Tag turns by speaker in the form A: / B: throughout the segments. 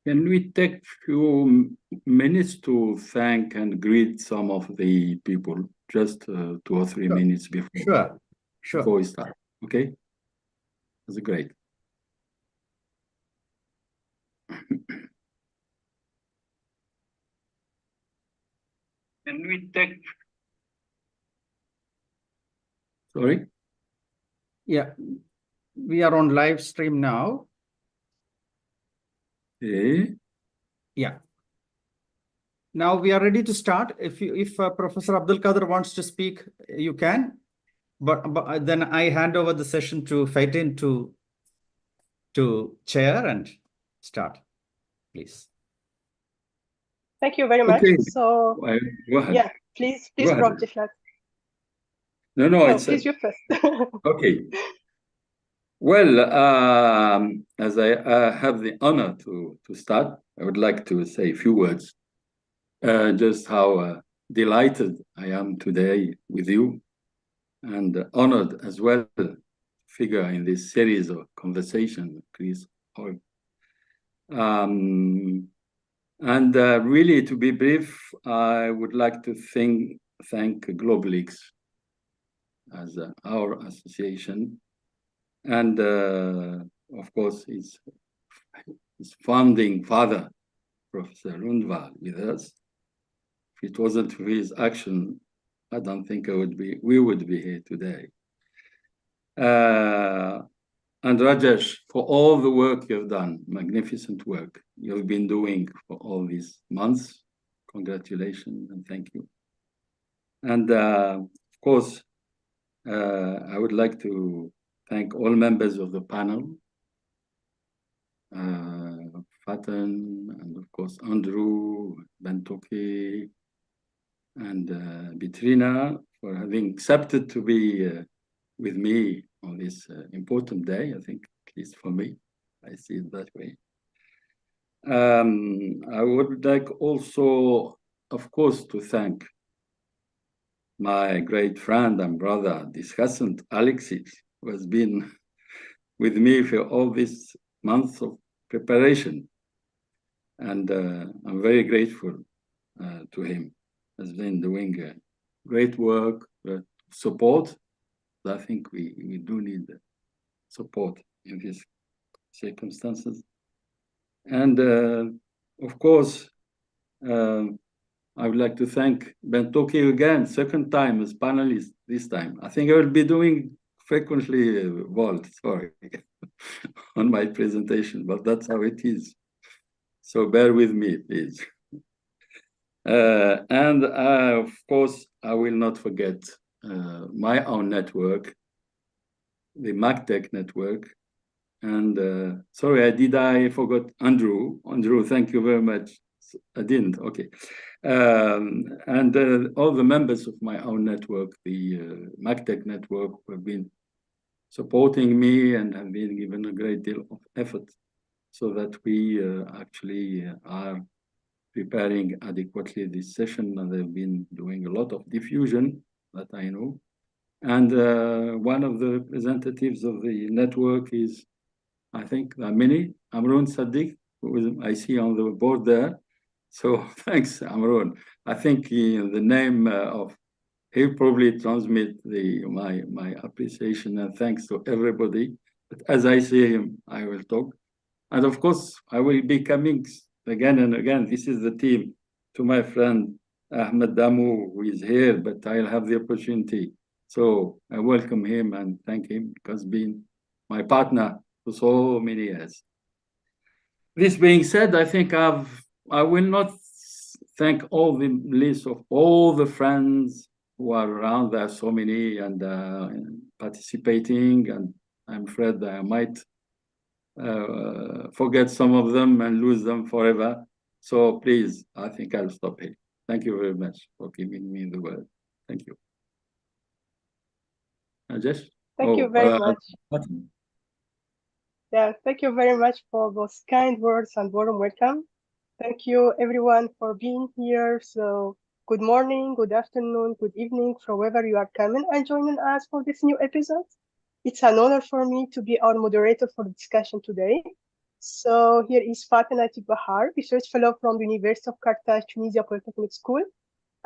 A: Can we take few minutes to thank and greet some of the people? Just 2 or 3 minutes before.
B: Sure.
A: Before we start. Okay? That's great. Can we take... Sorry?
B: Yeah. We are on live stream now.
A: Okay.
B: Yeah. Now we are ready to start. If Professor Abdelkader wants to speak, you can. But then I hand over the session to FATEN to chair and start, please.
C: Thank you very much.
A: Okay.
C: So,
A: go ahead.
C: yeah, please, Prof. Djeflat.
A: No,
C: it's please you first.
A: Okay. Well, as I have the honor to start, I would like to say a few words. Just how delighted I am today with you, and honored as well to figure in this series of conversations, Chris. And really, to be brief, I would like to thank GlobalX as our association, and of course, his founding father, Professor LUNDVALL, with us. If it wasn't for his action, I don't think we would be here today. And Rajesh, for all the work you've done, magnificent work you've been doing for all these months, congratulations and thank you. And of course, I would like to thank all members of the panel, FATEN, and of course, Andrew, BENGT, and BITRINA for having accepted to be with me on this important day, I think, at least for me. I see it that way. I would like also, of course, to thank my great friend and brother, discussant Alexis, who has been with me for all these months of preparation. And I'm very grateful to him. Has been doing great work, support. I think we do need support in these circumstances. And of course, I would like to thank BENGT again, second time as panelist this time. I think I will be doing frequently Vault, sorry, on my presentation, but that's how it is. So bear with me, please. And of course, I will not forget my own network, the MacTech network. And sorry, I forgot Andrew. Andrew, thank you very much. I didn't, okay. And all the members of my own network, the MacTech network, have been supporting me and have been given a great deal of effort so that we actually are preparing adequately this session, and they've been doing a lot of diffusion that I know. And one of the representatives of the network is, I think, Amroon Sadiq, who I see on the board there. So thanks, Amroon. I think the name of, he'll probably transmit my appreciation and thanks to everybody. But as I see him, I will talk. And of course, I will be coming again and again. This is the team to my friend Ahmed Damu, who is here, but I'll have the opportunity. So I welcome him and thank him because he's been my partner for so many years. This being said, I think I will not thank all the list of all the friends who are around. There are so many and participating, and I'm afraid that I might forget some of them and lose them forever. So please, I think I'll stop here. Thank you very much for giving me the word. Thank you. Rajesh?
C: Thank you very much. Yeah, thank you very much for those kind words and warm welcome. Thank you everyone for being here. So good morning, good afternoon, good evening, from wherever you are coming and joining us for this new episode. It's an honor for me to be our moderator for the discussion today. So here is FATEN Bahar, research fellow from the University of Carthage, Tunisia Polytechnic School,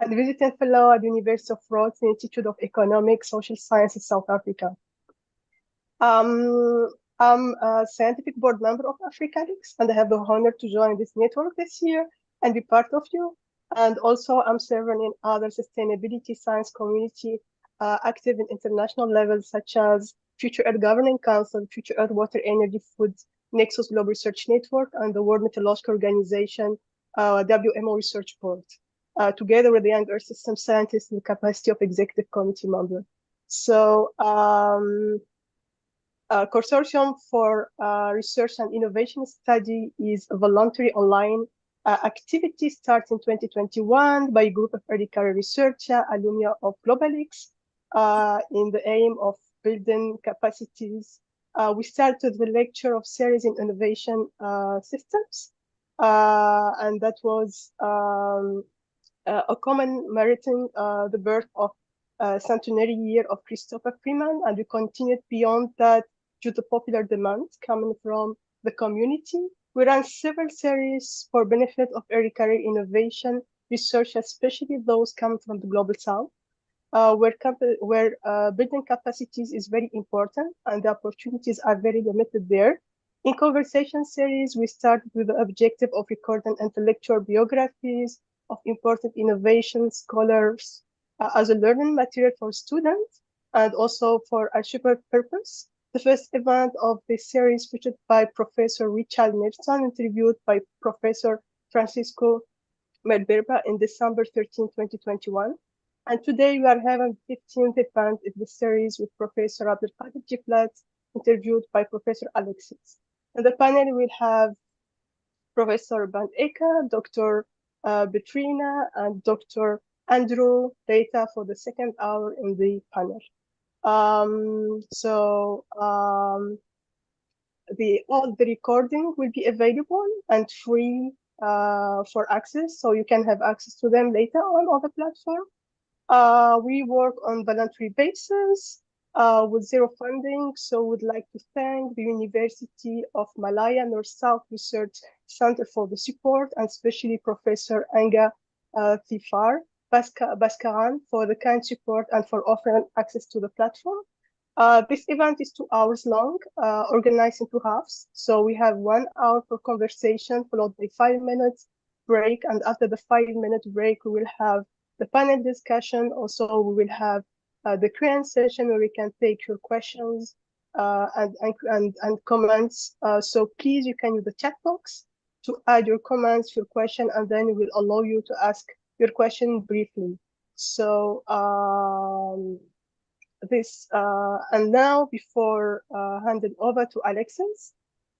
C: and visiting fellow at the University of Rhodes Institute of Economics, Social Sciences, South Africa. I'm a scientific board member of Africalix, and I have the honor to join this network this year and be part of you. And also, I'm serving in other sustainability science community active in international levels, such as Future Earth Governing Council, Future Earth Water Energy Food Nexus Global Research Network, and the World Meteorological Organization WMO Research Board, together with the Young Earth System scientists in the capacity of executive committee member. So, Consortium for Research and Innovation Study is a voluntary online activity starting 2021 by a group of early career researchers, alumni of GlobalX, in the aim of building capacities. We started the lecture of series in innovation systems, and that was a commemorating the birth of centenary year of Christopher Freeman, and we continued beyond that due to popular demand coming from the community. We ran several series for benefit of early career innovation research, especially those coming from the global south, where building capacities is very important and the opportunities are very limited there. In conversation series, we started with the objective of recording intellectual biographies of important innovation scholars as a learning material for students and also for a super purpose. The first event of this series featured by Professor Richard Nelson, interviewed by Professor Francisco Melberba in December 13, 2021. And today we are having 15th event in the series with Professor Abdelkader Djeflat, interviewed by Professor Alexis. And the panel will have Professor BENGT, Dr. BITRINA, and Dr. Andrew Data for the second hour in the panel. All the recording will be available and free for access, so you can have access to them later on the platform. We work on voluntary basis with zero funding, so would like to thank the University of Malaya North-South Research Center for the support, and especially Professor Anga Thifar Baskaran for the kind support and for offering access to the platform. This event is 2 hours long, organized in 2 halves. So we have 1 hour for conversation, followed by 5 minutes break. And after the 5-minute break, we will have the panel discussion. Also, we will have the Q&A session where we can take your questions and comments. So please, you can use the chat box to add your comments, your question, and then we will allow you to ask your question briefly. So and now before handing over to Alexis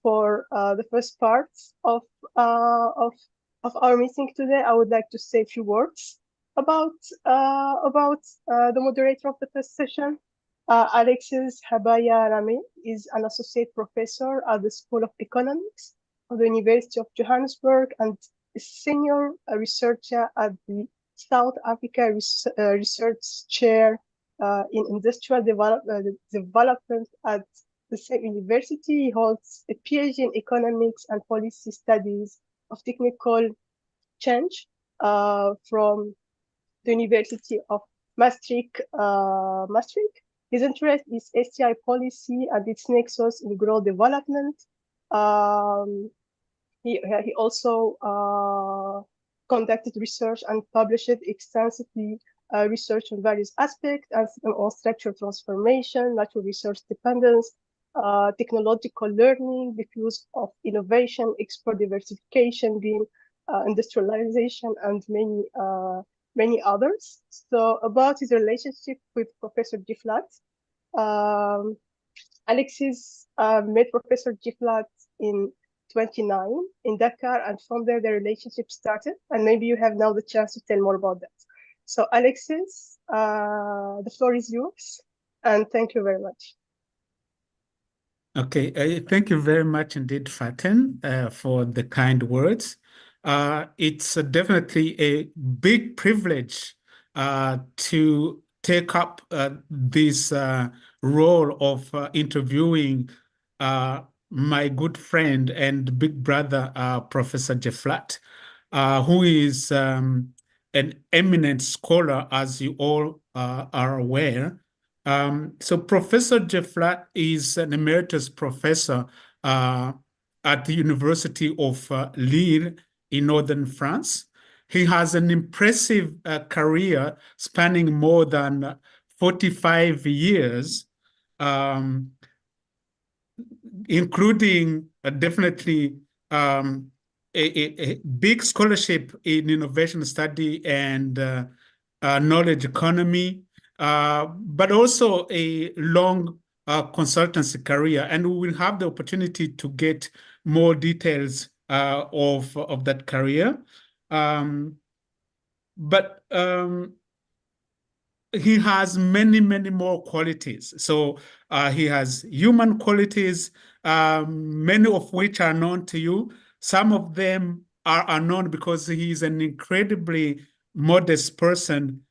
C: for the first part of our meeting today, I would like to say a few words about the moderator of the first session. Alexis Habiyaremye is an associate professor at the School of Economics of the University of Johannesburg and a senior researcher at the South Africa Research Chair in Industrial Development at the same university. He holds a PhD in Economics and Policy Studies of Technical Change from the University of Maastricht. His interest is STI policy and its nexus in growth development. He also conducted research and published extensively research on various aspects as on structural transformation, natural resource dependence, technological learning, the use of innovation, export diversification, green industrialization, and many others. So about his relationship with Professor Djeflat, Alexis met Professor Djeflat in 29 in Dakar, and from there the relationship started, and maybe you have now the chance to tell more about that. So Alexis, the floor is yours, and thank you very much.
D: Okay, thank you very much indeed, Faten, for the kind words. It's definitely a big privilege to take up this role of interviewing my good friend and big brother, Professor Djeflat, who is an eminent scholar, as you all are aware. So Professor Djeflat is an emeritus professor at the University of Lille in northern France. He has an impressive career spanning more than 45 years, including definitely a big scholarship in innovation study and knowledge economy, but also a long consultancy career. And we will have the opportunity to get more details of that career. But he has many, many more qualities. So he has human qualities, many of which are known to you. Some of them are unknown because he is an incredibly modest person,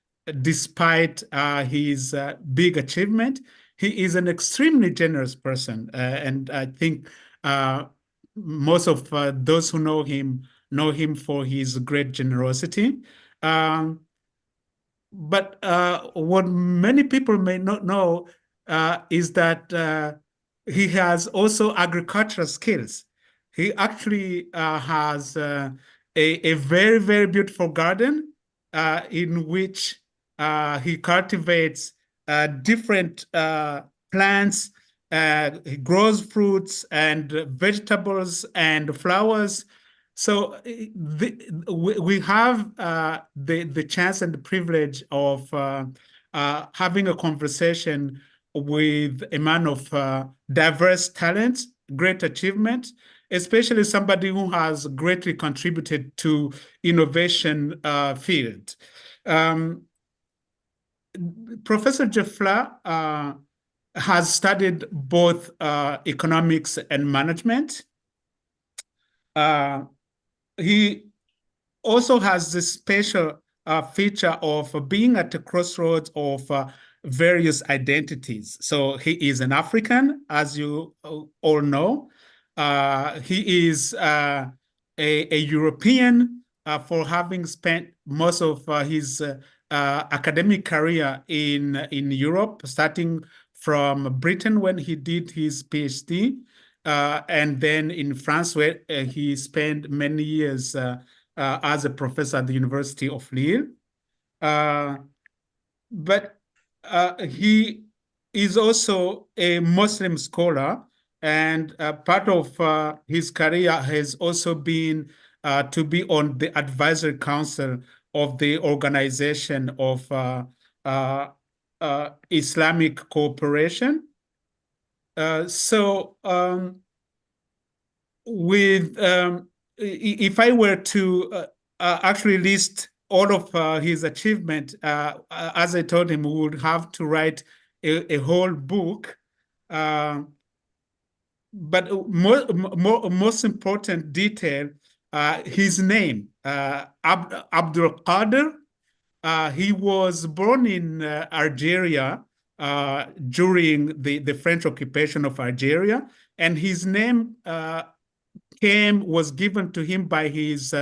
D: despite his big achievement. He is an extremely generous person. And I think most of those who know him for his great generosity. But what many people may not know is that he has also agricultural skills. He actually has a very, very beautiful garden in which he cultivates different plants. He grows fruits and vegetables and flowers. So we have the chance and the privilege of having a conversation with a man of diverse talents, great achievement, especially somebody who has greatly contributed to innovation field. Professor Djeflat has studied both economics and management. He also has this special feature of being at the crossroads of various identities. So he is an African, as you all know. He is a European for having spent most of his academic career in Europe, starting from Britain when he did his PhD, and then in France, where he spent many years as a professor at the University of Lille. But he is also a Muslim scholar, and part of his career has also been to be on the advisory council of the Organization of Islamic Cooperation. If I were to actually list all of his achievement, as I told him, we would have to write a whole book. But most important detail, his name, Abdelkader. He was born in Algeria during the French occupation of Algeria, and his name was given to him by his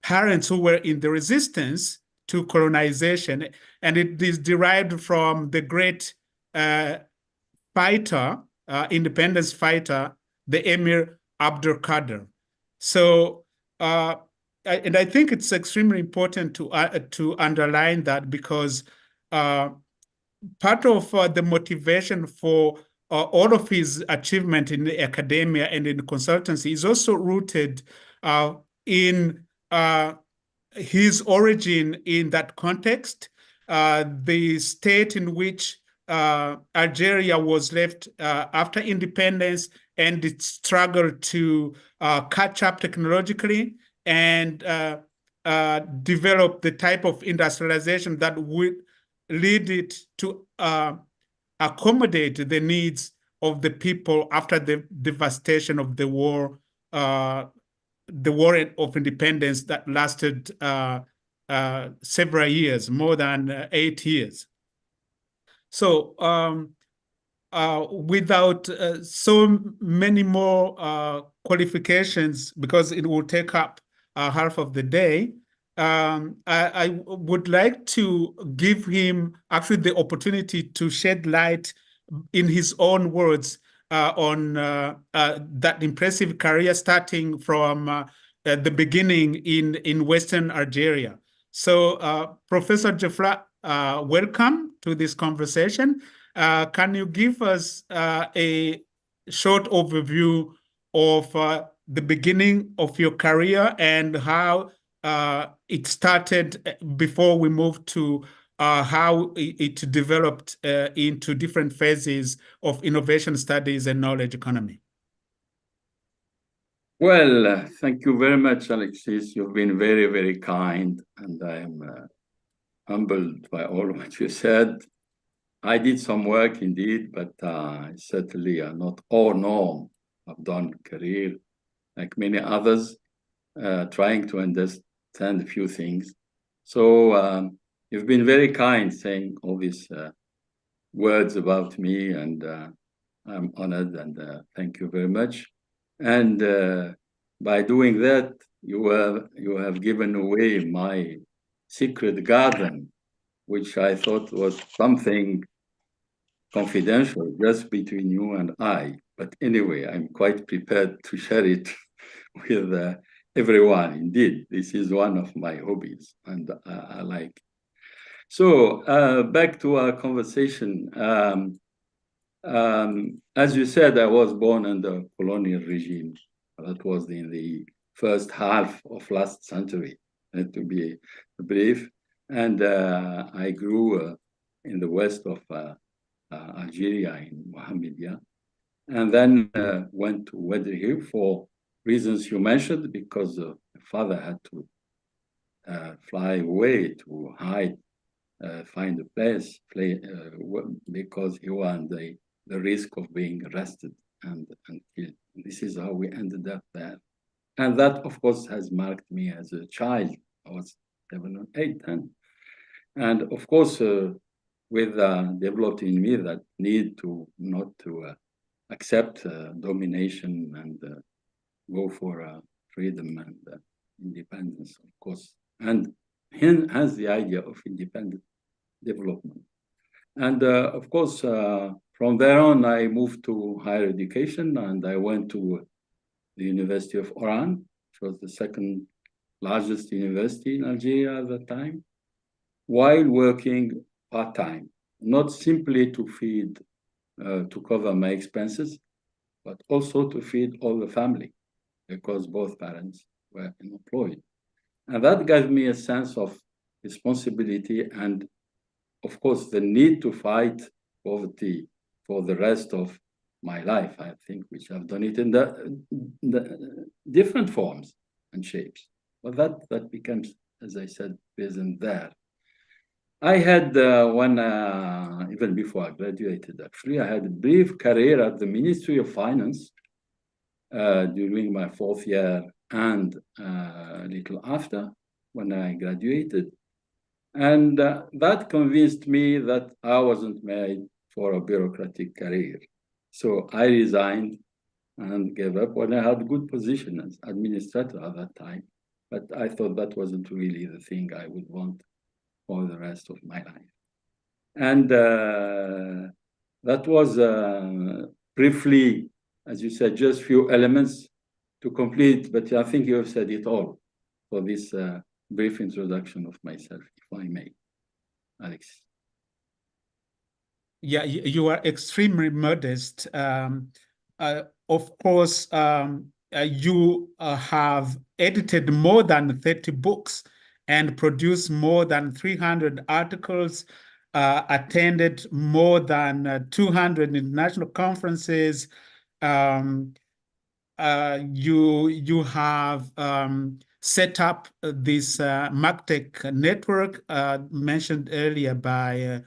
D: parents who were in the resistance to colonization, and it is derived from the great fighter, independence fighter, the Emir Abdelkader. So, and I think it's extremely important to underline that, because part of the motivation for all of his achievement in academia and in consultancy is also rooted in his origin in that context, the state in which Algeria was left after independence, and its struggle to catch up technologically and develop the type of industrialization that would lead it to accommodate the needs of the people after the devastation of the war of independence that lasted several years, more than 8 years. So without so many more qualifications, because it will take up half of the day, I would like to give him actually the opportunity to shed light in his own words on that impressive career starting from the beginning in Western Algeria. So, Professor Djeflat, welcome to this conversation. Can you give us a short overview of the beginning of your career and how it started before we move to how it developed into different phases of innovation studies and knowledge economy?
A: Well, thank you very much, Alexis. You've been very, very kind, and I am humbled by all what you said. I did some work indeed, but certainly not all norm. I've done career like many others, trying to understand a few things. So you've been very kind saying all these words about me, and I'm honored, and thank you very much. And by doing that, you have given away my secret garden, which I thought was something confidential, just between you and I. But anyway, I'm quite prepared to share it with everyone. Indeed, this is one of my hobbies, and I like. So back to our conversation. As you said, I was born under colonial regime. That was in the first half of last century, to be brief. And I grew in the west of Algeria, in Mohammedia, and then went to Wedri for reasons you mentioned, because my father had to fly away to hide, find a place, because he was the risk of being arrested and killed. This is how we ended up there. And that, of course, has marked me as a child. I was 7 or 8 then. And of course, with developed in me that need to not to accept domination and go for freedom and independence, of course. And him has the idea of independent development. And of course, from there on, I moved to higher education, and I went to the University of Oran, which was the second largest university in Algeria at that time, while working part-time, not simply to feed, to cover my expenses, but also to feed all the family, because both parents were employed. And that gave me a sense of responsibility and, of course, the need to fight poverty for the rest of my life, I think, which I've done it in the different forms and shapes. But that becomes, as I said, present there. I had even before I graduated, actually, I had a brief career at the Ministry of Finance during my 4th year and a little after, when I graduated. And that convinced me that I wasn't made for a bureaucratic career. So I resigned and gave up when I had a good position as administrator at that time. But I thought that wasn't really the thing I would want for the rest of my life. And that was briefly, as you said, just few elements to complete, but I think you have said it all for this brief introduction of myself, if I may, Alex.
D: Yeah, you are extremely modest. Of course, you have edited more than 30 books and produced more than 300 articles, attended more than 200 international conferences. You have set up this MACTEC network mentioned earlier by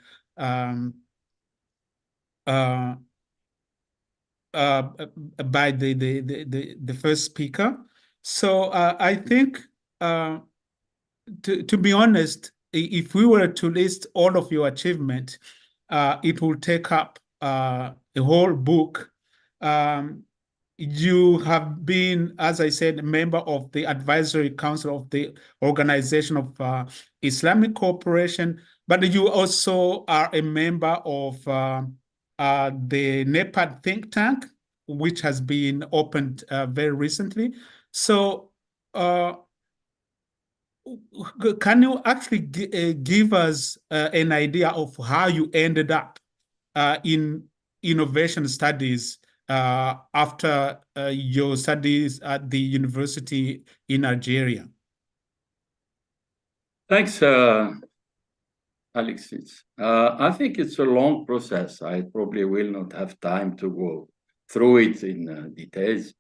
D: the first speaker. So I think, to be honest, if we were to list all of your achievement, it will take up a whole book. You have been, as I said, a member of the Advisory Council of the Organization of Islamic Cooperation, but you also are a member of the NEPAD think tank, which has been opened very recently. So can you actually give us an idea of how you ended up in innovation studies after your studies at the university in Algeria?
A: Thanks, Alexis. I think it's a long process. I probably will not have time to go through it in details.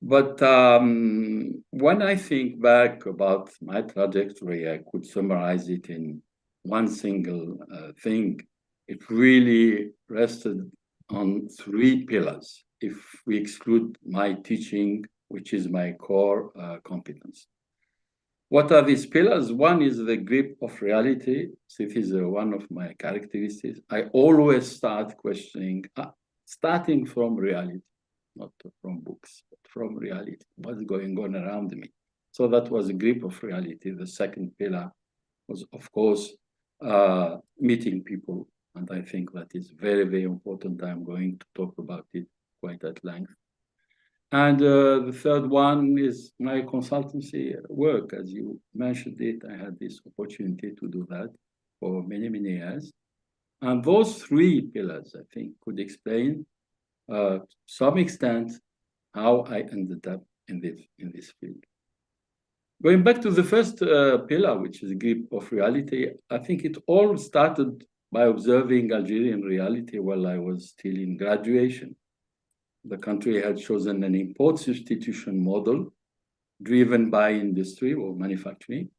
A: But when I think back about my trajectory, I could summarize it in one single thing. It really rested on 3 pillars, if we exclude my teaching, which is my core competence. What are these pillars? One is the grip of reality. So it is one of my characteristics. I always start questioning, starting from reality, not from books, but from reality, what's going on around me. So that was a grip of reality. The second pillar was, of course, meeting people. And I think that is very, very important. I'm going to talk about it quite at length. And the third one is my consultancy work. As you mentioned it, I had this opportunity to do that for many, many years. And those 3 pillars, I think, could explain to some extent how I ended up in this field. Going back to the first pillar, which is grip of reality, I think it all started by observing Algerian reality while I was still in graduation. The country had chosen an import substitution model driven by industry or manufacturing,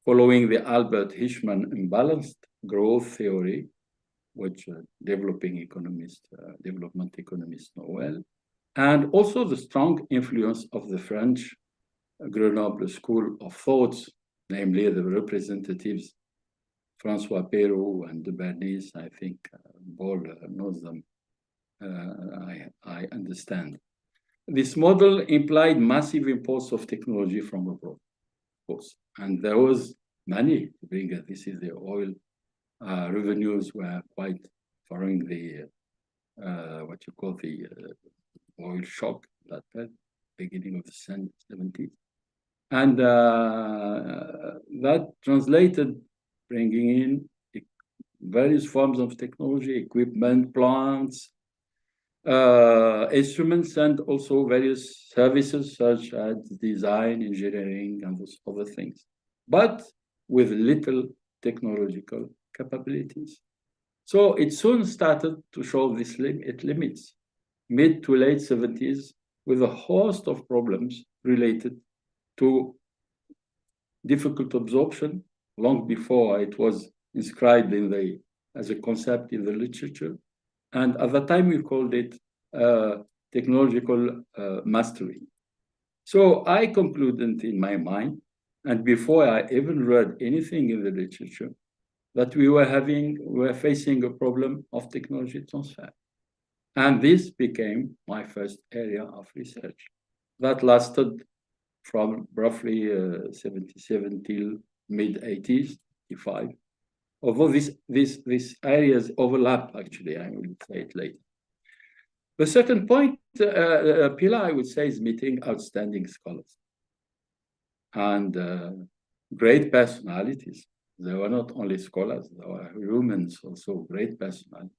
A: following the Albert Hirschman imbalanced growth theory, which development economists know well, and also the strong influence of the French Grenoble School of Thoughts, namely the representatives François Perrault and de Bernis. I think Paul knows them. I understand. This model implied massive imports of technology from abroad, of course, and there was money to bring it. This is the oil revenues were quite following the what you call the oil shock that beginning of the 70s, and that translated bringing in various forms of technology, equipment, plants, instruments, and also various services such as design, engineering, and those other things, but with little technological capabilities. So it soon started to show its limits. Mid to late 70s, with a host of problems related to difficult absorption, long before it was inscribed in as a concept in the literature. And at the time, we called it technological mastery. So I concluded in my mind, and before I even read anything in the literature, that we were facing a problem of technology transfer. And this became my first area of research. That lasted from roughly 77 till mid-80s, 85. Although these areas overlap, actually, I will say it later. The second point, pillar, I would say, is meeting outstanding scholars and great personalities. They were not only scholars, they were humans, also great personalities,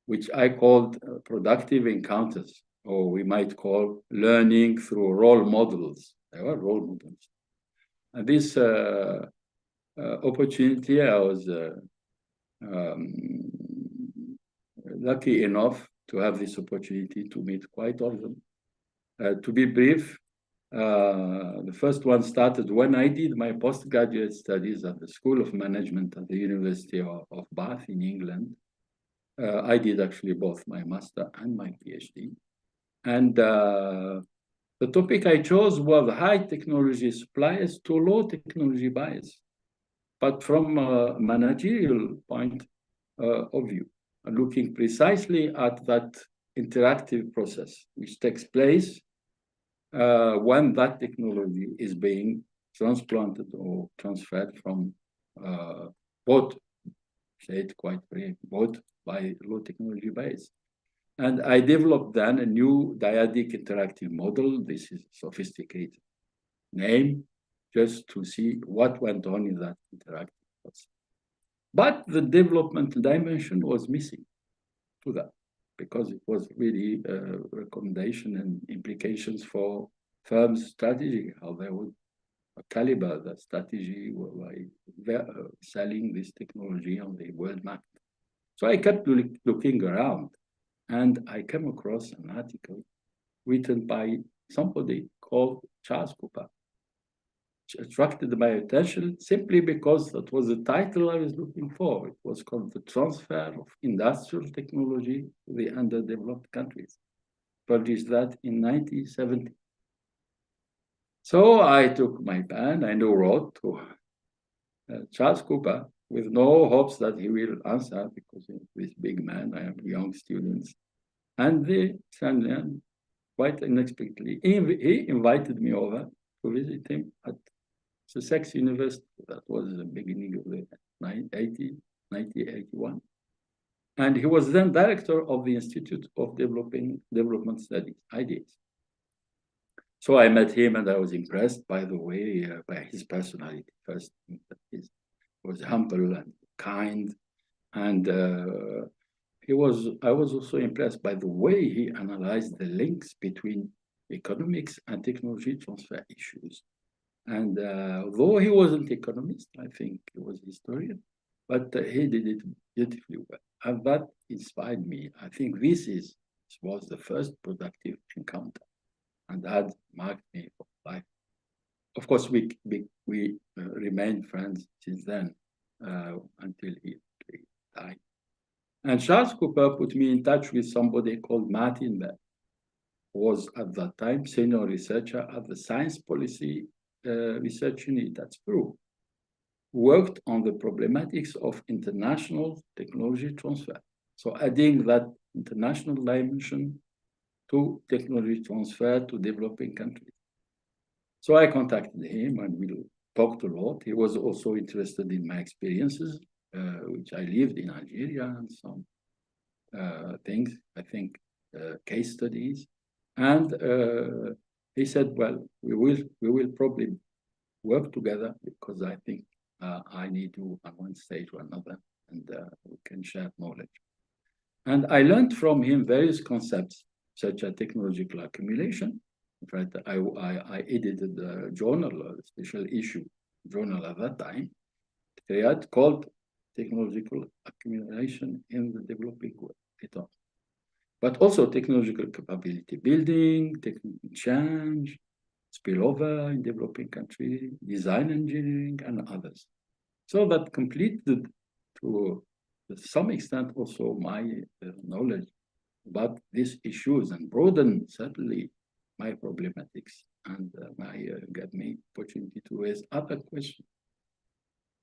A: which I called productive encounters, or we might call learning through role models. They were role models. And this opportunity, I was lucky enough to have this opportunity to meet quite all of them. To be brief, the first one started when I did my postgraduate studies at the School of Management at the University of Bath in England. I did actually both my master and my PhD. And the topic I chose was high technology suppliers to low technology buyers, but from a managerial point of view. looking precisely at that interactive process, which takes place when that technology is being transplanted or transferred from both, say it quite very, both by low technology base. And I developed then a new dyadic interactive model. This is a sophisticated name, just to see what went on in that interactive process. But the developmental dimension was missing to that, because it was really a recommendation and implications for firms' strategy, how they would caliber the strategy by selling this technology on the world market. So I kept looking around, and I came across an article written by somebody called Charles Cooper, which attracted my attention simply because that was the title I was looking for. It was called The Transfer of Industrial Technology to the Underdeveloped Countries. Published that in 1970. So I took my pen and wrote to Charles Cooper with no hopes that he will answer, because he's this big man, I have young students. And they suddenly, quite unexpectedly, he invited me over to visit him at Sussex University. That was the beginning of the 1981. And he was then director of the Institute of Development Studies, IDS. So I met him, and I was impressed, by the way, by his personality. First, he was humble and kind, and I was also impressed by the way he analyzed the links between economics and technology transfer issues. And though he wasn't an economist, I think he was a historian, but he did it beautifully well. And that inspired me. I think this was the first productive encounter, and that marked me for life. Of course, we remained friends since then until he died. And Charles Cooper put me in touch with somebody called Martin Beck, who was at that time senior researcher at the Science Policy Research Unit at SPRU, worked on the problematics of international technology transfer. So adding that international dimension to technology transfer to developing countries. So I contacted him, and we talked a lot. He was also interested in my experiences, which I lived in Algeria, and some things, I think, case studies. And he said, well, we will probably work together, because I think I need you on one stage or another, and we can share knowledge. And I learned from him various concepts, such as technological accumulation. In fact, I edited a journal, a special issue journal at that time, called Technological Accumulation in the Developing World. But also technological capability building, technical change, spillover in developing countries, design engineering, and others. So that completed, to some extent, also my knowledge about these issues, and broadened certainly my problematics, and gave me opportunity to raise other questions.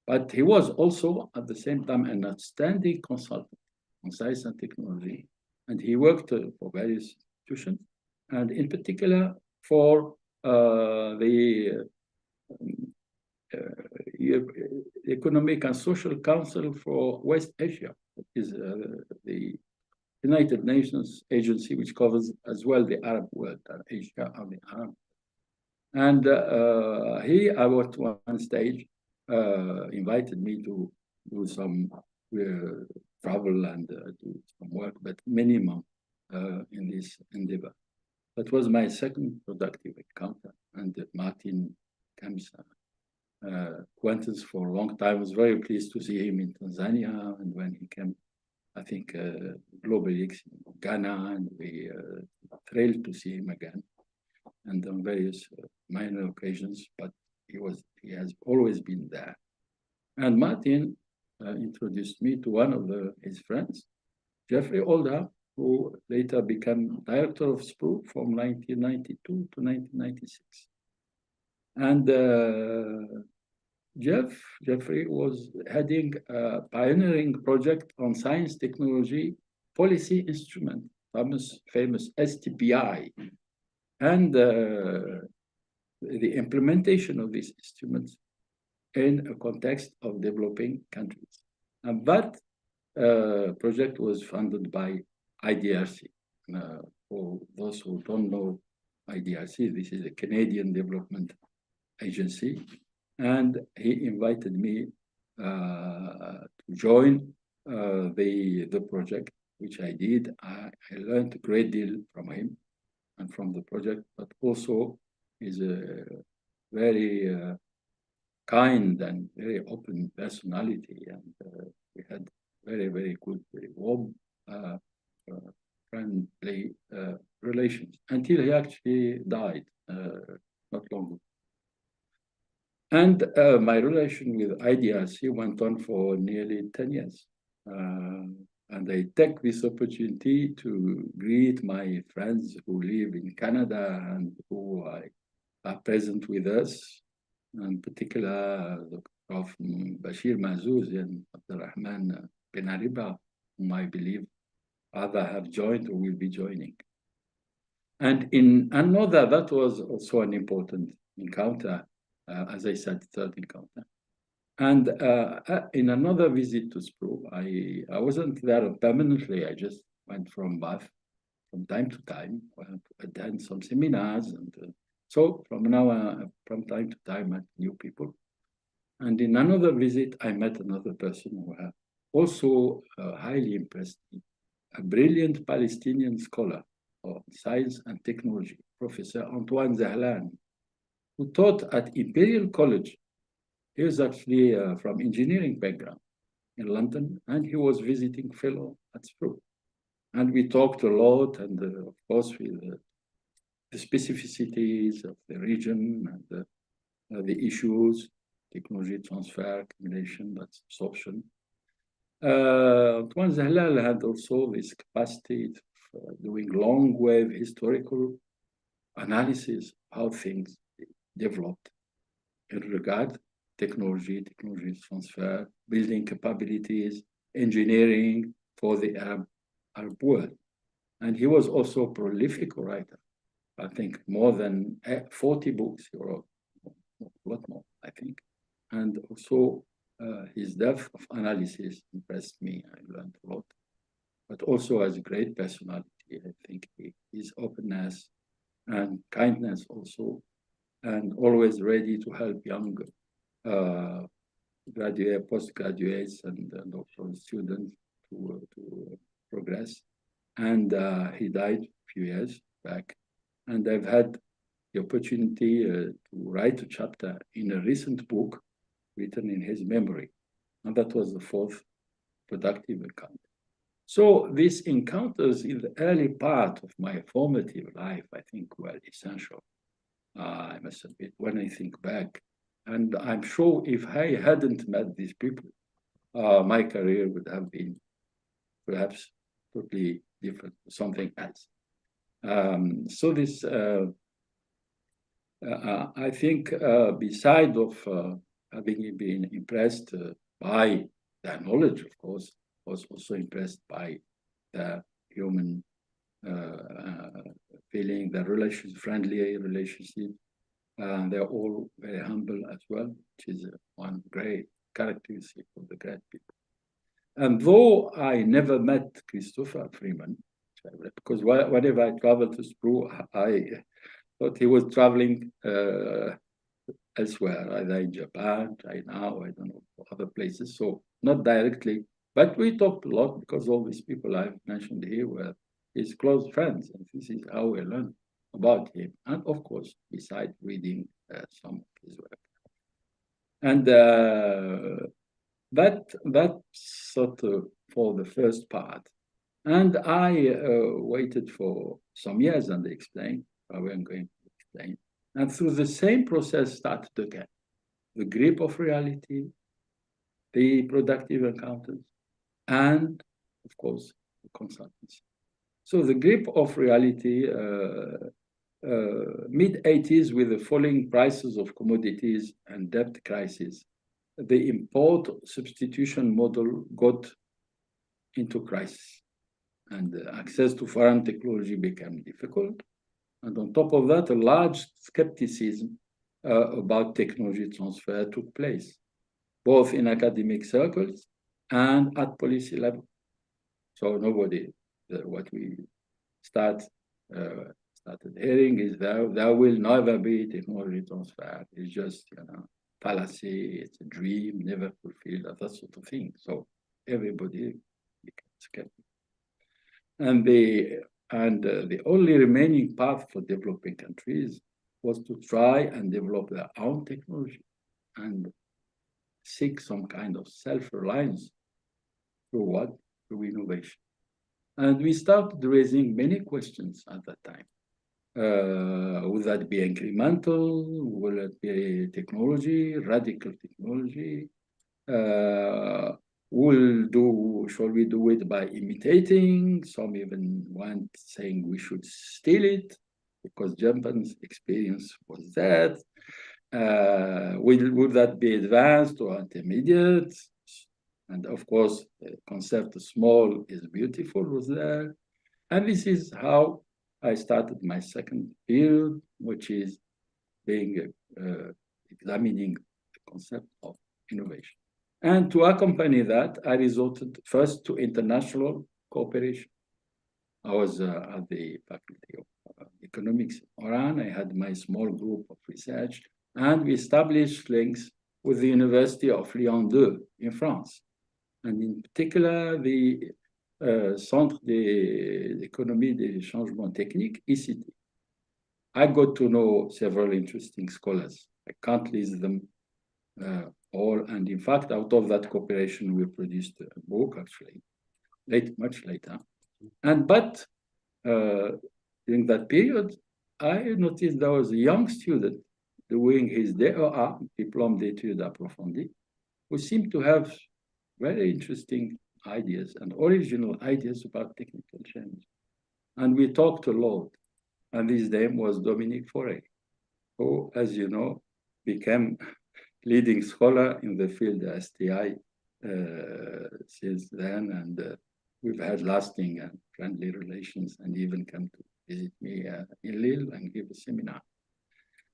A: But he was also at the same time an outstanding consultant on science and technology, and he worked for various institutions, and in particular for the Economic and Social Council for West Asia, that is the United Nations agency, which covers as well the Arab world, Asia and the Arab. And he, at one stage, invited me to do some travel and do some work, but minimum in this endeavor. That was my second productive encounter, and Martin comes acquaintance for a long time. I was very pleased to see him in Tanzania, and when he came, I think, Global X in Ghana, and we were thrilled to see him again, and on various minor occasions, but he has always been there. And Martin introduced me to one of his friends, Jeffrey Older, who later became director of SPRU from 1992 to 1996. And Jeffrey was heading a pioneering project on science technology policy instrument, famous STPI, and the implementation of these instruments in a context of developing countries. And that project was funded by IDRC. For those who don't know IDRC, this is a Canadian Development Agency. And he invited me to join the project, which I did. I learned a great deal from him and from the project, but also is a very kind and very open personality. And we had very, very good, very warm, friendly relations until he actually died not long ago. And my relation with IDRC went on for nearly 10 years. And I take this opportunity to greet my friends who live in Canada and who are present with us, in particular Prof. Bashir Mazouz and Abdelrahman Benariba, whom I believe either have joined or will be joining. And in another, that was also an important encounter, as I said, third encounter. And in another visit to SPRU, I wasn't there permanently. I just went from Bath from time to time to attend some seminars. And so from from time to time, I met new people. And in another visit, I met another person who also highly impressed me, a brilliant Palestinian scholar of science and technology, Professor Antoine Zahlan, who taught at Imperial College. He was actually from engineering background in London, and he was visiting fellow at SPRU. And we talked a lot, and of course, with the specificities of the region and the issues, technology transfer, accumulation, that's absorption. Antoine Zahlal had also this capacity of doing long wave historical analysis of how things developed in regard technology transfer, building capabilities, engineering for the Arab world. And he was also a prolific writer. I think more than 40 books he wrote, a lot more, I think. And also his depth of analysis impressed me. I learned a lot. But also as a great personality, I think his openness and kindness also, and always ready to help young postgraduates and also students to progress. And he died a few years back. And I've had the opportunity to write a chapter in a recent book written in his memory. And that was the fourth productive encounter. So these encounters in the early part of my formative life, I think, were essential. I must admit, when I think back, and I'm sure if I hadn't met these people, my career would have been perhaps totally different, something else. So this, I think, beside of having been impressed by their knowledge, of course, was also impressed by the human feeling, the friendly relationship. They're all very humble as well, which is one great characteristic of the great people. And though I never met Christopher Freeman, because whenever I traveled to SPRU, I thought he was traveling elsewhere, either in Japan, China, or I don't know, other places. So not directly, but we talked a lot because all these people I've mentioned here were his close friends, and this is how we learned about him. And of course, besides reading some of his work. And that's sort of for the first part. And I waited for some years, and they explained how I'm going to explain. And through the same process started again. The grip of reality, the productive encounters, and of course, the consultancy. So the grip of reality, mid-80s with the falling prices of commodities and debt crisis, the import substitution model got into crisis, and access to foreign technology became difficult. And on top of that, a large skepticism about technology transfer took place, both in academic circles and at policy level. So nobody, what we started hearing is there will never be technology transfer. It's just, fallacy, it's a dream, never fulfilled, that sort of thing. So everybody became skeptical. And the only remaining path for developing countries was to try and develop their own technology and seek some kind of self-reliance through what? Through innovation. And we started raising many questions at that time. Would that be incremental? Will it be technology, radical technology? Shall we do it by imitating? Some even went saying we should steal it because Japan's experience was that. Would that be advanced or intermediate? And of course, the concept of small is beautiful was there. And this is how I started my second field, which is being examining the concept of innovation. And to accompany that, I resorted first to international cooperation. I was at the Faculty of Economics in Oran. I had my small group of research, and we established links with the University of Lyon 2 in France. And in particular, the Centre d'économie des changements techniques, ECT. I got to know several interesting scholars. I can't list them all. And in fact, out of that cooperation, we produced a book, actually, much later. But during that period, I noticed there was a young student doing his DEA, Diplôme d'études approfondies, who seemed to have very interesting ideas and original ideas about technical change. And we talked a lot. And his name was Dominique Fauré, who, as you know, became leading scholar in the field of STI since then. And we've had lasting and friendly relations, and even come to visit me in Lille and give a seminar.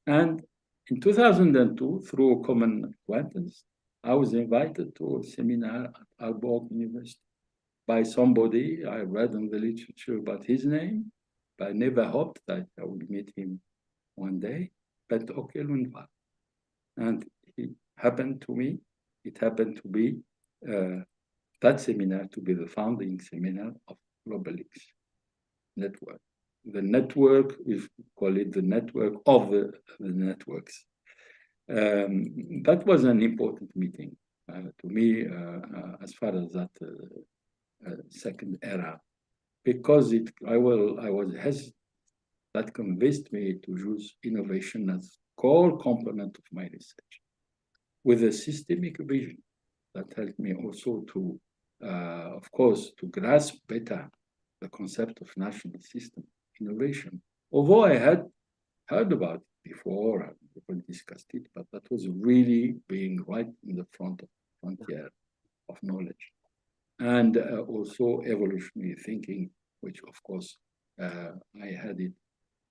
A: And in 2002, through a common acquaintance, I was invited to a seminar at Aalborg University by somebody. I read in the literature about his name, but I never hoped that I would meet him one day. But okay, LUNDVALL. And it happened to be that seminar to be the founding seminar of GlobalX network. The network, we call it the network of the networks. That was an important meeting to me as far as that second era, because that convinced me to use innovation as core component of my research, with a systemic vision that helped me also to, of course, to grasp better the concept of national system innovation. Although I had heard about it before and people discussed it, but that was really being right in the frontier of knowledge. And also evolutionary thinking, which of course I had it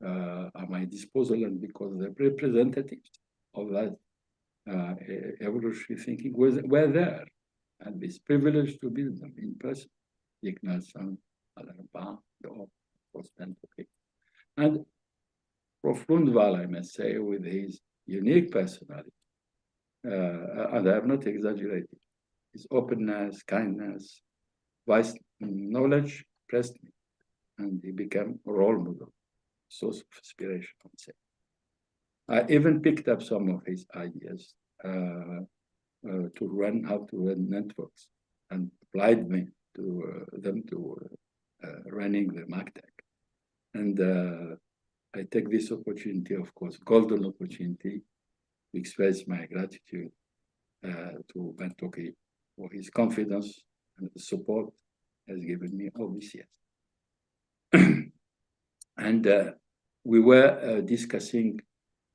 A: at my disposal, and because the representatives of that evolutionary thinking were there, and this privilege to build them in person. Ignace, Alarba, of course, Penel. And Prof. LUNDVALL, I must say, with his unique personality, and I have not exaggerated, his openness, kindness, wise knowledge impressed me, and he became a role model, source of inspiration, I would say. I even picked up some of his ideas how to run networks, and applied them to running the MACTEC. And I take this opportunity, of course, golden opportunity, to express my gratitude to BENGT for his confidence and the support he has given me all these years. And we were discussing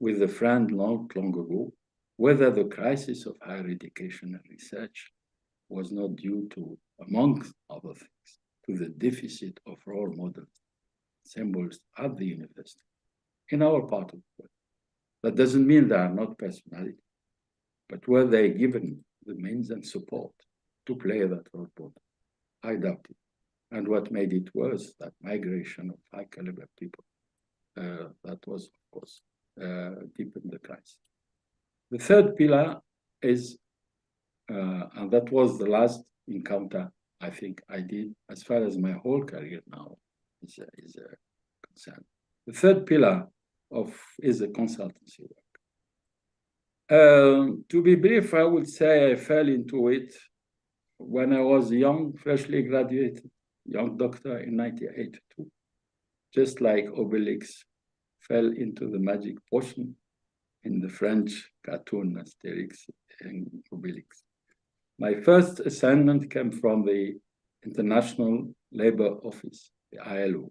A: with a friend long ago whether the crisis of higher education and research was not due to, among other things, to the deficit of role models, symbols at the university in our part of the world. That doesn't mean they are not personalities, but were they given the means and support to play that role model? I doubt it. And what made it worse, that migration of high caliber people, that was, of course, deepened the crisis. The third pillar is, and that was the last encounter I think I did as far as my whole career now is concerned. The third pillar is the consultancy work. To be brief, I would say I fell into it when I was young, freshly graduated, young doctor in 1982, just like Obelix fell into the magic potion in the French cartoon Asterix and Obelix. My first assignment came from the International Labour Office, the ILO,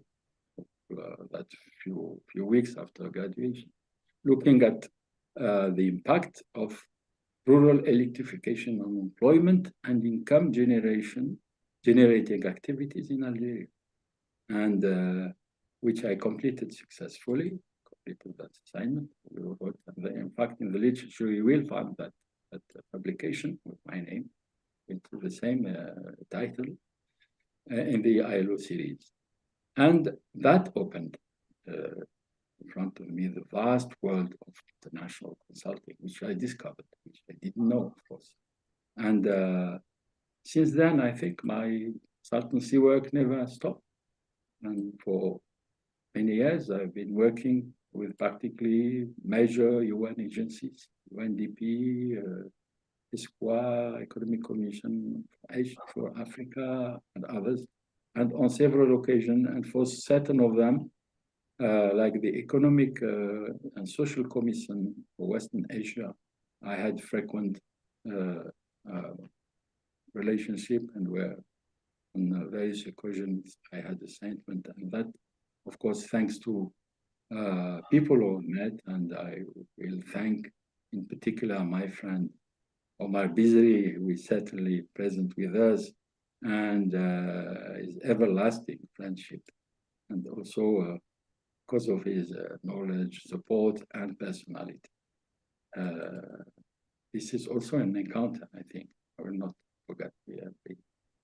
A: that few weeks after graduation, looking at the impact of rural electrification on employment and income generating activities in Algeria, and which I completed successfully, completed that assignment. In fact, in the literature, you will find that publication with my name, with the same title in the ILO series. And that opened in front of me the vast world of international consulting, which I discovered, which I didn't know, of course. And since then, I think my consultancy work never stopped. And for many years, I've been working with practically major UN agencies, UNDP, ISQA, Economic Commission for Africa, and others. And on several occasions, and for certain of them, like the Economic and Social Commission for Western Asia, I had frequent relationship, and where on various occasions I had assignment, and that, of course, thanks to people who met, and I will thank in particular my friend Omar Bizri, who is certainly present with us, and his everlasting friendship, and also because of his knowledge, support, and personality. This is also an encounter, I think. I will not forget,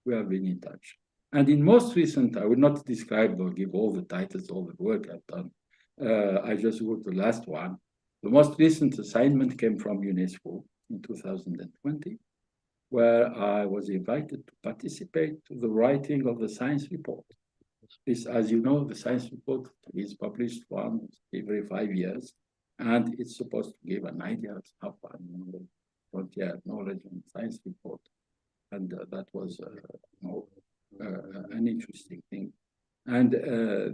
A: we have been in touch. And in most recent, I will not describe or give all the titles, all the work I've done. I just go to the last one. The most recent assignment came from UNESCO in 2020, where I was invited to participate to the writing of the science report. This, as you know, the science report is published once every 5 years, and it's supposed to give an idea of how far frontier knowledge and science report. And that was an interesting thing. And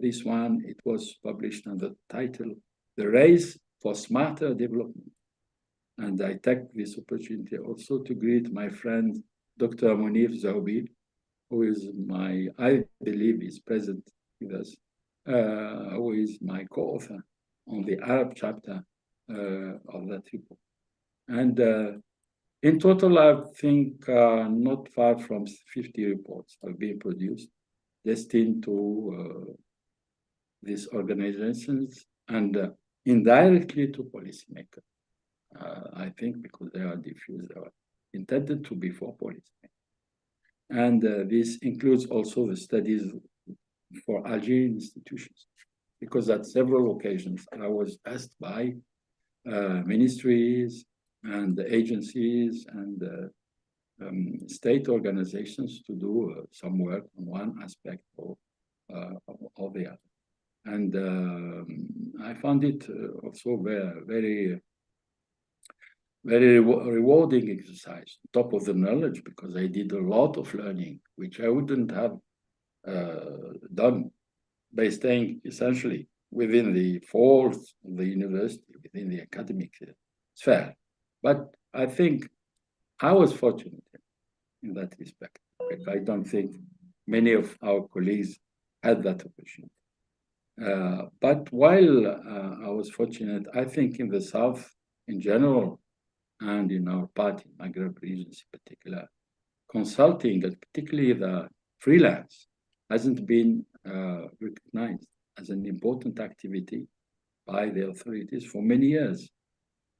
A: this one, it was published under the title, The Race for Smarter Development. And I take this opportunity also to greet my friend, Dr. Munif Zaubi, who is I believe is present with us, who is my co-author on the Arab chapter of that report. And in total, I think not far from 50 reports have been produced, destined to these organizations and indirectly to policymakers. I think because they are diffused, they are intended to be for policymakers. And this includes also the studies for Algerian institutions, because at several occasions I was asked by ministries and agencies and state organizations to do some work on one aspect or the other. And I found it also very rewarding exercise, top of the knowledge, because I did a lot of learning, which I wouldn't have done by staying essentially within the folds of the university, within the academic sphere. But I think I was fortunate in that respect. I don't think many of our colleagues had that opportunity. But while I was fortunate, I think in the South in general, and in our part in Maghreb regions in particular, consulting, and particularly the freelance, hasn't been recognized as an important activity by the authorities for many years.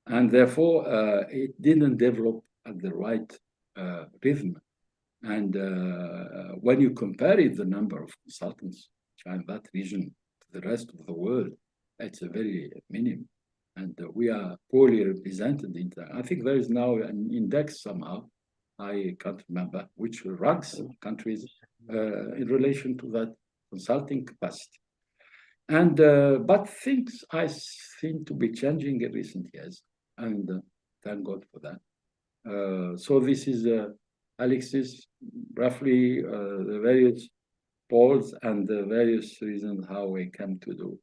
A: And therefore, it didn't develop at the right rhythm. And when you compare it, the number of consultants in that region to the rest of the world, it's a very minimum. And we are poorly represented in that. I think there is now an index somehow, I can't remember, which ranks countries in relation to that consulting capacity. And but things I seem to be changing in recent years, and thank God for that. So this is Alexis, roughly the various polls and the various reasons how we came to do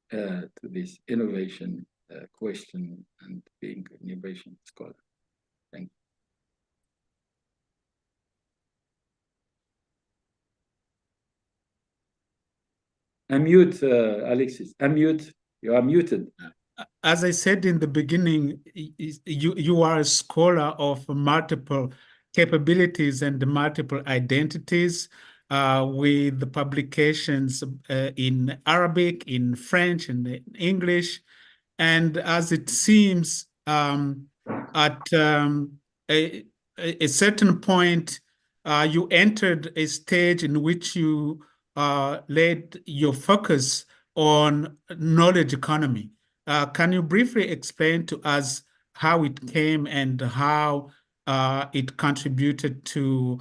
A: to this innovation question and being an innovation scholar. Thank you. Unmute, Alexis. Unmute. You are muted.
D: As I said in the beginning, you are a scholar of multiple capabilities and multiple identities, with the publications in Arabic, in French, and in English. And as it seems, at a certain point, you entered a stage in which you laid your focus on knowledge economy. Can you briefly explain to us how it came and how it contributed to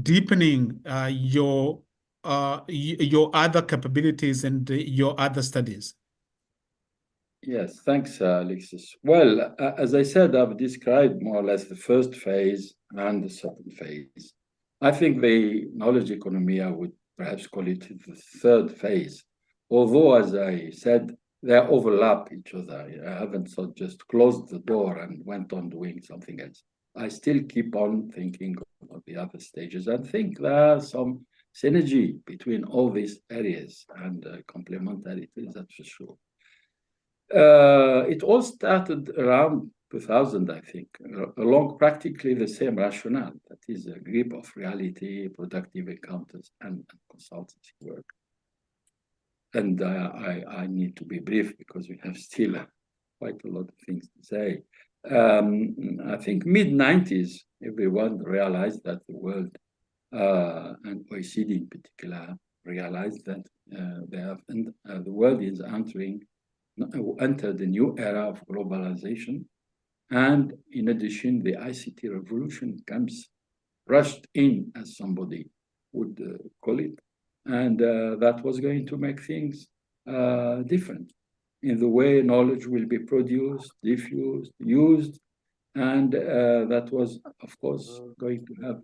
D: deepening your other capabilities and your other studies?
A: Yes, thanks, Alexis. Well, as I said, I've described more or less the first phase and the second phase. I think the knowledge economy, I would perhaps call it the third phase. Although, as I said, they overlap each other. I haven't sort just closed the door and went on doing something else. I still keep on thinking of the other stages and think there's some synergy between all these areas and complementarities, that's for sure. It all started around 2000, I think, along practically the same rationale, that is a grip of reality, productive encounters, and consultancy work. And I need to be brief because we have still quite a lot of things to say. I think mid-90s, everyone realized that the world, and OECD in particular, realized that the world is entered a new era of globalization. And in addition, the ICT revolution comes rushed in, as somebody would call it. And that was going to make things different in the way knowledge will be produced, diffused, used. And that was, of course, going to have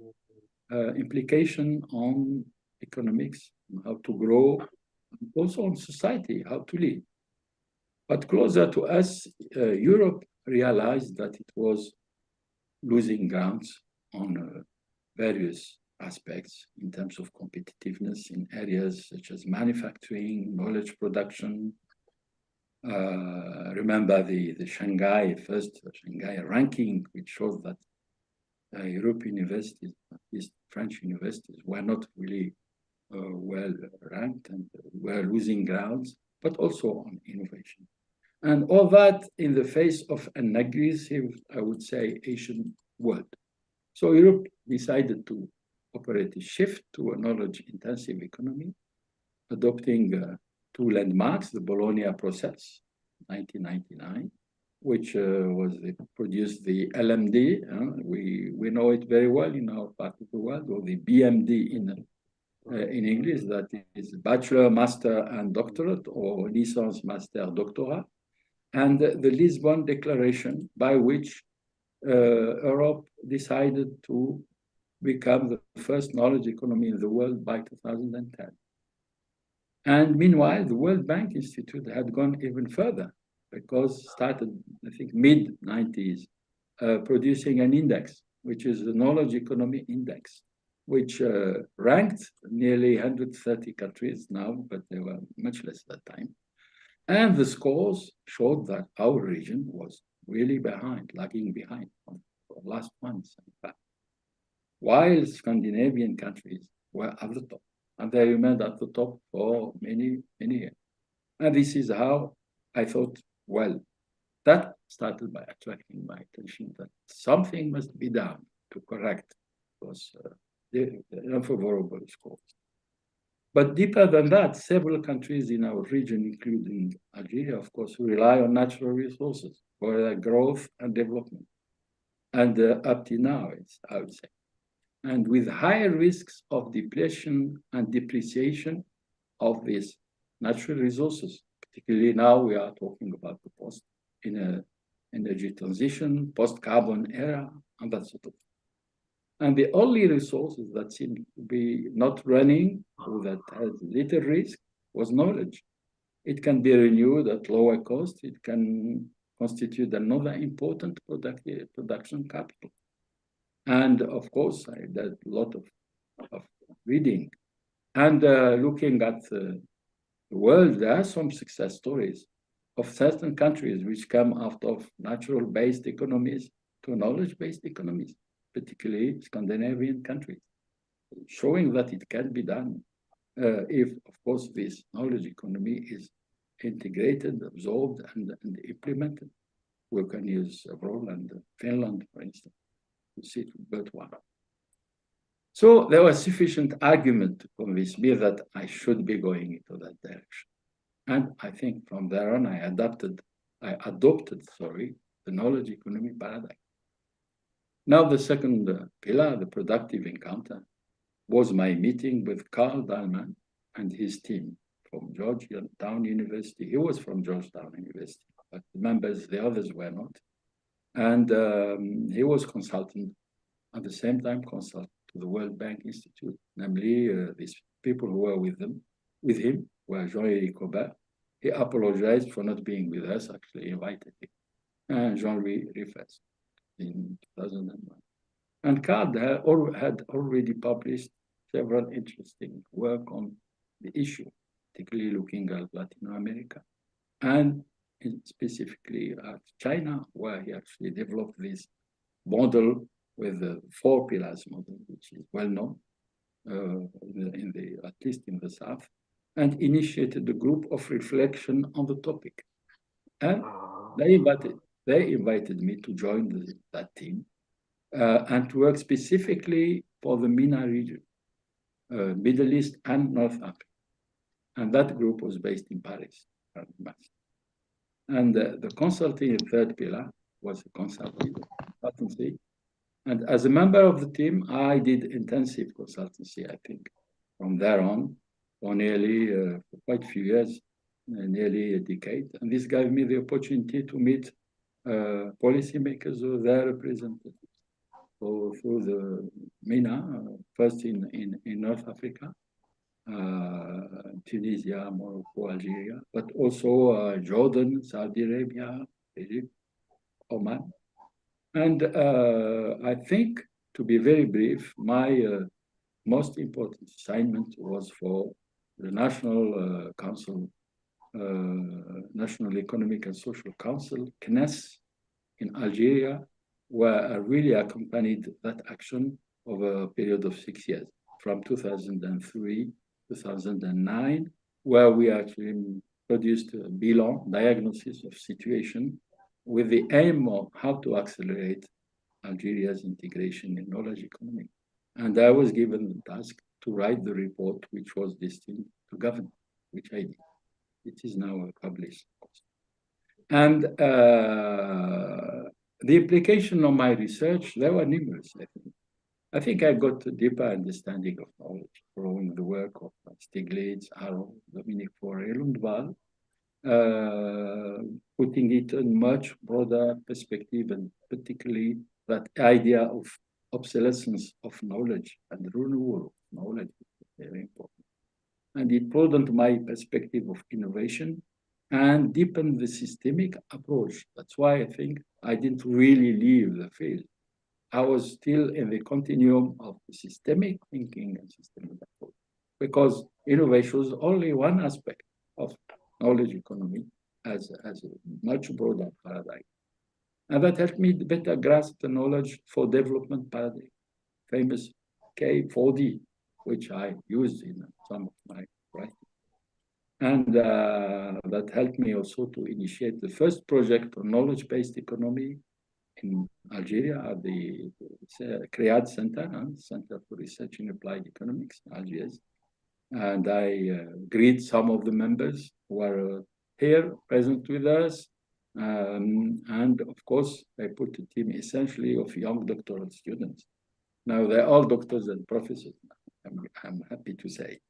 A: implication on economics, how to grow, and also on society, how to live. But closer to us, Europe realized that it was losing grounds on various aspects in terms of competitiveness in areas such as manufacturing, knowledge production. Remember the first Shanghai ranking, which shows that European universities, at least French universities, were not really well ranked and were losing grounds, but also on innovation. And all that in the face of an aggressive, I would say, Asian world. So Europe decided to operate a shift to a knowledge-intensive economy, adopting two landmarks, the Bologna process, 1999, which produced the LMD. We know it very well in our part of the world, or the BMD in English, that is bachelor, master, and doctorate, or licence, master, doctorat. And the Lisbon Declaration, by which Europe decided to become the first knowledge economy in the world by 2010. And meanwhile, the World Bank Institute had gone even further, because started, I think, mid-90s, producing an index, which is the Knowledge Economy Index, which ranked nearly 130 countries now, but they were much less at that time. And the scores showed that our region was really behind, lagging behind on the last ones, in fact. While Scandinavian countries were at the top, and they remained at the top for many, many years. And this is how I thought, well, that started by attracting my attention that something must be done to correct those the unfavorable scores. But deeper than that, several countries in our region, including Algeria, of course, rely on natural resources for their growth and development. And up to now, I would say. And with higher risks of depletion and depreciation of these natural resources, particularly now we are talking about the post-energy transition, post-carbon era, and that sort of thing. And the only resources that seem to be not running or that has little risk was knowledge. It can be renewed at lower cost. It can constitute another important production capital. And of course, I did a lot of reading. And looking at the world, there are some success stories of certain countries which come out of natural-based economies to knowledge-based economies, particularly Scandinavian countries, showing that it can be done if, of course, this knowledge economy is integrated, absorbed, and implemented. We can use abroad and Finland, for instance, to see to but one. So there was sufficient argument to convince me that I should be going into that direction. And I think from there on, I adopted, the knowledge economy paradigm. Now, the second pillar, the productive encounter, was my meeting with Carl Dahlman and his team from Georgetown University. He was from Georgetown University, but the others were not. And he was consultant, at the same time consultant to the World Bank Institute, namely these people who were with him were Jean-Louis Cobert. He apologized for not being with us, actually invited him, and Jean-Louis refused in 2001. And Carl had already published several interesting work on the issue, particularly looking at Latin America, and specifically at China, where he actually developed this model with the 4 pillars model, which is well known, at least in the South, and initiated a group of reflection on the topic. And they invited me to join that team and to work specifically for the MENA region, Middle East and North Africa. And that group was based in Paris. And the consulting third pillar was a consultancy. And as a member of the team, I did intensive consultancy, I think, from there on, for nearly for quite a few years, nearly a decade. And this gave me the opportunity to meet policymakers or their representatives. So through the MENA, first in North Africa, Tunisia, Morocco, Algeria, but also Jordan, Saudi Arabia, Egypt, Oman. And I think, to be very brief, my most important assignment was for the National Council, National Economic and Social Council, CNES, in Algeria, where I really accompanied that action over a period of 6 years, from 2003 2009, where we actually produced a bilan, diagnosis of situation, with the aim of how to accelerate Algeria's integration in knowledge economy. And I was given the task to write the report, which was destined to government, which I did. It is now published. And the implication of my research, there were numerous, I think. I think I got a deeper understanding of knowledge following the work of Stiglitz, Arrow, Dominique Faure, LUNDVALL, putting it in much broader perspective, and particularly that idea of obsolescence of knowledge and renewal of knowledge is very important. And it broadened my perspective of innovation and deepened the systemic approach. That's why I think I didn't really leave the field. I was still in the continuum of the systemic thinking and systemic approach, because innovation is only one aspect of knowledge economy, as a much broader paradigm. And that helped me better grasp the knowledge for development paradigm, famous K4D, which I used in some of my writing. And that helped me also to initiate the first project on knowledge-based economy in Algeria at the CREAD Center, Center for Research in Applied Economics, Algiers. And I greet some of the members who are here present with us. And of course, I put a team essentially of young doctoral students. Now they're all doctors and professors, I'm happy to say.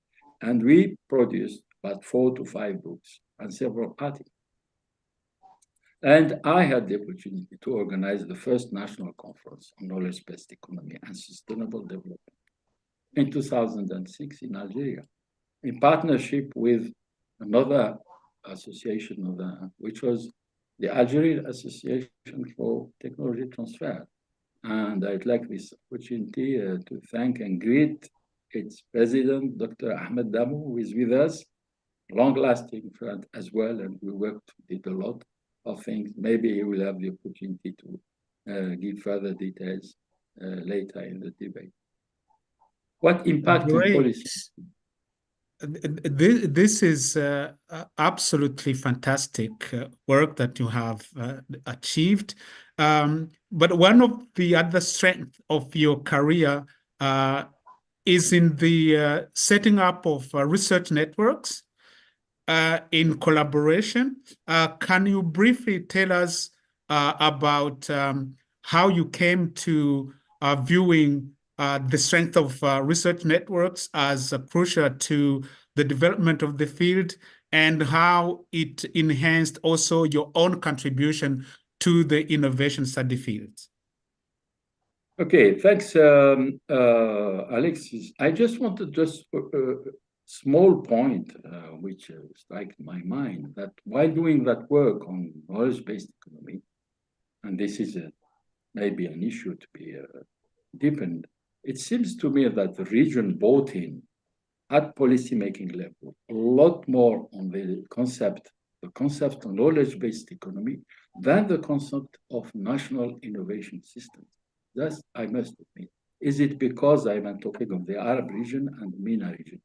A: And we produced about 4 to 5 books and several articles. And I had the opportunity to organize the first national conference on knowledge-based economy and sustainable development in 2006 in Algeria, in partnership with another association, which was the Algerian Association for Technology Transfer. And I'd like this opportunity to thank and greet its president, Dr. Ahmed Damou, who is with us, long-lasting friend as well, and we did a lot of things. Maybe he will have the opportunity to give further details later in the debate. What impact on policy?
D: This is absolutely fantastic work that you have achieved. But one of the other strengths of your career is in the setting up of research networks in collaboration. Can you briefly tell us about how you came to viewing the strength of research networks as crucial to the development of the field, and how it enhanced also your own contribution to the innovation study fields?
A: Okay, thanks, Alexis. I just wanted small point which struck my mind, that while doing that work on knowledge-based economy, and this is maybe an issue to be deepened, it seems to me that the region bought in at policy-making level a lot more on the concept of knowledge-based economy than the concept of national innovation systems. Thus, I must admit, is it because I'm talking of the Arab region and the MENA region?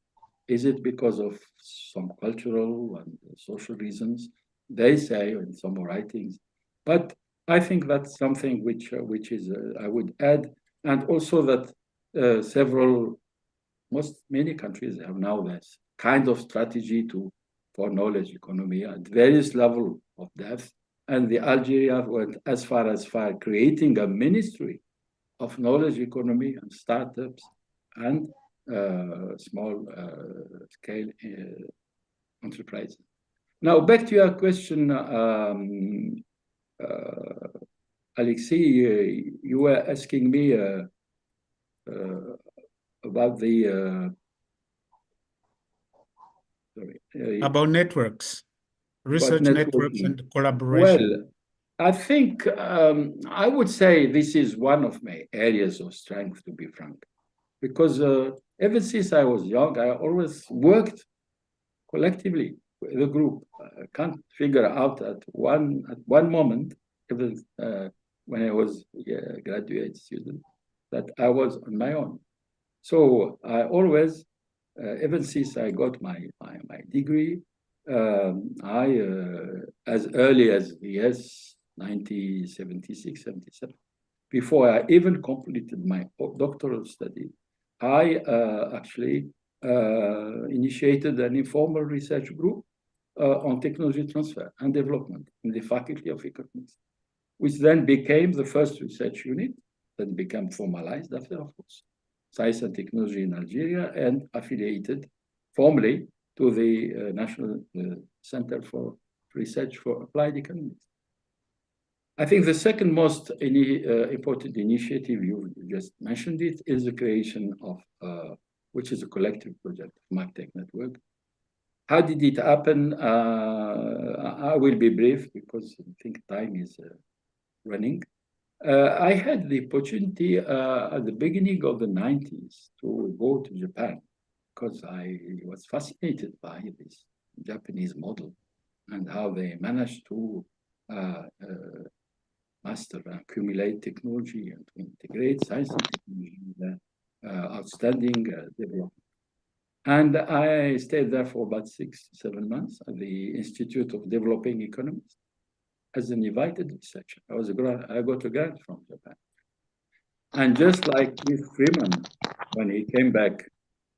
A: Is it because of some cultural and social reasons? They say in some writings, but I think that's something which is I would add, and also that many countries have now this kind of strategy for knowledge economy at various levels of depth, and the Algeria went as far creating a ministry of knowledge economy and startups and small scale enterprises. Now, back to your question, Alexis, you were asking me about the
D: about networks, research networks and collaboration.
A: Well, I think I would say this is one of my areas of strength, to be frank, because ever since I was young, I always worked collectively with a group. I can't figure out at one moment, even when I was a graduate student, that I was on my own. So I always, even since I got my degree, I, as early as 1976, 77, before I even completed my doctoral study, I actually initiated an informal research group on technology transfer and development in the Faculty of Economics, which then became the first research unit that became formalized after, of course, Science and Technology in Algeria, and affiliated formally to the National Center for Research for Applied Economics. I think the second most important initiative, you just mentioned it, is the creation of, which is a collective project, MACTEC Network. How did it happen? I will be brief because I think time is running. I had the opportunity at the beginning of the 90s to go to Japan because I was fascinated by this Japanese model. and how they managed to master and accumulate technology and to integrate science and technology in the outstanding development. And I stayed there for about 6 to 7 months at the Institute of Developing Economies as an invited researcher. I got a grant from Japan. And just like Chris Freeman, when he came back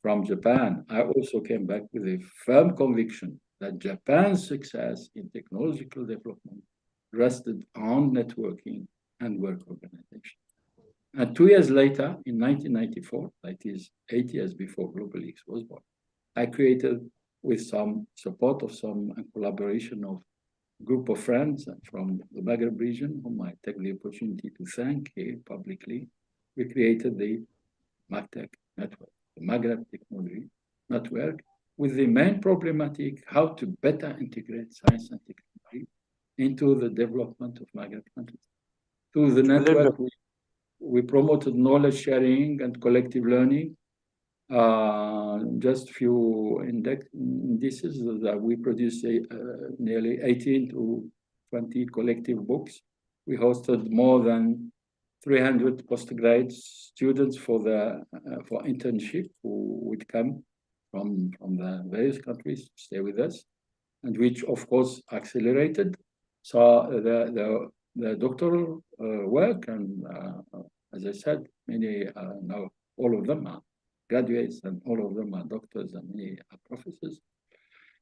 A: from Japan, I also came back with a firm conviction that Japan's success in technological development rested on networking and work organization. And 2 years later, in 1994, that is 8 years before Global X was born, I created, with some support of some and collaboration of a group of friends from the Maghreb region, whom I take the opportunity to thank here publicly, we created the MAGTEC network, the Maghreb Technology Network, with the main problematic how to better integrate science and technology into the development of Maghreb countries. Through the network, we promoted knowledge sharing and collective learning. Just few indices that we produced nearly 18 to 20 collective books. We hosted more than 300 postgrad students for internship who would come from the various countries to stay with us, and which of course accelerated the doctoral work. And as I said, many now all of them are graduates and all of them are doctors and many are professors.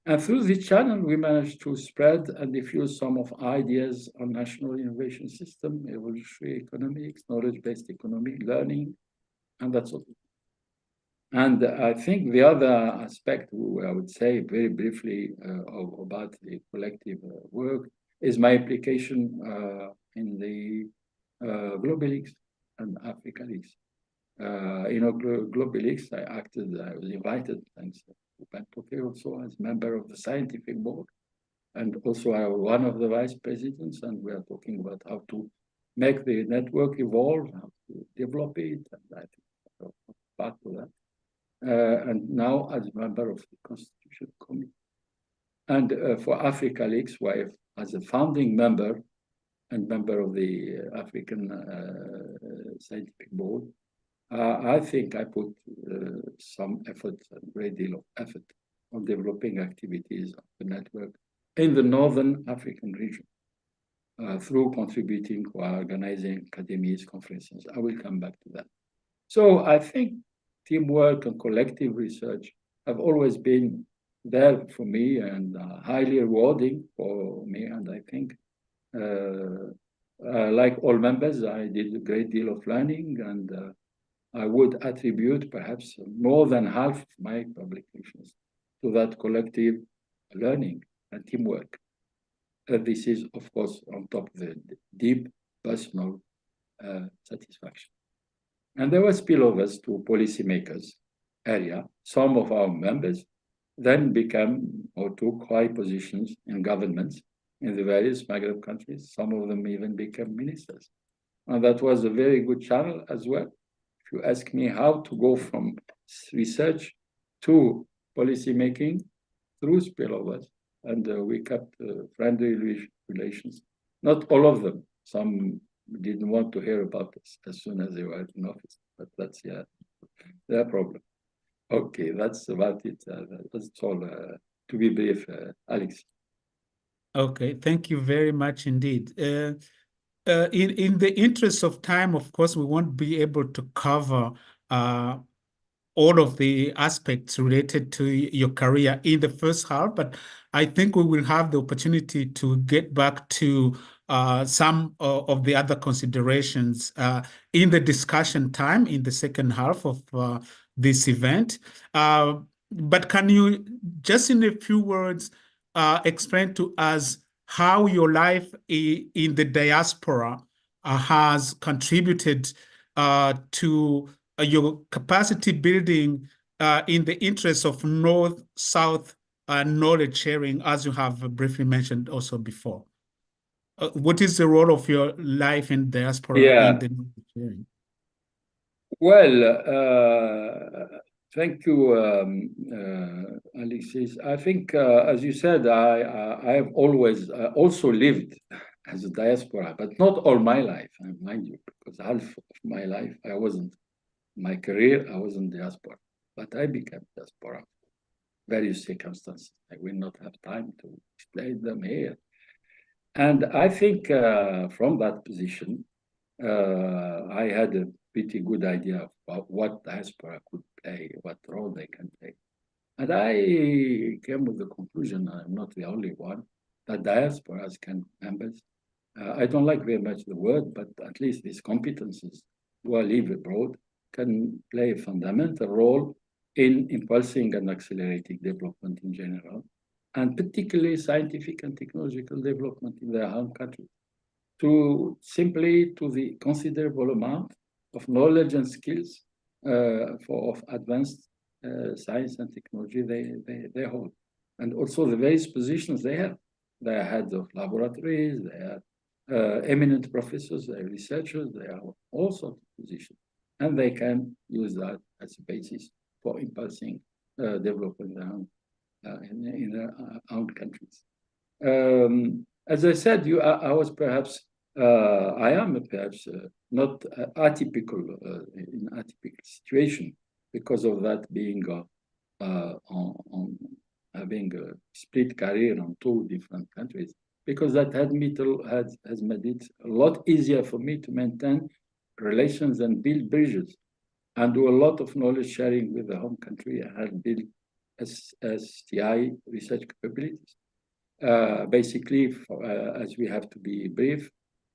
A: And through this channel, we managed to spread and diffuse some of ideas on national innovation system, evolutionary economics, knowledge-based economic learning, and that sort of thing. And I think the other aspect, I would say very briefly about the collective work, is my application in the Global X and Africa X. Global X, I was invited, thanks to Penel also, as member of the scientific board. And also I was one of the vice presidents, and we are talking about how to make the network evolve, how to develop it, and I think part of that. And now as a member of the Constitution Committee. And for Africa Leaks, where as a founding member and member of the African Scientific Board, I think I put some effort, a great deal of effort, on developing activities of the network in the Northern African region through contributing to organizing academies, conferences. I will come back to that. So I think teamwork and collective research have always been there for me and highly rewarding for me. And I think, like all members, I did a great deal of learning, and I would attribute perhaps more than half of my publications to that collective learning and teamwork. This is, of course, on top of the deep personal satisfaction. And there were spillovers to policymakers area. Some of our members then became or took high positions in governments in the various Maghreb countries. Some of them even became ministers. And that was a very good channel as well. If you ask me how to go from research to policy making through spillovers, and we kept friendly relations. Not all of them. Some didn't want to hear about us as soon as they were in office, but that's their problem. Okay, that's about it. That's all. To be brief, Alex.
D: Okay, thank you very much indeed. In the interest of time, of course, we won't be able to cover all of the aspects related to your career in the first half, but I think we will have the opportunity to get back to some of the other considerations in the discussion time in the second half of this event. But can you just in a few words explain to us how your life in the diaspora has contributed to your capacity building in the interest of North-South knowledge sharing, as you have briefly mentioned also before? What is the role of your life in diaspora in the knowledge sharing?
A: Well, Thank you, Alexis. I think, as you said, I have always also lived as a diaspora, but not all my life, mind you, because half of my life I wasn't. My career, I wasn't diaspora, but I became diaspora. Various circumstances. I will not have time to explain them here. And I think from that position, I had a pretty good idea of what diaspora could play, what role they can play. And I came with the conclusion, I'm not the only one, that diasporas can members. I don't like very much the word, but at least these competences who live abroad can play a fundamental role in impulsing and accelerating development in general, and particularly scientific and technological development in their home country, to the considerable amount of knowledge and skills of advanced science and technology they hold, and also the various positions they have. They are heads of laboratories, they are eminent professors, they are researchers, they are all sorts of positions, and they can use that as a basis for impulsing development in their own countries. As I said, I was perhaps, I am perhaps not atypical in atypical situation because of that being on having a split career on 2 different countries, because that has made it a lot easier for me to maintain relations and build bridges and do a lot of knowledge sharing with the home country and build STI research capabilities. Basically, as we have to be brief,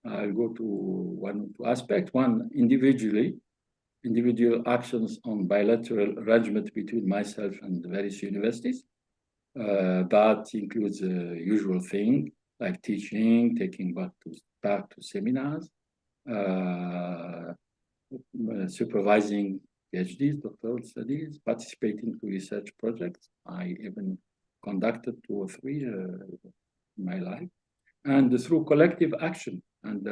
A: I'll go to 1 or 2 aspects. One, individual actions on bilateral arrangement between myself and the various universities. That includes the usual thing, like teaching, taking back to seminars, supervising PhDs, doctoral studies, participating to research projects. I even conducted 2 or 3 in my life, and through collective action. And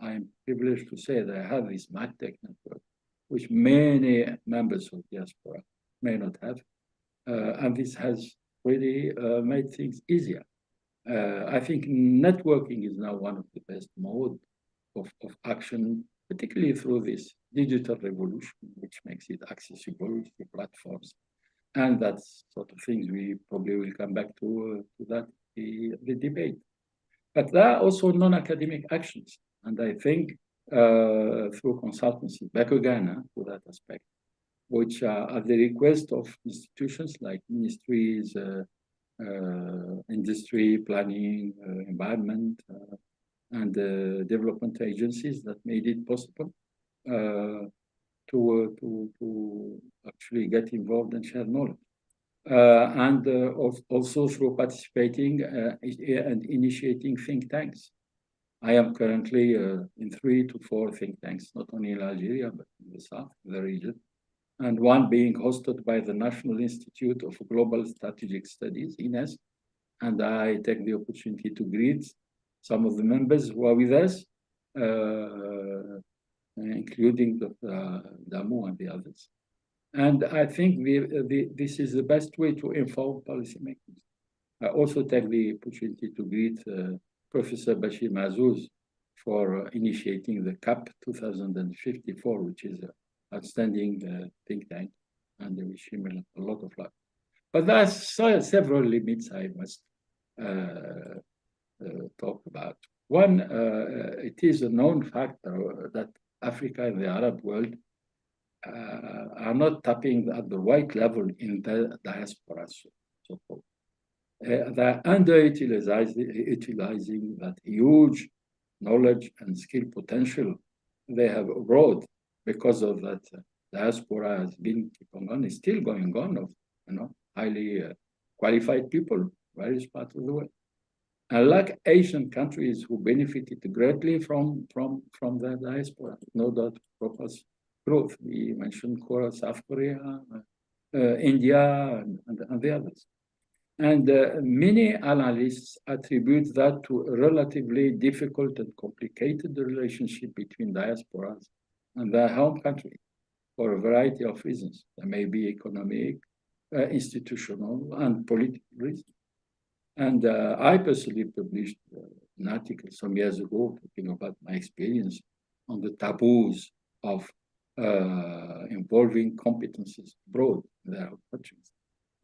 A: I'm privileged to say that I have this MACTEC network, which many members of diaspora may not have. And this has really made things easier. I think networking is now one of the best modes of action, particularly through this digital revolution, which makes it accessible to platforms. And that's sort of things we probably will come back to that, the debate. But there are also non-academic actions. And I think through consultancy, back again to that aspect, which are at the request of institutions like ministries, industry, planning, environment, and development agencies that made it possible to actually get involved and share knowledge. And also through participating and initiating think tanks. I am currently in 3 to 4 think tanks, not only in Algeria, but in the south, the region, and one being hosted by the National Institute of Global Strategic Studies, INES. And I take the opportunity to greet some of the members who are with us, including Dr. Damu and the others. And I think this is the best way to inform policymakers. I also take the opportunity to greet Professor Bashir Mazouz for initiating the CAP 2054, which is an outstanding think tank, and I wish him a lot of luck. But there are several limits I must talk about. One, it is a known factor that Africa and the Arab world are not tapping at the right level in the diaspora, so-called. They're underutilizing that huge knowledge and skill potential they have abroad, because of that diaspora has been keeping on, is still going on of highly qualified people, various parts of the world. Unlike Asian countries who benefited greatly from the diaspora, no doubt purpose growth. We mentioned South Korea, India, and the others. And many analysts attribute that to a relatively difficult and complicated relationship between diasporas and their home country. for a variety of reasons. There may be economic, institutional, and political reasons. And I personally published an article some years ago talking about my experience on the taboos of involving competencies abroad in their countries.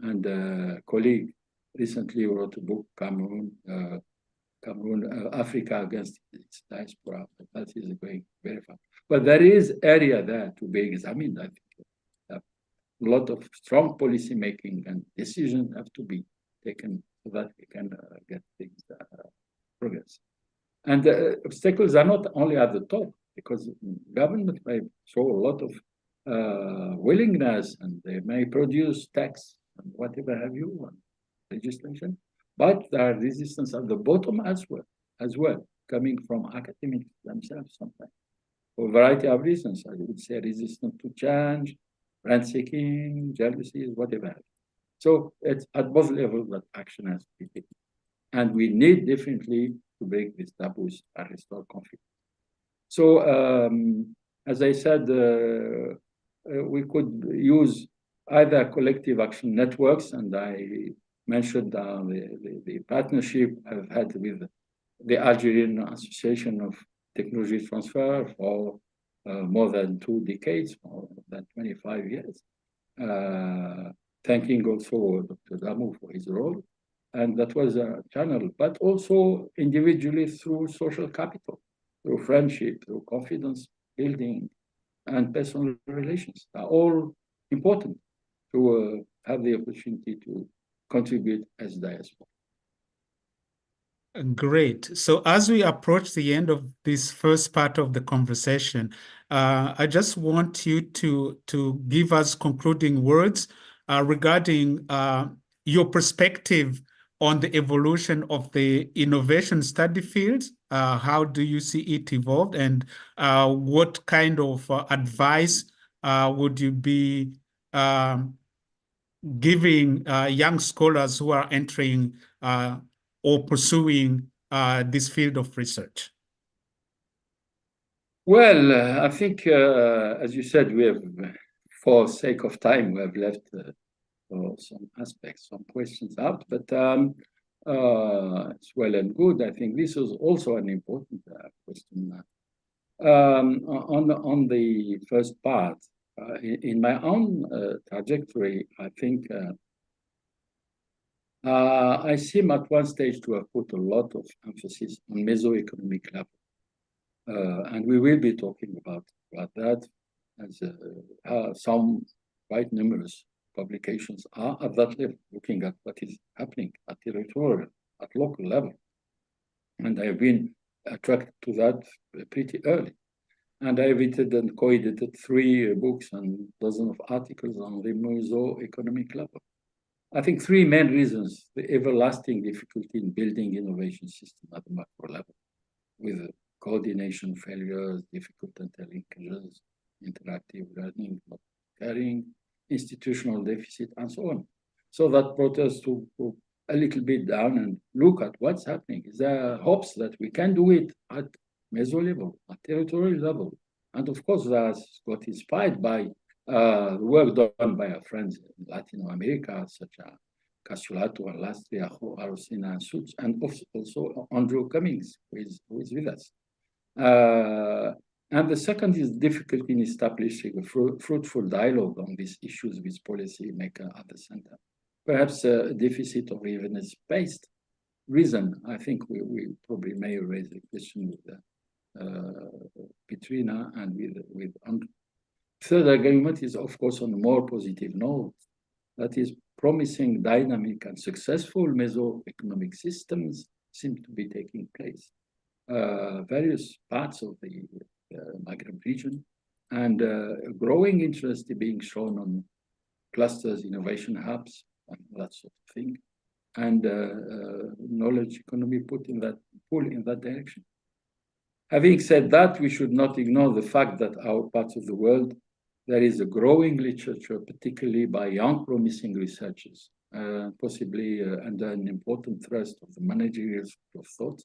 A: And a colleague recently wrote a book, Cameroon, Africa against its diaspora. That is going very far. But there is area there to be examined. I think a lot of strong policy making and decisions have to be taken so that we can get things progress. And the obstacles are not only at the top, because government may show a lot of willingness, and they may produce tax and whatever have you, legislation, but there are resistance at the bottom as well, coming from academics themselves sometimes, for a variety of reasons. I would say resistance to change, rent-seeking, jealousies, whatever. So it's at both levels that action has to be taken. And we need definitely to break these taboos and restore confidence. So, as I said, we could use either collective action networks, and I mentioned the partnership I've had with the Algerian Association of Technology Transfer for more than 2 decades, more than 25 years. Thanking also Dr. Damu for his role. And that was a channel, but also individually through social capital, through friendship, through confidence building, and personal relations are all important to have the opportunity to contribute as diaspora.
D: Great. So as we approach the end of this first part of the conversation, I just want you to give us concluding words regarding your perspective on the evolution of the innovation study field. How do you see it evolved, and what kind of advice would you be giving young scholars who are entering or pursuing this field of research?
A: Well, I think, as you said, we have, for sake of time, we have left some aspects, some questions out, but it's well and good. I think this is also an important question. On the first part, in my own trajectory, I think I seem at one stage to have put a lot of emphasis on mesoeconomic level. And we will be talking about that, as some quite numerous publications are at that level, looking at what is happening at territorial, at local level. And I've been attracted to that pretty early. And I edited and co-edited 3 books and dozens of articles on the mesoeconomic level. I think 3 main reasons: the everlasting difficulty in building innovation system at the macro level, with coordination failures, difficult interlinkages, interactive learning, not caring, institutional deficit, and so on. So that brought us to a little bit down and look at what's happening. Is there hopes that we can do it at meso level, at territorial level? And of course, that's got inspired by the work done by our friends in Latin America, such as Casulato and lastly Arosina and Suits, and also Andrew Cummings, who is with us. And the second is difficulty in establishing a fruitful dialogue on these issues with policymakers at the center. Perhaps a deficit of evidence-based reason. I think we probably may raise a question with BITRINA and with Andrew. Third argument is, of course, on a more positive note, that is, promising, dynamic, and successful mesoeconomic systems seem to be taking place. Various parts of the Maghreb region, and a growing interest being shown on clusters, innovation hubs, and that sort of thing, and knowledge economy pull in that direction. Having said that, we should not ignore the fact that our parts of the world, there is a growing literature, particularly by young promising researchers, possibly under an important thrust of the managerial school of thought,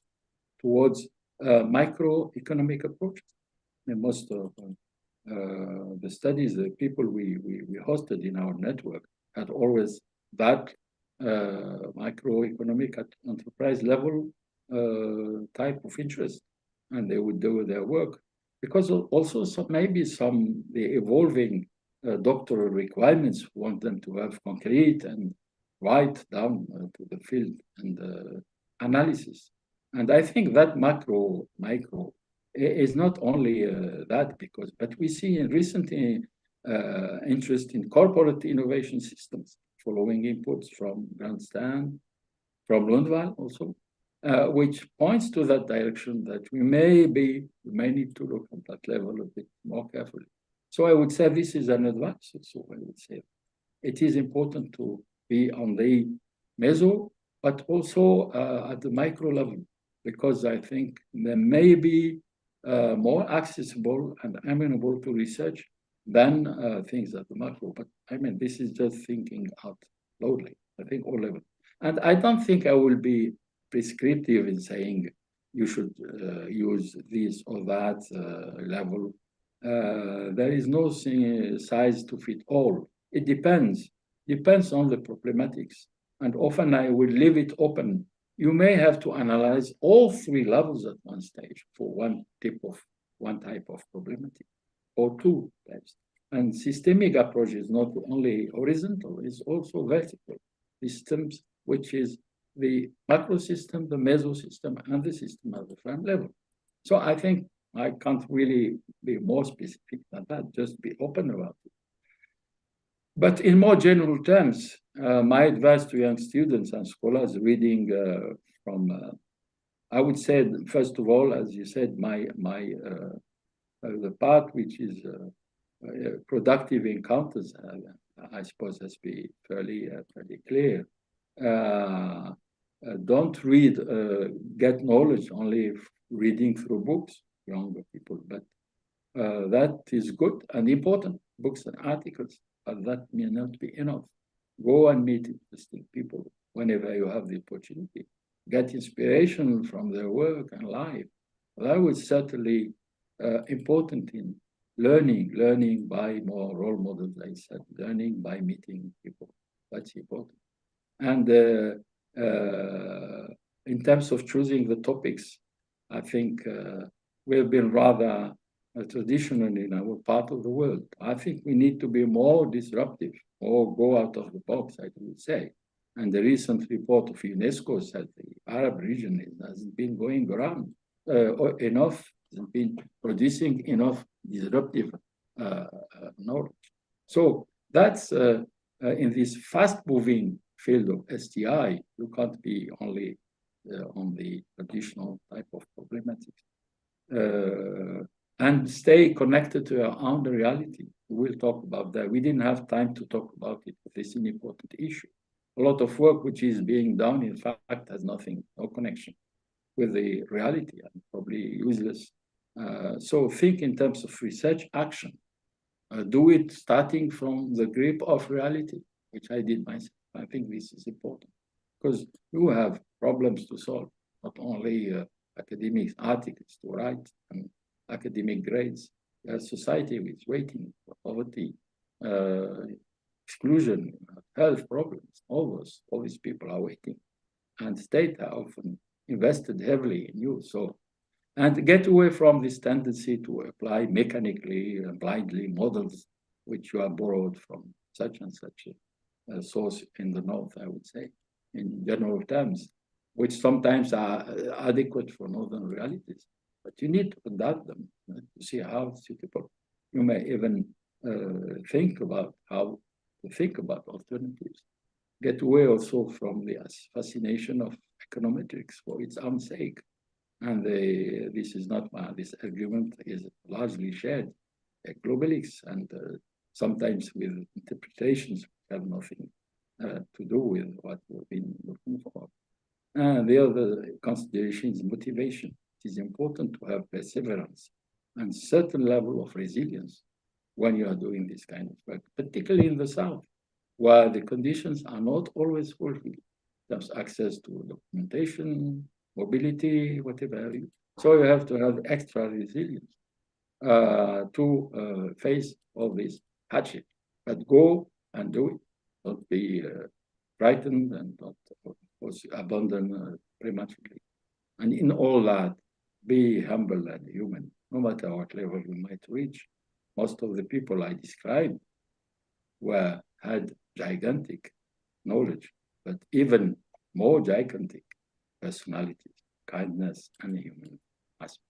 A: towards microeconomic approaches. And most of the studies, the people we hosted in our network had always that microeconomic at enterprise level type of interest, and they would do their work. Because also maybe the evolving doctoral requirements want them to have concrete and right down to the field and analysis. And I think that micro is not only that, but we see in recent interest in corporate innovation systems, following inputs from Grandstand, from LUNDVALL also, which points to that direction that we may need to look at that level a bit more carefully. So I would say this is an advance. So I would say it is important to be on the meso, but also at the micro level, because I think there may be more accessible and amenable to research than things at the macro. But I mean, this is just thinking out loudly, I think all levels. And I don't think I will be prescriptive in saying you should use this or that level. There is no size to fit all. It depends on the problematics. And often I will leave it open. You may have to analyze all three levels at one stage for one type of problematic, or two types. And systemic approach is not only horizontal, it's also vertical systems, which is the macro system, the meso system, and the system at the front level. So I think I can't really be more specific than that, just be open about it. But in more general terms, my advice to young students and scholars reading from, I would say, first of all, as you said, the part which is productive encounters, I suppose, has to be fairly clear. Don't read, get knowledge only reading through books, younger people, but that is good and important, books and articles, but that may not be enough. Go and meet interesting people whenever you have the opportunity. Get inspiration from their work and life. That was certainly important in learning by more role models, I said, learning by meeting people. That's important. And in terms of choosing the topics, I think we've been rather traditional in our part of the world. I think we need to be more disruptive or go out of the box, I would say. And the recent report of UNESCO said the Arab region hasn't been going around enough, hasn't been producing enough disruptive knowledge. So that's in this fast-moving field of STI, you can't be only on the traditional type of problematics. And stay connected to your own reality. We'll talk about that. We didn't have time to talk about it, but it's an important issue. A lot of work which is being done, in fact, has no connection with the reality and probably useless. So think in terms of research action. Do it starting from the grip of reality, which I did myself. I think this is important because you have problems to solve, not only academic articles to write and academic grades. A society which is waiting for poverty, exclusion, health problems, all these people are waiting. And state are often invested heavily in you. So, and get away from this tendency to apply mechanically and blindly models which you are borrowed from such and such a source in the north, I would say, in general terms, which sometimes are adequate for northern realities. But you need to adapt them to see how suitable. You may even think about how to think about alternatives. Get away also from the fascination of econometrics for its own sake. And this is not this argument is largely shared by globalists and sometimes with interpretations which have nothing to do with what we've been looking for. And the other consideration is motivation. It is important to have perseverance and certain level of resilience when you are doing this kind of work, particularly in the South, where the conditions are not always fulfilled. There's access to documentation, mobility, whatever. So you have to have extra resilience. to face all this hardship. But go and do it. Don't be frightened and not, of course, abandon prematurely. And in all that, be humble and human, no matter what level you might reach. Most of the people I described had gigantic knowledge, but even more gigantic personalities, kindness, and human aspect.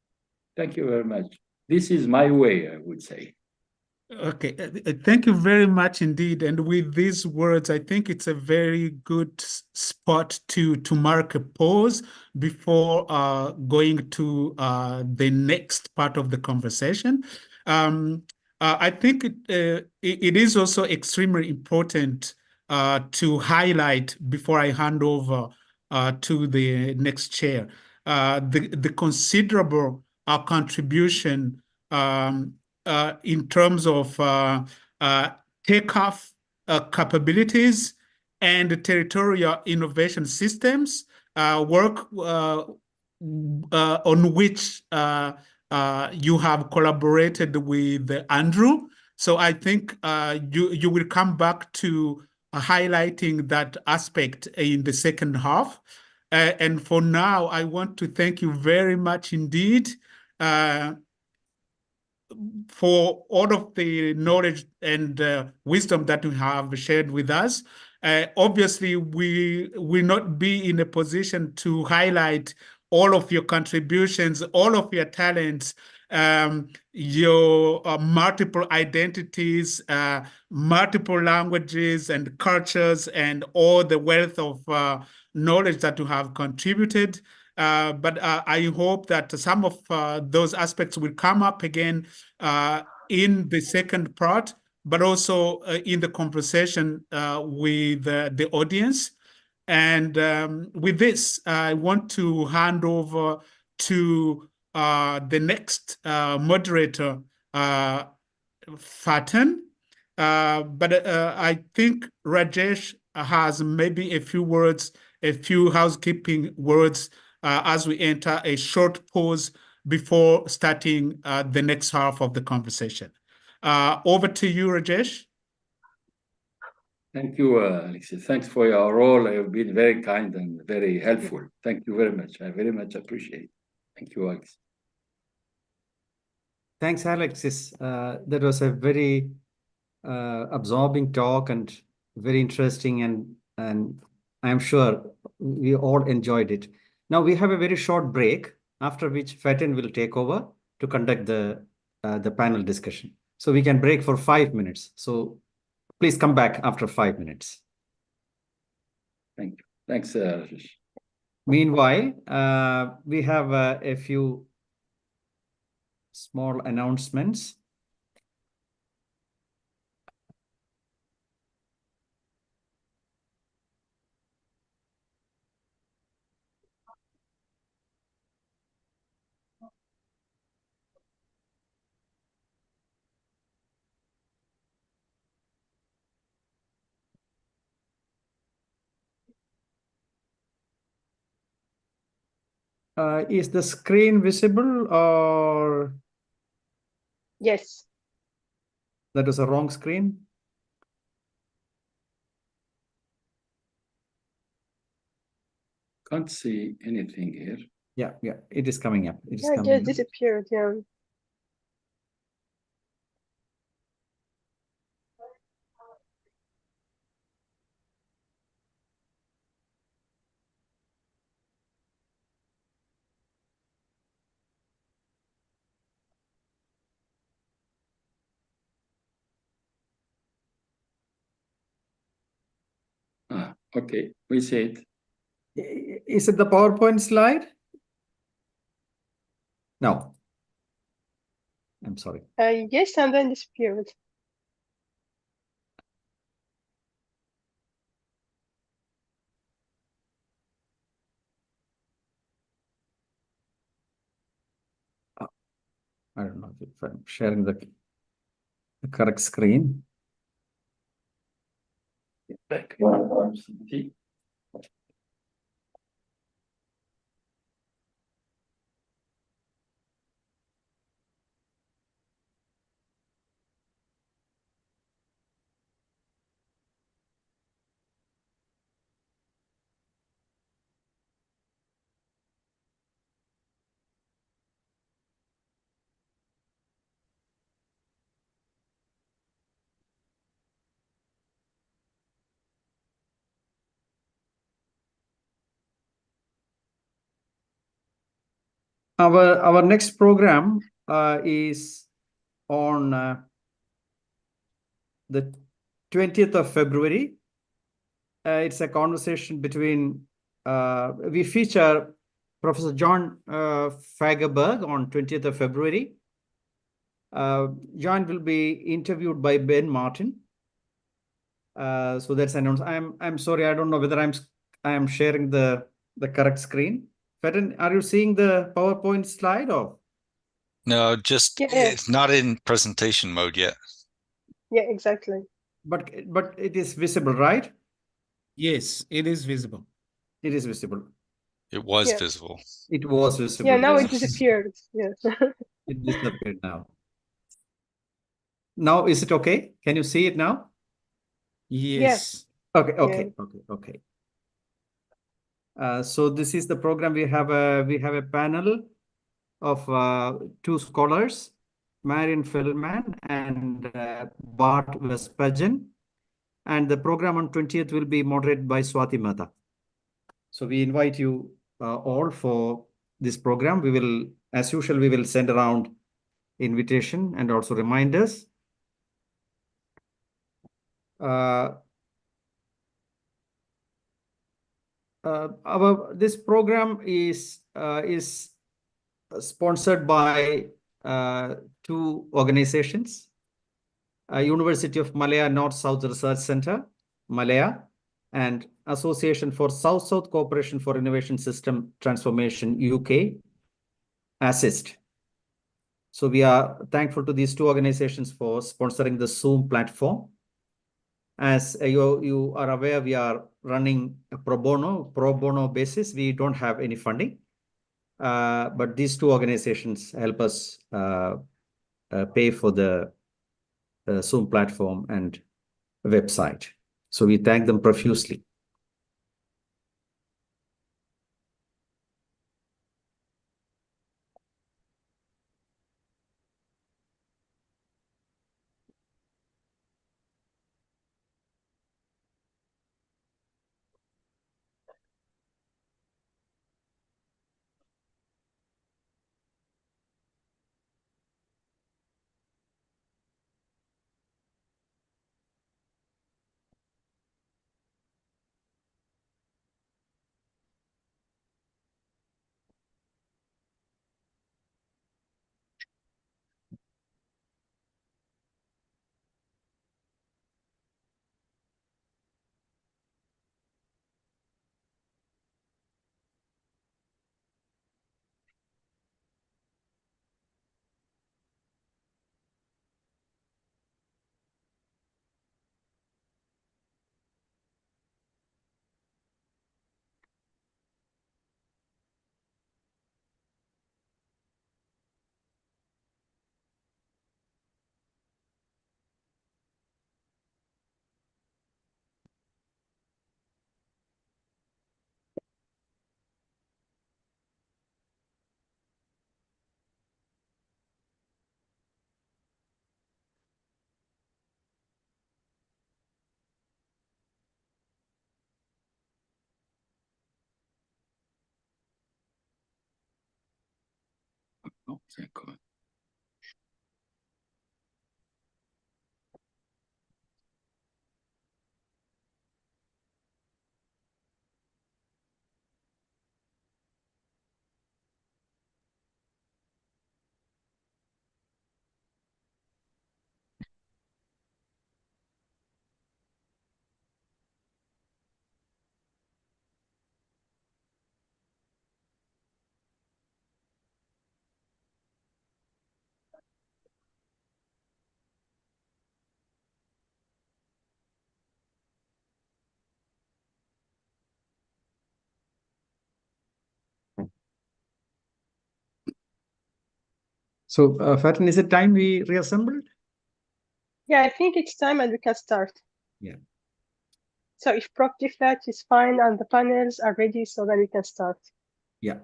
A: Thank you very much. This is my way, I would say.
D: Okay, thank you very much indeed. And with these words, I think it's a very good spot to mark a pause before going to the next part of the conversation. I think it is also extremely important to highlight, before I hand over to the next chair, the considerable contribution in terms of takeoff capabilities and territorial innovation systems, work on which you have collaborated with Andrew. So I think you will come back to highlighting that aspect in the second half. And for now, I want to thank you very much indeed for all of the knowledge and wisdom that you have shared with us. Obviously, we will not be in a position to highlight all of your contributions, all of your talents, your multiple identities, multiple languages and cultures, and all the wealth of knowledge that you have contributed. But I hope that some of those aspects will come up again in the second part, but also in the conversation with the audience. And with this, I want to hand over to the next moderator, FATEN. But I think Rajesh has maybe a few words, a few housekeeping words as we enter a short pause before starting the next half of the conversation. Over to you, Rajesh.
A: Thank you, Alexis. Thanks for your role. You've been very kind and very helpful. Thank you very much. I very much appreciate it. Thank you, Alex.
B: Thanks, Alexis. That was a very absorbing talk and very interesting, and I'm sure we all enjoyed it. Now we have a very short break, after which FATEN will take over to conduct the panel discussion. So we can break for 5 minutes. So please come back after 5 minutes.
A: Thank you. Thanks, Rajesh.
B: Meanwhile, we have a few small announcements. Is the screen visible, or?
C: Yes.
B: That is a wrong screen?
A: Can't see anything here.
B: Yeah, it is coming up. It is
C: Yeah, it
B: coming
C: just
B: up.
C: disappeared, yeah.
A: Okay, we see it.
B: Is it the PowerPoint slide? No. I'm sorry.
C: Yes, and then disappeared.
B: I don't know if I'm sharing the correct screen.
A: Back.
B: Our next program is on the 20th of February. It's a conversation between, we feature Professor John Fagerberg on 20th of February. John will be interviewed by Ben Martin. So that's announced. I'm sorry, I don't know whether I am sharing the correct screen. FATEN, are you seeing the PowerPoint slide or?
E: No, just it's not in presentation mode yet.
C: Yeah, exactly.
B: But it is visible, right?
D: Yes, it is visible.
B: It is visible.
E: It was visible.
B: It was visible.
C: Yeah, now it disappeared. Yes.
B: It disappeared now. Now, is it okay? Can you see it now?
D: Yes.
B: Okay. So this is the program. We have a panel of two scholars, Marion Feldman and Bart Vespagen. And the program on 20th will be moderated by Swati Mehta. So we invite you all for this program. We will, as usual, we will send around invitation and also reminders. This program is sponsored by two organizations, University of Malaya North-South Research Center, Malaya, and Association for South-South Cooperation for Innovation System Transformation, UK, ASSIST. So we are thankful to these two organizations for sponsoring the Zoom platform. As you are aware, we are running a pro bono basis. We don't have any funding, but these two organizations help us pay for the Zoom platform and website. So we thank them profusely.
A: Oh, thank God.
B: So, FATEN, is it time we reassembled?
C: Yeah, I think it's time and we can start.
B: Yeah.
C: So if Prof. Djeflat is fine and the panels are ready, so then we can start.
B: Yeah.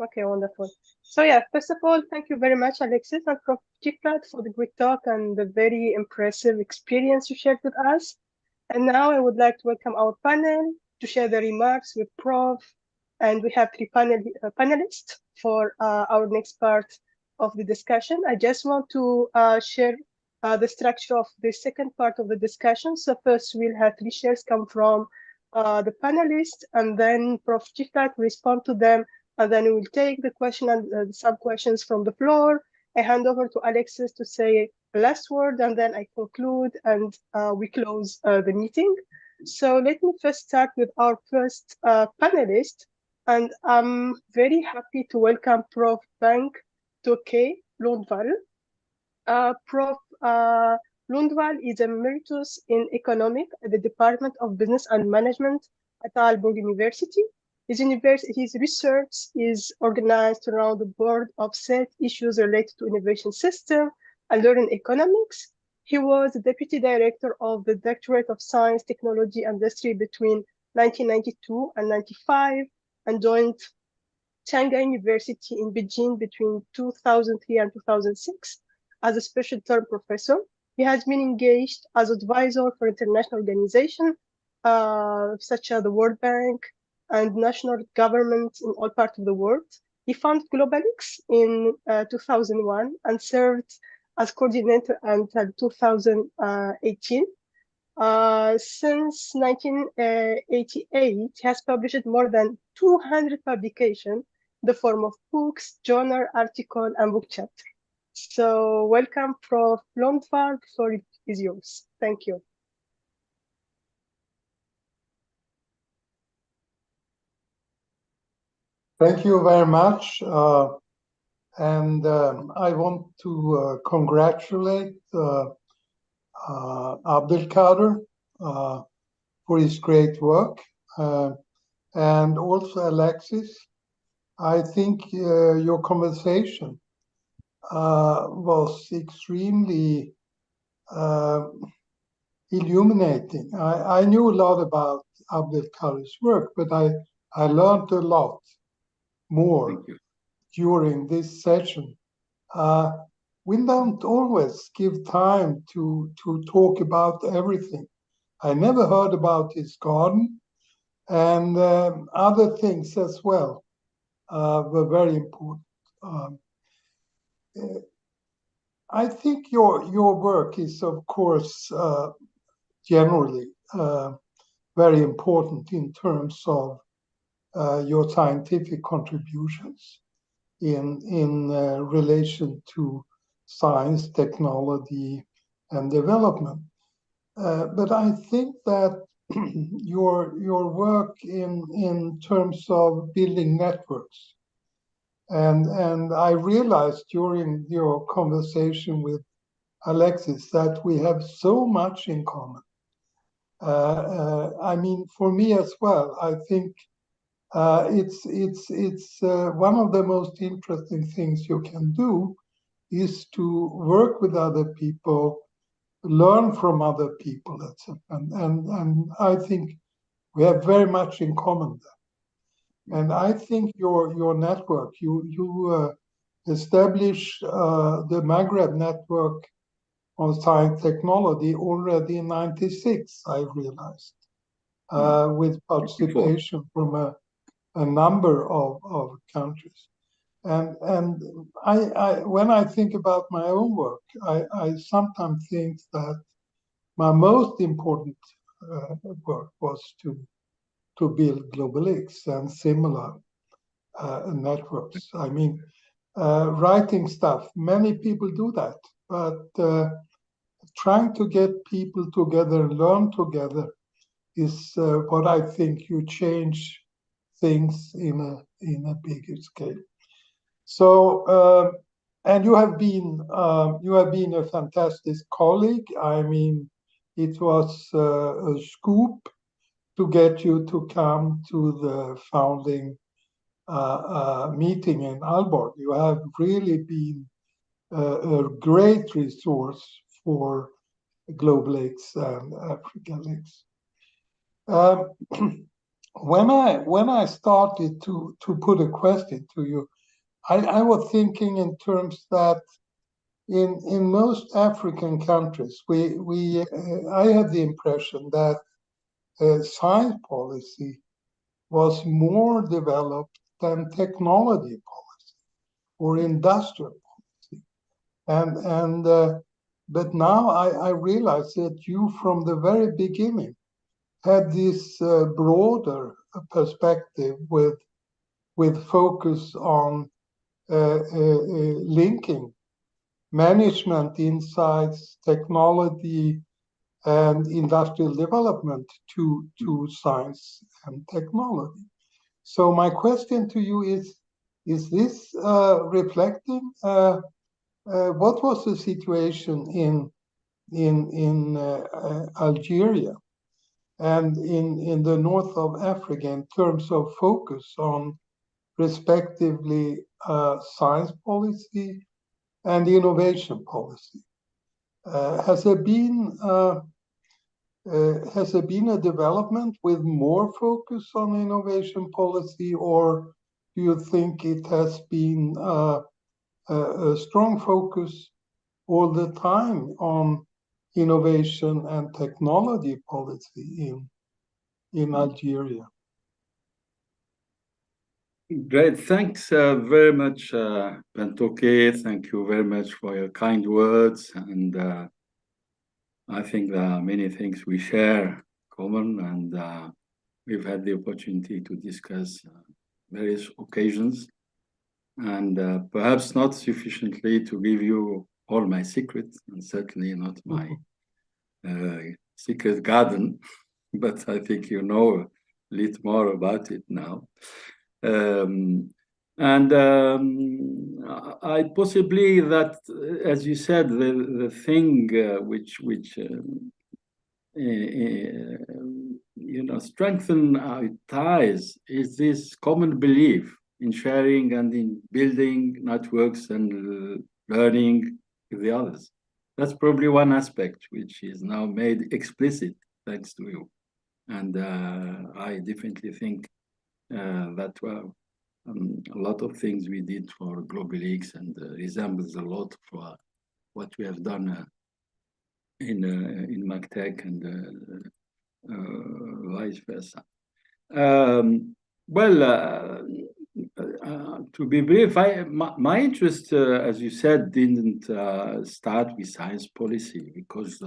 C: Okay, wonderful. So yeah, first of all, thank you very much, Alexis and Prof. Djeflat, for the great talk and the very impressive experience you shared with us. And now I would like to welcome our panel to share their remarks with Prof. and we have three panelists for our next part of the discussion. I just want to share the structure of the second part of the discussion. So first we'll have three shares come from the panelists, and then Prof. Djeflat will respond to them, and then we will take the question and some questions from the floor. I hand over to Alexis to say the last word, and then I conclude and we close the meeting. So let me first start with our first panelist, and I'm very happy to welcome Prof. BENGT LUNDVALL. Prof. LUNDVALL is emeritus in economics at the Department of Business and Management at Aalborg University. His research is organized around the board of set issues related to innovation system and learning economics. He was the deputy director of the Doctorate of Science, Technology, and Industry between 1992 and 95, and joined Shanghai University in Beijing between 2003 and 2006 as a special term professor. He has been engaged as advisor for international organizations such as the World Bank and national governments in all parts of the world. He founded GlobalX in 2001 and served as coordinator until 2018. Since 1988, he has published more than 200 publications in the form of books, journal, article, and book chapter. So welcome, Prof. LUNDVALL. The floor is yours. Thank you.
F: Thank you very much. And I want to congratulate Abdelkader for his great work, and also Alexis. I think your conversation was extremely illuminating. I knew a lot about Abdelkader's work, but I learned a lot more during this session. We don't always give time to talk about everything. I never heard about his garden, and other things as well were very important. I think your work is, of course, generally very important in terms of your scientific contributions in relation to science, technology, and development. But I think that your work in terms of building networks, and I realized during your conversation with Alexis that we have so much in common. I mean, for me as well, I think it's one of the most interesting things you can do is to work with other people, learn from other people, etc. And I think we have very much in common there. And I think your network, you established the Maghreb network on science technology already in '96, I realized, with participation from a number of countries. And I when I think about my own work, I sometimes think that my most important work was to build GlobalX and similar networks. I mean, writing stuff, many people do that, but trying to get people together, learn together, is what I think you change things in a bigger scale. So, and you have been a fantastic colleague. I mean, it was a scoop to get you to come to the founding meeting in Aalborg. You have really been a great resource for GlobalX and AfricaLX. When I started to put a question to you, I was thinking in terms that in most African countries, I had the impression that science policy was more developed than technology policy or industrial policy. But now I realize that you, from the very beginning, had this broader perspective with focus on linking management insights, technology, and industrial development to science and technology. So my question to you is this reflecting what was the situation in Algeria and in the north of Africa in terms of focus on respectively science policy and innovation policy? Has there been a development with more focus on innovation policy, or do you think it has been a strong focus all the time on innovation and technology policy in Algeria?
A: Great, thanks very much, Pentoke. Thank you very much for your kind words, and I think there are many things we share common, and we've had the opportunity to discuss various occasions, and perhaps not sufficiently to give you all my secrets, and certainly not my secret garden, but I think you know a little more about it now. I possibly that, as you said, the thing which strengthen our ties is this common belief in sharing and in building networks and learning with the others. That's probably one aspect which is now made explicit thanks to you. And I definitely think that a lot of things we did for Global Leagues and resembles a lot for what we have done in MacTech and vice versa. To be brief, my interest, as you said, didn't start with science policy, because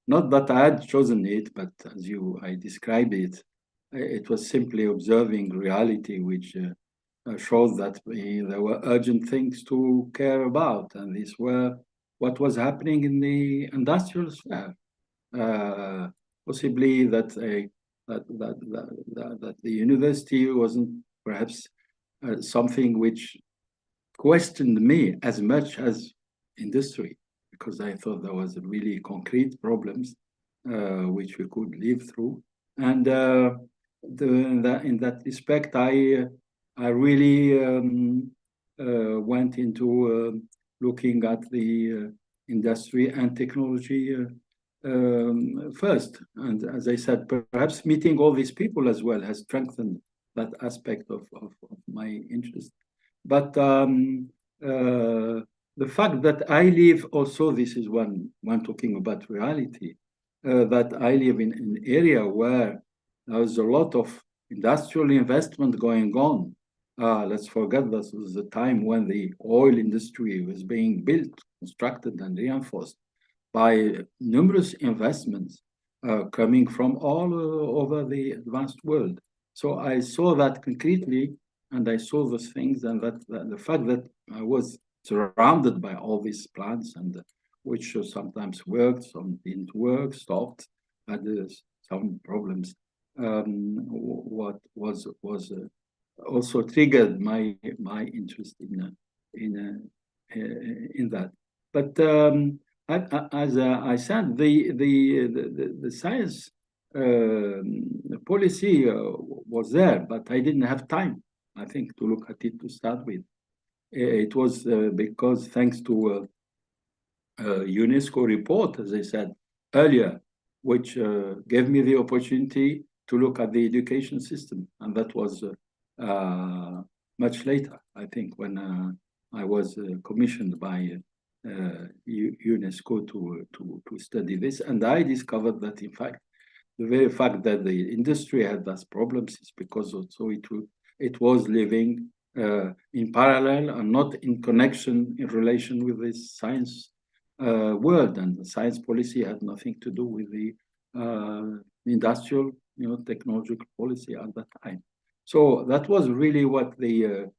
A: not that I had chosen it, but as I described it, it was simply observing reality, which shows that there were urgent things to care about, and these were what was happening in the industrial sphere. Possibly that the university wasn't perhaps something which questioned me as much as industry, because I thought there was really concrete problems which we could live through. And in that respect, I really went into looking at the industry and technology first. And as I said, perhaps meeting all these people as well has strengthened that aspect of my interest. But the fact that I live also, this is one talking about reality, that I live in an area where there was a lot of industrial investment going on. Let's forget this was the time when the oil industry was being built, constructed, and reinforced by numerous investments coming from all over the advanced world. So I saw that concretely, and I saw those things, and that the fact that I was surrounded by all these plants, and which sometimes worked, some didn't work, stopped, had some problems. What was also triggered my interest in that. But as I said, the science policy was there, but I didn't have time, I think, to look at it to start with. It was because thanks to a UNESCO report, as I said earlier, which gave me the opportunity to look at the education system. And that was much later, I think, when I was commissioned by UNESCO to study this. And I discovered that, in fact, the very fact that the industry had those problems is because also it was living in parallel and not in connection, in relation with this science world, and the science policy had nothing to do with the industrial, technological policy at that time. So that was really what the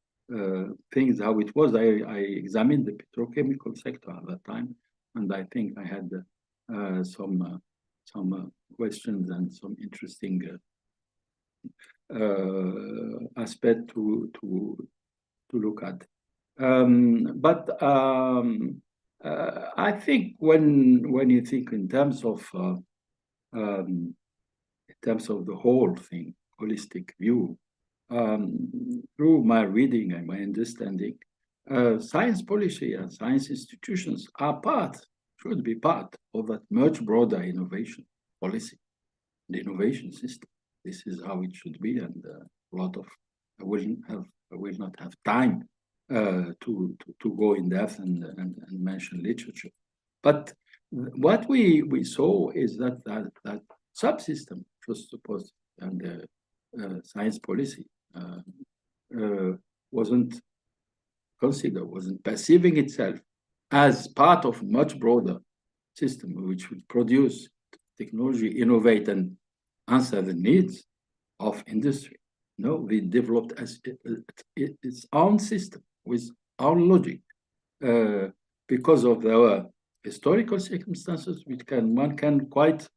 A: things, how it was. I examined the petrochemical sector at that time, and I think I had some questions and some interesting aspect to look at. But I think when you think in terms of the whole thing, holistic view, through my reading and my understanding, science policy and science institutions should be part of that much broader innovation policy, the innovation system. This is how it should be, and I will not have time to go in depth and mention literature. But what we saw is that subsystem, first supposed, and science policy wasn't perceiving itself as part of much broader system which would produce technology, innovate, and answer the needs of industry. No, we developed as its own system with own logic because of our historical circumstances, which one can quite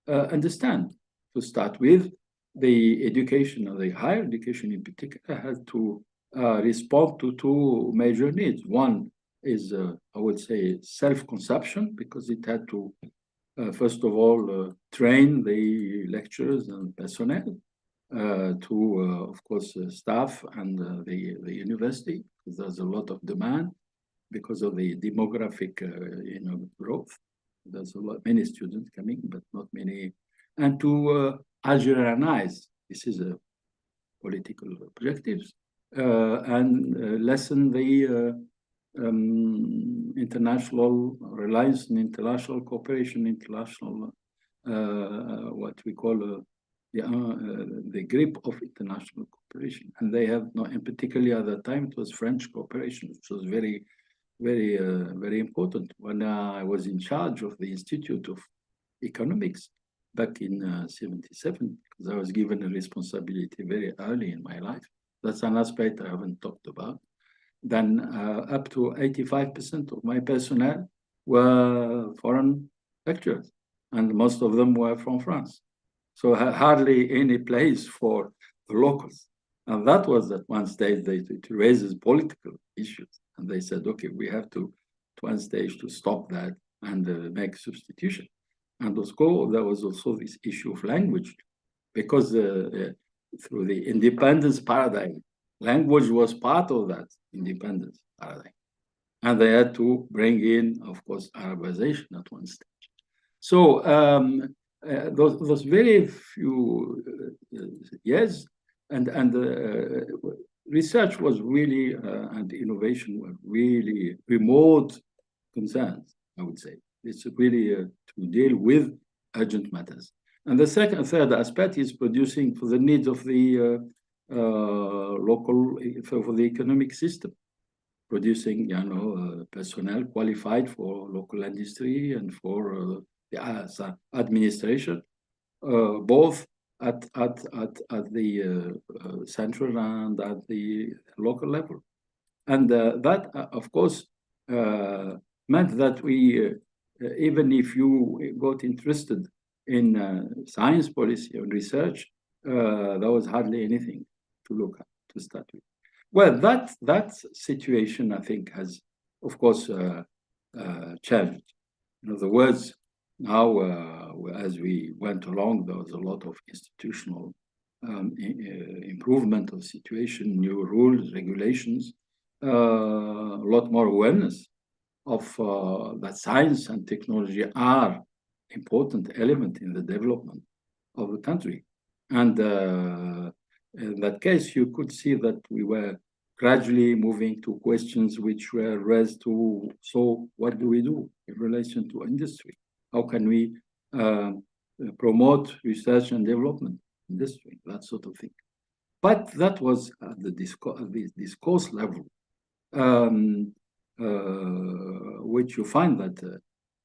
A: understand. To start with, the education, or the higher education in particular, has to respond to two major needs. One is, I would say, self-consumption, because it had to, first of all, train the lecturers and personnel to, of course, staff and the university, because there's a lot of demand because of the demographic, growth. There's many students coming, but not many. And to Algerianize, this is a political objectives, and lessen the international reliance on international cooperation, international what we call the grip of international cooperation. And they have not, and particularly at that time, it was French cooperation, which was very, very, very important. When I was in charge of the Institute of Economics back in 77, because I was given a responsibility very early in my life. That's an aspect I haven't talked about. Then up to 85% of my personnel were foreign lecturers, and most of them were from France. So hardly any place for the locals. And that was at one stage, it raises political issues. And they said, okay, we have to one stage to stop that and make substitution. And there was also this issue of language, because through the independence paradigm, language was part of that independence paradigm. And they had to bring in, of course, Arabization at one stage. So those very few years, and research was really, and innovation were really remote concerns, I would say. It's really to deal with urgent matters. And the third aspect is producing for the needs of the local, for the economic system, producing, personnel qualified for local industry and for the administration, both at the central and at the local level. And that, of course, meant that we, even if you got interested in science policy or research, there was hardly anything to look at to start with. Well, that situation, I think, has, of course, changed. In other words, now, as we went along, there was a lot of institutional improvement of situation, new rules, regulations, a lot more awareness of that science and technology are important element in the development of the country. And in that case, you could see that we were gradually moving to questions which were raised to, so what do we do in relation to industry? How can we promote research and development industry, that sort of thing. But that was at the discourse level, which you find that.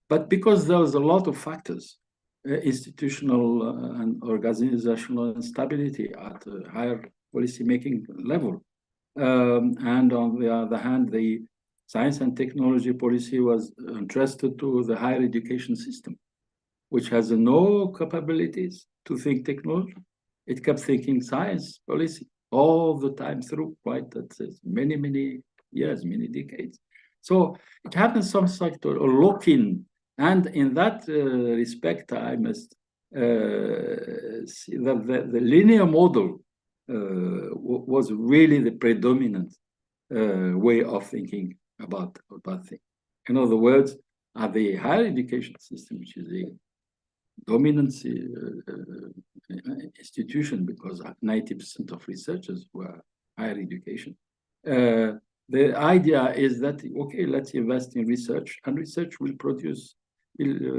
A: But because there was a lot of factors, institutional and organizational instability at a higher policy-making level. And on the other hand, the science and technology policy was entrusted to the higher education system, which has no capabilities to think technology. It kept thinking science policy all the time through, right? That's many, many years, many decades. So it happens some sort of lock-in. And in that respect, I must see that the linear model was really the predominant way of thinking about things. In other words, at the higher education system, which is the dominant institution, because 90% of researchers were higher education. The idea is that, okay, let's invest in research, and research will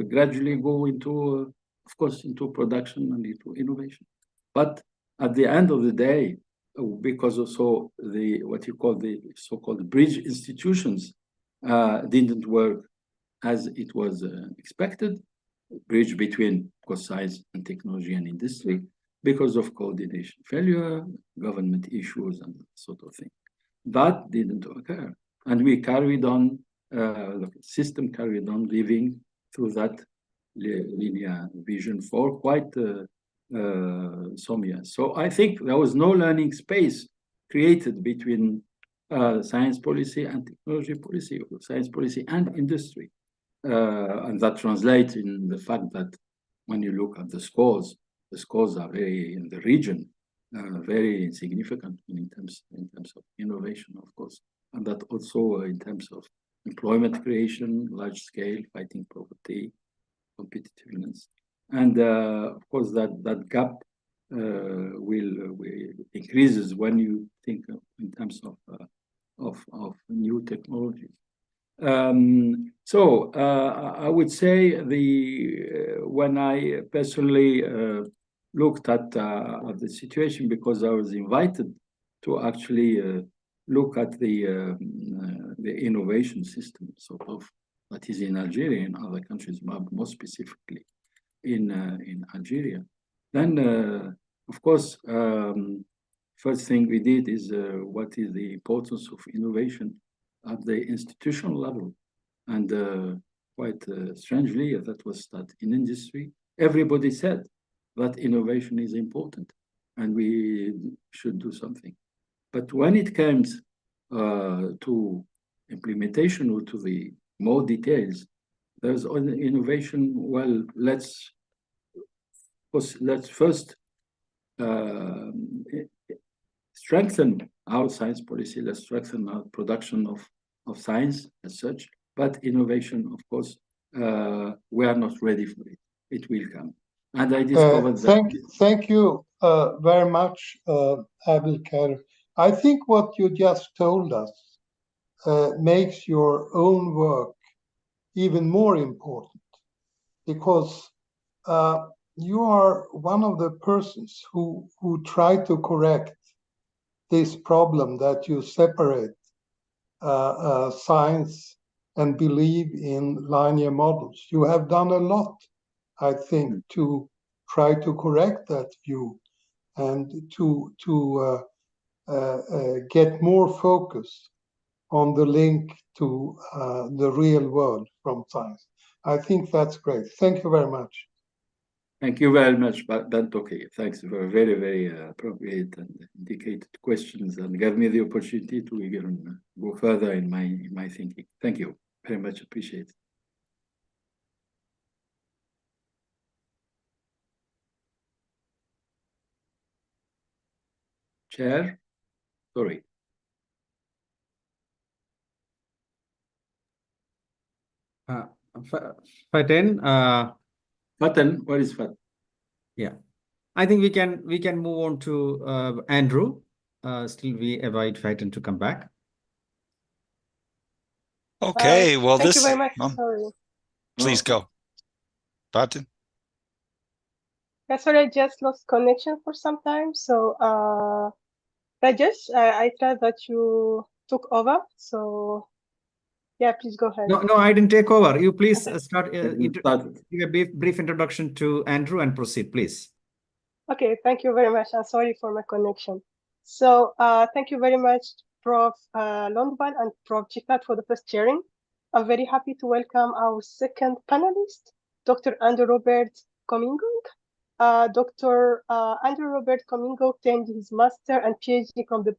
A: gradually go into, of course, into production and into innovation. But at the end of the day, because also what you call the so-called bridge institutions didn't work as it was expected, bridge between, of course, science and technology and industry, because of coordination failure, government issues, and that sort of thing. That didn't occur. And we carried on, the system carried on living through that linear vision for quite some years. So I think there was no learning space created between science policy and technology policy, or science policy and industry. And that translates in the fact that when you look at the scores are very, in the region, very insignificant in terms of innovation, of course, and that also in terms of employment creation, large scale, fighting poverty, competitiveness, and of course that gap will increases when you think in terms of new technologies. So I would say when I personally looked at the situation, because I was invited to actually look at the innovation system, sort of, that is in Algeria and other countries, more specifically in Algeria. Then, of course, first thing we did is what is the importance of innovation at the institutional level. And quite strangely, that was that in industry, everybody said that innovation is important and we should do something. But when it comes to implementation or to the more details, there's innovation. Well, let's first strengthen our science policy. Let's strengthen our production of science as such. But innovation, of course, we are not ready for it. It will come. And I discovered that.
F: Thank you very much, Abdelkader. I think what you just told us makes your own work even more important, because you are one of the persons who try to correct this problem that you separate science and believe in linear models. You have done a lot, I think, to try to correct that view and to get more focus on the link to the real world from science. I think that's great. Thank you very much.
A: Thank you very much, but okay. Thanks for very, very appropriate and indicated questions, and gave me the opportunity to even go further in my thinking. Thank you very much. Appreciate it. Chair, sorry.
B: FATEN.
A: FATEN, where is FATEN?
B: Yeah, I think we can move on to Andrew. Still, we invite FATEN to come back.
E: Okay, well,
C: thank you very much. Sorry.
E: Please go, FATEN.
C: Sorry, I just lost connection for some time. So, Rajesh, I trust that you took over. So, yeah, please go ahead.
B: No, I didn't take over. You please
C: Okay.
B: start. Give a brief introduction to Andrew and proceed, please.
C: Okay, thank you very much. I'm sorry for my connection. So, thank you very much, Prof. LUNDVALL and Prof. Djeflat for the first sharing. I'm very happy to welcome our second panelist, Dr. Andrew Robert Commingo. Dr. Andrew Robert Commingo obtained his master and PhD from the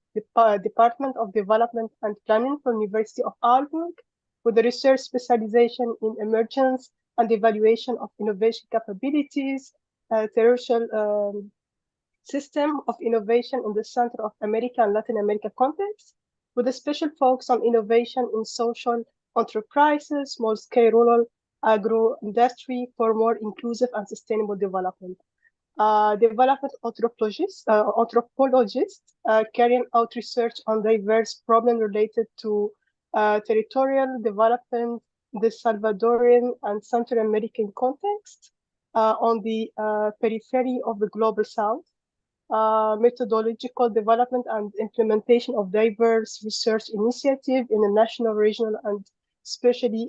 C: Department of Development and Planning from University of Aalborg, with a research specialization in emergence and evaluation of innovation capabilities, territorial system of innovation in the Center of America and Latin America context, with a special focus on innovation in social enterprises, small-scale rural agro-industry for more inclusive and sustainable development. Development anthropologist carrying out research on diverse problems related to territorial development, the Salvadorian and Central American context, on the periphery of the global South, methodological development and implementation of diverse research initiatives in the national, regional, and especially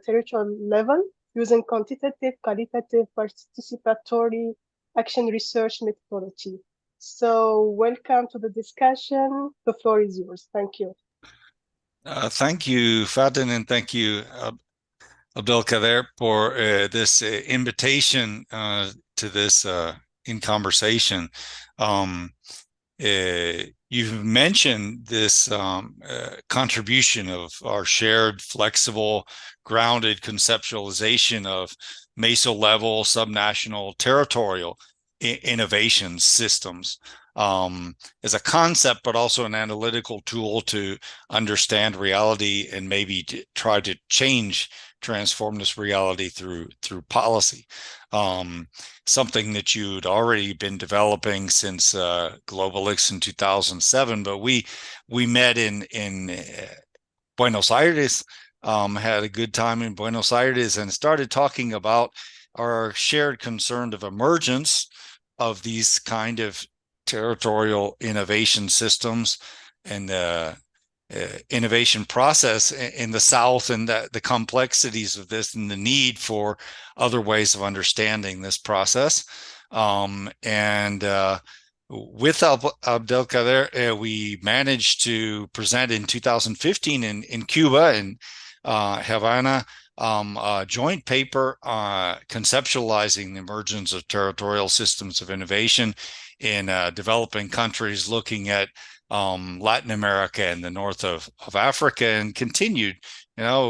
C: territorial level, using quantitative, qualitative, participatory action research methodology. So welcome to the discussion. The floor is yours. Thank you.
E: Thank you, FATEN, and thank you, Abdelkader, for this invitation to this in conversation. You've mentioned this contribution of our shared, flexible, grounded conceptualization of meso-level, subnational, territorial innovation systems as a concept, but also an analytical tool to understand reality and maybe to try to transform this reality through policy. Something that you'd already been developing since GlobalX in 2007, but we met in Buenos Aires, had a good time in Buenos Aires, and started talking about our shared concern of emergence of these kind of territorial innovation systems and the innovation process in the South, and the complexities of this and the need for other ways of understanding this process. With Abdelkader, we managed to present in 2015 in Cuba, in Havana, a joint paper conceptualizing the emergence of territorial systems of innovation in developing countries, looking at Latin America and the north of Africa, and continued,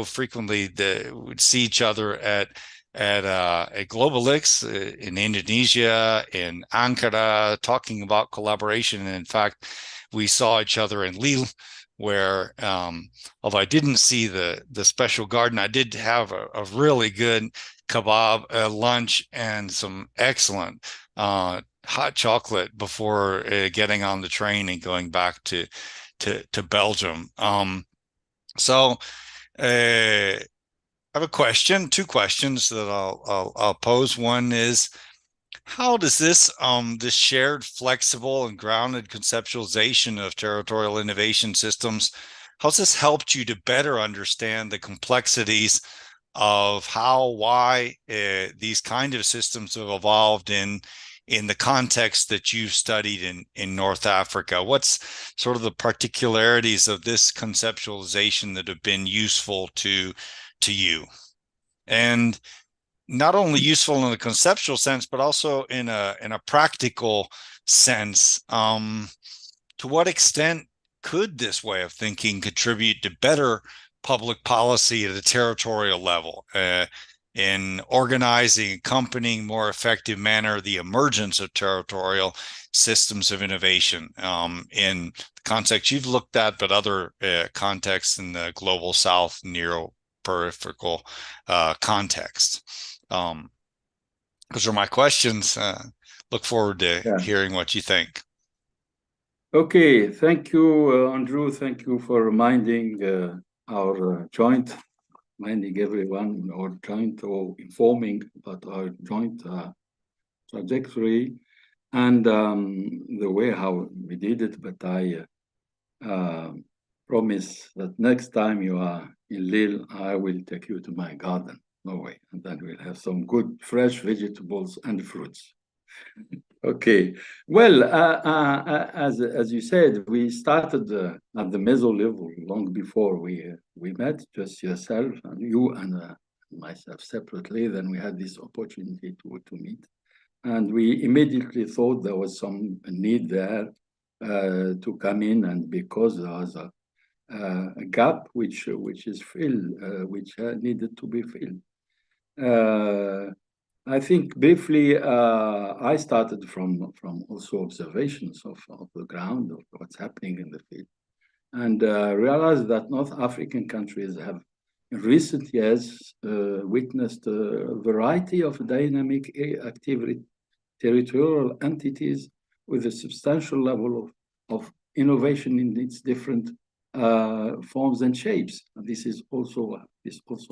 E: frequently would see each other at GlobalX in Indonesia, in Ankara, talking about collaboration. And in fact, we saw each other in Lille, where although I didn't see the special garden, I did have a really good kebab lunch and some excellent hot chocolate before getting on the train and going back to Belgium. So I have two questions that I'll pose. One is, how does this shared, flexible, and grounded conceptualization of territorial innovation systems, how's this helped you to better understand the complexities of why these kind of systems have evolved in the context that you've studied in North Africa? What's sort of the particularities of this conceptualization that have been useful to you? And not only useful in a conceptual sense, but also in a practical sense. To what extent could this way of thinking contribute to better public policy at a territorial level, in organizing, accompanying more effective manner the emergence of territorial systems of innovation in the context you've looked at, but other contexts in the global South, neo-peripheral context? Those are my questions. Look forward to hearing what you think.
A: Okay, thank you, Andrew. Thank you for reminding reminding everyone our joint, or informing about our joint trajectory and the way how we did it. But I promise that next time you are in Lille, I will take you to my garden, Norway, and then we'll have some good fresh vegetables and fruits. Okay, well, as you said, we started at the meso level long before we met, just yourself and you and myself separately. Then we had this opportunity to meet, and we immediately thought there was some need there to come in, and because there was a gap which is filled, which needed to be filled. I think briefly, I started from also observations of the ground, of what's happening in the field, and realized that North African countries have in recent years witnessed a variety of dynamic activity, territorial entities with a substantial level of innovation in its different forms and shapes. And this also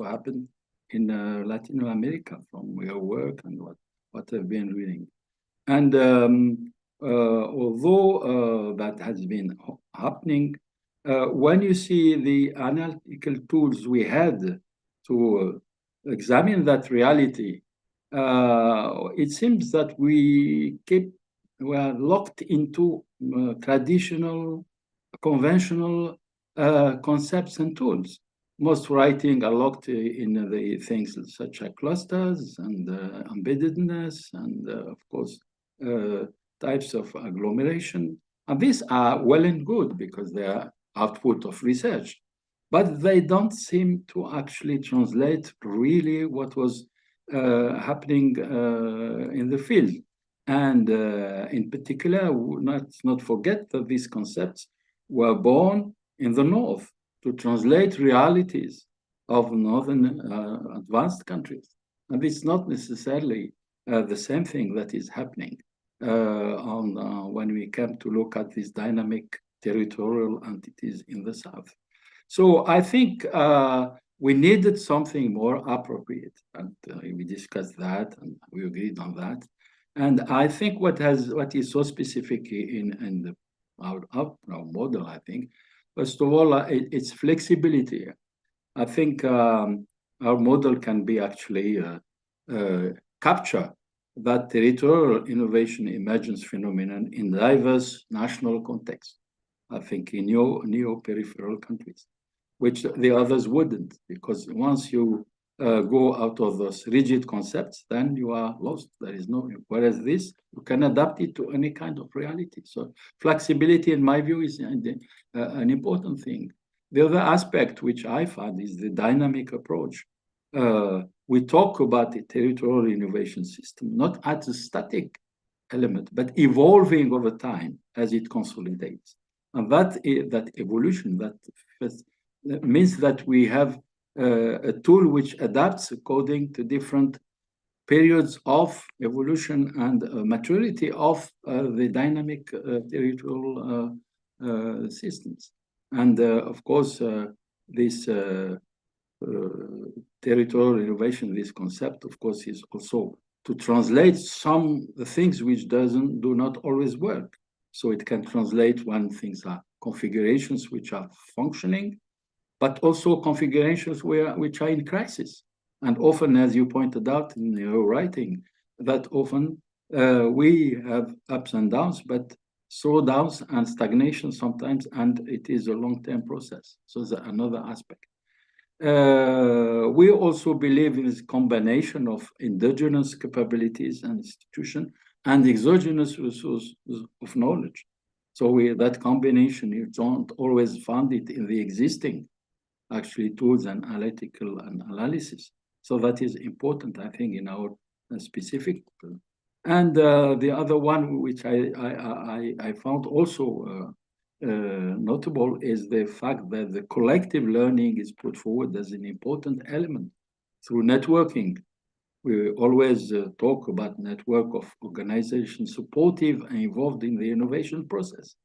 A: happened in Latin America from your work and what I've been reading. And although that has been happening, when you see the analytical tools we had to examine that reality, it seems that we were locked into traditional, conventional concepts and tools. Most writing are locked in the things such as clusters and embeddedness and, of course, types of agglomeration. And these are well and good because they are output of research, but they don't seem to actually translate really what was happening in the field. And in particular, let's not forget that these concepts were born in the North to translate realities of northern advanced countries. And it's not necessarily the same thing that is happening when we come to look at these dynamic territorial entities in the South. So I think we needed something more appropriate, and we discussed that and we agreed on that. And I think what is so specific in our model, I think, first of all, it's flexibility. I think our model can be actually capture that territorial innovation emergence phenomenon in diverse national contexts. I think in neo-peripheral countries, which the others wouldn't, because once you go out of those rigid concepts, then you are lost. There is no, whereas this, you can adapt it to any kind of reality. So flexibility, in my view, is an important thing. The other aspect which I find is the dynamic approach. We talk about the territorial innovation system, not as a static element, but evolving over time as it consolidates. And that evolution, that means that we have a tool which adapts according to different periods of evolution and maturity of the dynamic territorial systems. And of course, this territorial innovation, this concept, of course, is also to translate some things which do not always work. So it can translate when things are configurations which are functioning, but also configurations which are in crisis. And often, as you pointed out in your writing, that often we have ups and downs, but slowdowns and stagnation sometimes, and it is a long-term process. So that's another aspect. We also believe in this combination of endogenous capabilities and institutions and exogenous resources of knowledge. So that combination, you don't always find it in the existing actually tools and analytical analysis. So that is important, I think, in our specific. And the other one, which I found also notable, is the fact that the collective learning is put forward as an important element through networking. We always talk about network of organizations supportive and involved in the innovation process,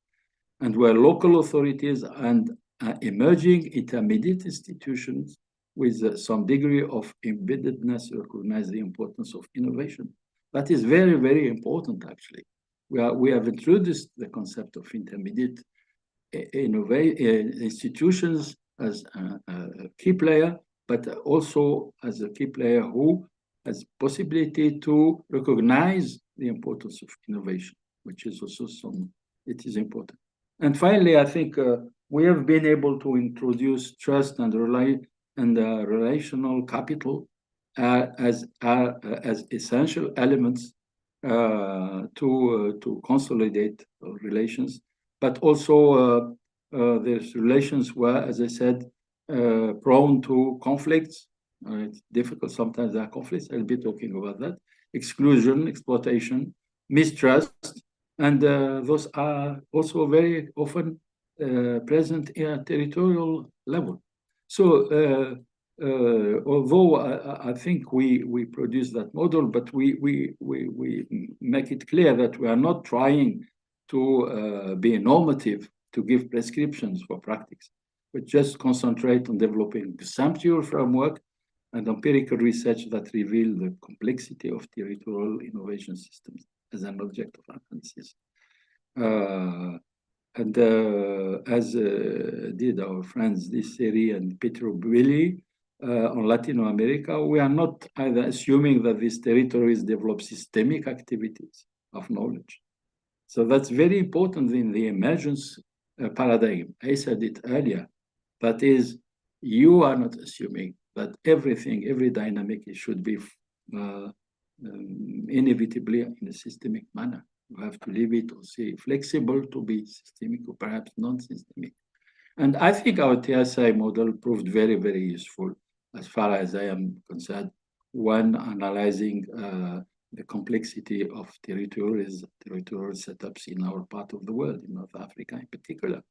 A: and where local authorities and emerging intermediate institutions with some degree of embeddedness recognize the importance of innovation. That is very, very important, actually. We have introduced the concept of intermediate institutions as a key player, but also as a key player who has possibility to recognize the importance of innovation, which is also it is important. And finally, I think we have been able to introduce trust and relational capital as essential elements to consolidate relations, but also there's relations were, as I said, prone to conflicts. It's difficult sometimes there are conflicts. I'll be talking about that. Exclusion, exploitation, mistrust, and those are also very often present in a territorial level. So although I think we produce that model, but we make it clear that we are not trying to be normative, to give prescriptions for practice, but just concentrate on developing conceptual framework and empirical research that reveal the complexity of territorial innovation systems as an object of analysis. As did our friends Lisseri and Pietro Billi on Latin America, we are not either assuming that these territories develop systemic activities of knowledge. So that's very important in the emergence paradigm. I said it earlier. That is, you are not assuming that every dynamic should be inevitably in a systemic manner. You have to leave it or say flexible to be systemic or perhaps non-systemic. And I think our TSI model proved very, very useful as far as I am concerned when analyzing the complexity of territorial setups in our part of the world, in North Africa in particular.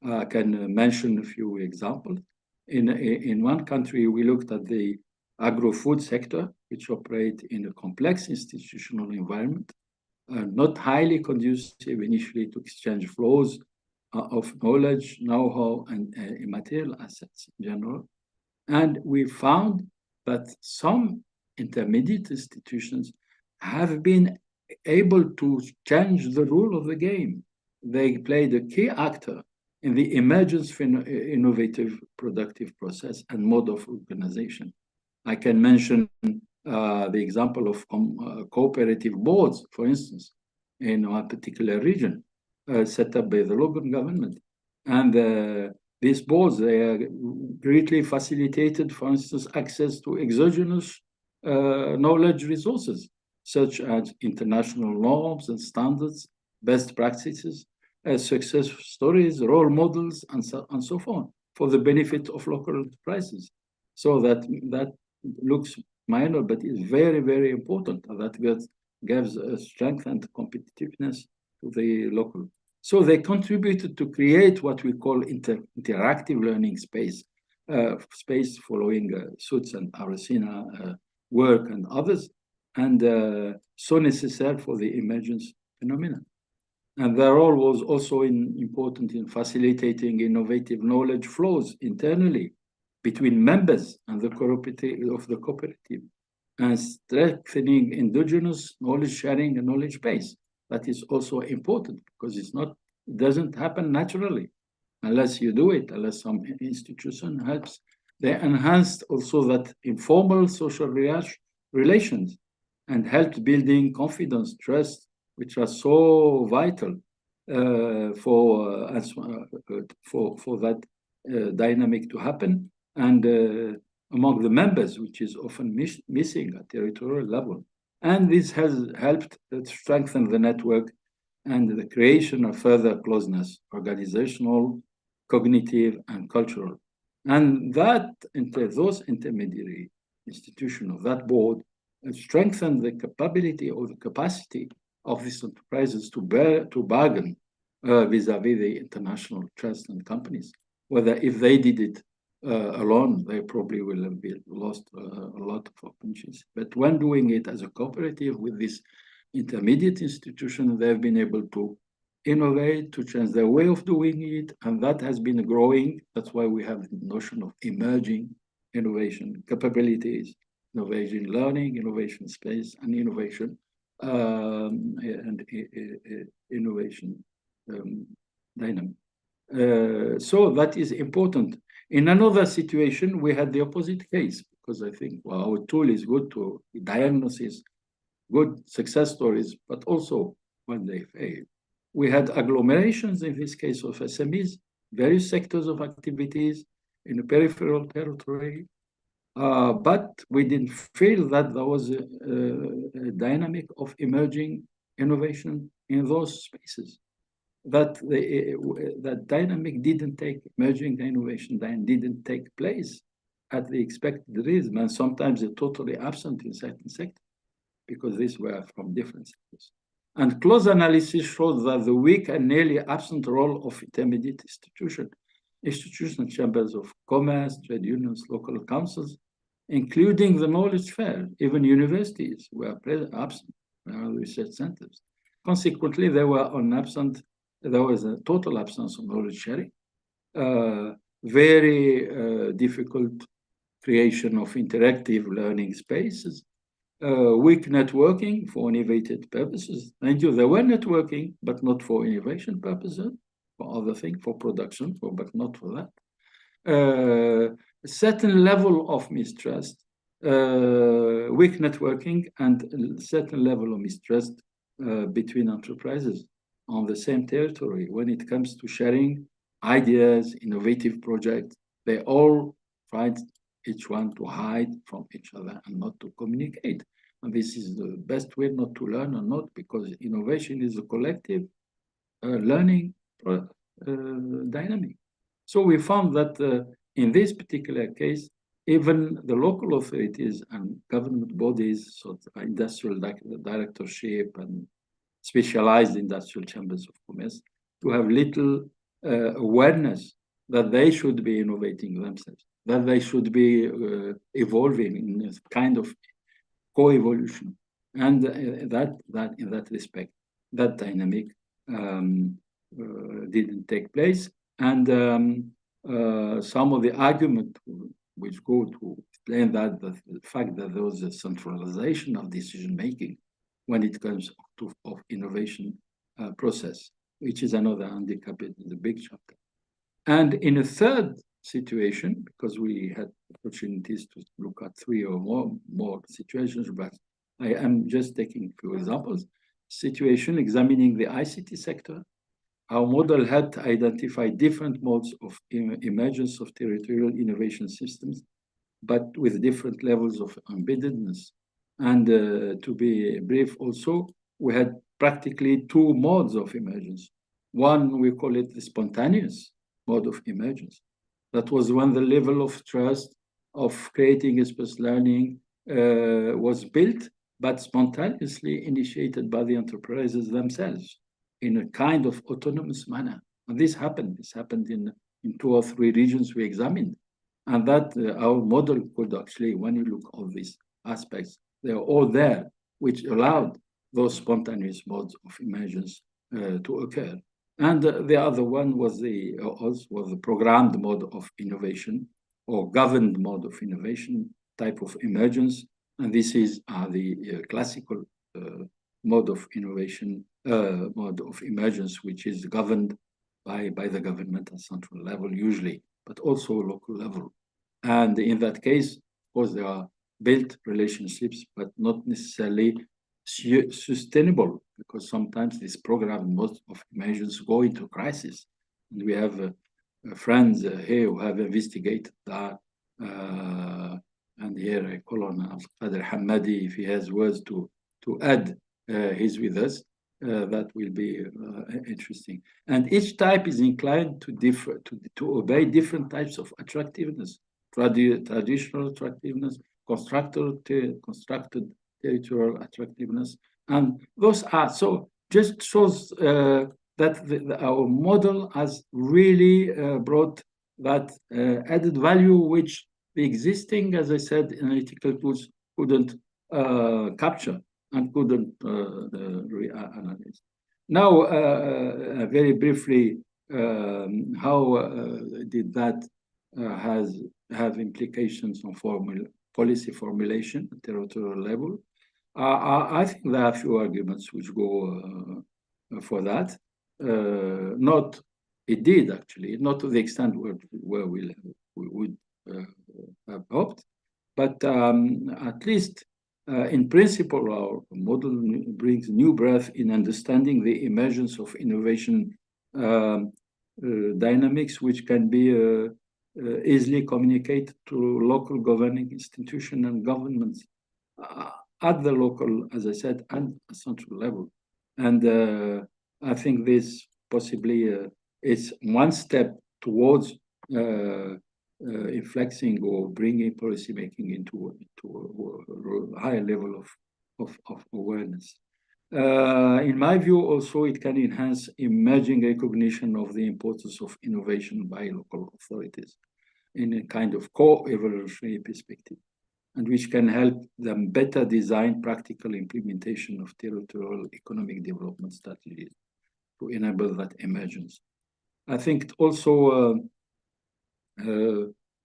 A: I can mention a few examples. In one country, we looked at the agro-food sector, which operate in a complex institutional environment, not highly conducive initially to exchange flows of knowledge, know-how, and immaterial assets in general. And we found that some intermediate institutions have been able to change the rule of the game. They played a key actor in the emergence of innovative productive process and mode of organization. I can mention the example of cooperative boards, for instance, in a particular region, set up by the local government. And these boards, they are greatly facilitated, for instance, access to exogenous knowledge resources, such as international norms and standards, best practices, success stories, role models, and so on, for the benefit of local enterprises. So that looks minor, but is very, very important. That gives strength and competitiveness to the local. So they contributed to create what we call interactive learning space, space following Suits and Aracina work and others, and so necessary for the emergence phenomena. And their role was also important in facilitating innovative knowledge flows internally between members and the cooperative, and strengthening indigenous knowledge sharing and knowledge base. That is also important because it doesn't happen naturally unless you do it, unless some institution helps. They enhanced also that informal social relations and helped building confidence, trust, which are so vital for that dynamic to happen, and among the members, which is often missing at territorial level. And this has helped strengthen the network and the creation of further closeness, organizational, cognitive, and cultural. And those intermediary institutions of that board strengthen the capability or the capacity of these enterprises to bargain vis-a-vis the international trust and companies. Whether if they did it alone, they probably will have lost a lot of opportunities. But when doing it as a cooperative with this intermediate institution, they've been able to innovate, to change their way of doing it, and that has been growing. That's why we have the notion of emerging innovation capabilities innovation learning, innovation space, and innovation innovation dynamic. So that is important. In another situation, we had the opposite case, because I think, well, our tool is good to diagnose good success stories, but also when they fail. We had agglomerations, in this case of SMEs, various sectors of activities in a peripheral territory, but we didn't feel that there was a dynamic of emerging innovation in those spaces. That dynamic didn't take, emerging innovation didn't take place at the expected rhythm, and sometimes it's totally absent in certain sectors, because these were from different sectors. And close analysis shows that the weak and nearly absent role of intermediate institutional chambers of commerce, trade unions, local councils, including the knowledge fair, even universities were absent, research centers. Consequently, there was a total absence of knowledge sharing, very difficult creation of interactive learning spaces, weak networking for innovative purposes. Mind you, there were networking, but not for innovation purposes, for other things, for production, but not for that. A certain level of mistrust, weak networking, and a certain level of mistrust between enterprises on the same territory. When it comes to sharing ideas, innovative projects, they all find each one to hide from each other and not to communicate. And this is the best way not to learn or not, because innovation is a collective learning dynamic. So we found that in this particular case, even the local authorities and government bodies, so industrial directorship and specialized industrial chambers of commerce, to have little awareness that they should be innovating themselves, that they should be evolving in a kind of co-evolution. And that in that respect, that dynamic didn't take place. And some of the argument which go to explain that, the fact that there was a centralization of decision-making when it comes to innovation process, which is another handicap in the big chapter. And in a third situation, because we had opportunities to look at three or more situations, but I am just taking a few examples. Situation examining the ICT sector. Our model had to identify different modes of emergence of territorial innovation systems, but with different levels of embeddedness. And to be brief also, we had practically two modes of emergence. One, we call it the spontaneous mode of emergence. That was when the level of trust of creating express learning was built, but spontaneously initiated by the enterprises themselves in a kind of autonomous manner. And this happened. This happened in 2 or 3 regions we examined. And that our model could actually, when you look at these aspects, they're all there, which allowed those spontaneous modes of emergence to occur. And the other one was the programmed mode of innovation or governed mode of innovation type of emergence. And this is the classical mode of innovation, mode of emergence, which is governed by the government at central level usually, but also local level. And in that case, of course, there are built relationships, but not necessarily sustainable, because sometimes this program, most of emergence go into crisis. And we have friends here who have investigated that. And here I call on Abdelkader Hamadi, if he has words to add, he's with us. That will be interesting. And each type is inclined to differ, to obey different types of attractiveness, traditional attractiveness, constructed territorial attractiveness. And those are, so just shows that our model has really brought that added value, which the existing, as I said, analytical tools couldn't capture and couldn't analyze. Now, very briefly, how did that have implications on policy formulation at territorial level. I think there are a few arguments which go for that. It did actually, not to the extent where we would have hoped, but at least in principle, our model brings new breath in understanding the emergence of innovation dynamics, which can be easily communicated to local governing institutions and governments at the local, as I said, and central level. And I think this possibly is one step towards inflecting or bringing policymaking into a higher level of awareness. In my view, also, it can enhance emerging recognition of the importance of innovation by local authorities in a kind of co-evolutionary perspective, and which can help them better design practical implementation of territorial economic development strategies to enable that emergence. I think it also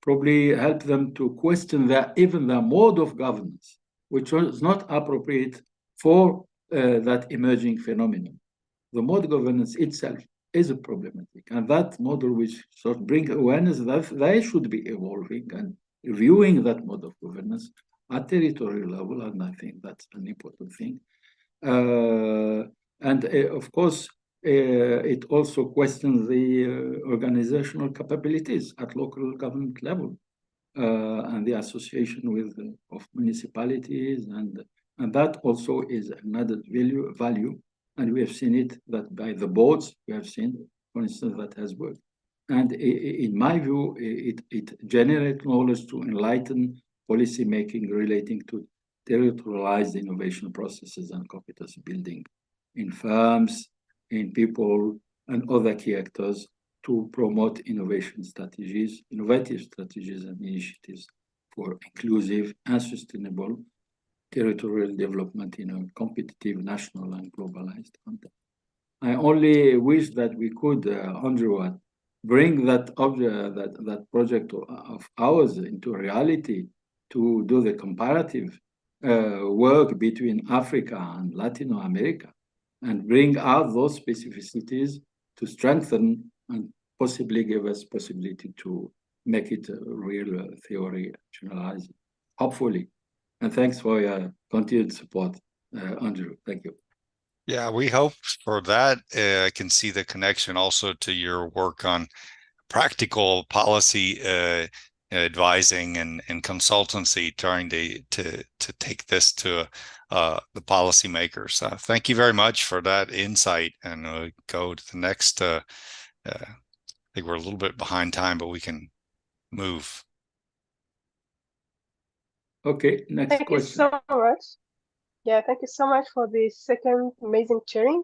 A: probably help them to question even their mode of governance, which is not appropriate for that emerging phenomenon. The mode of governance itself is problematic, and that model which sort of bring awareness that they should be evolving and reviewing that mode of governance at territorial level, and I think that's an important thing. Of course, it also questions the organizational capabilities at local government level and the association of municipalities, and that also is another value. And we have seen it that by the boards, we have seen, for instance, that has worked. And in my view, it generates knowledge to enlighten policy making relating to territorialized innovation processes and competence building in firms, in people, and other key actors to promote innovative strategies and initiatives for inclusive and sustainable territorial development in a competitive, national, and globalized context. I only wish that we could, Andrew, bring that project of ours into reality to do the comparative work between Africa and Latin America and bring out those specificities to strengthen and possibly give us possibility to make it a real theory, generalized, hopefully. And thanks for your continued support, Andrew. Thank you.
E: Yeah, we hope for that. I can see the connection also to your work on practical policy advising and consultancy, trying to take this to the policymakers. Thank you very much for that insight. And we'll go to the next. I think we're a little bit behind time, but we can move.
A: Okay, next question.
C: Thank you so much. Yeah, thank you so much for the second amazing sharing.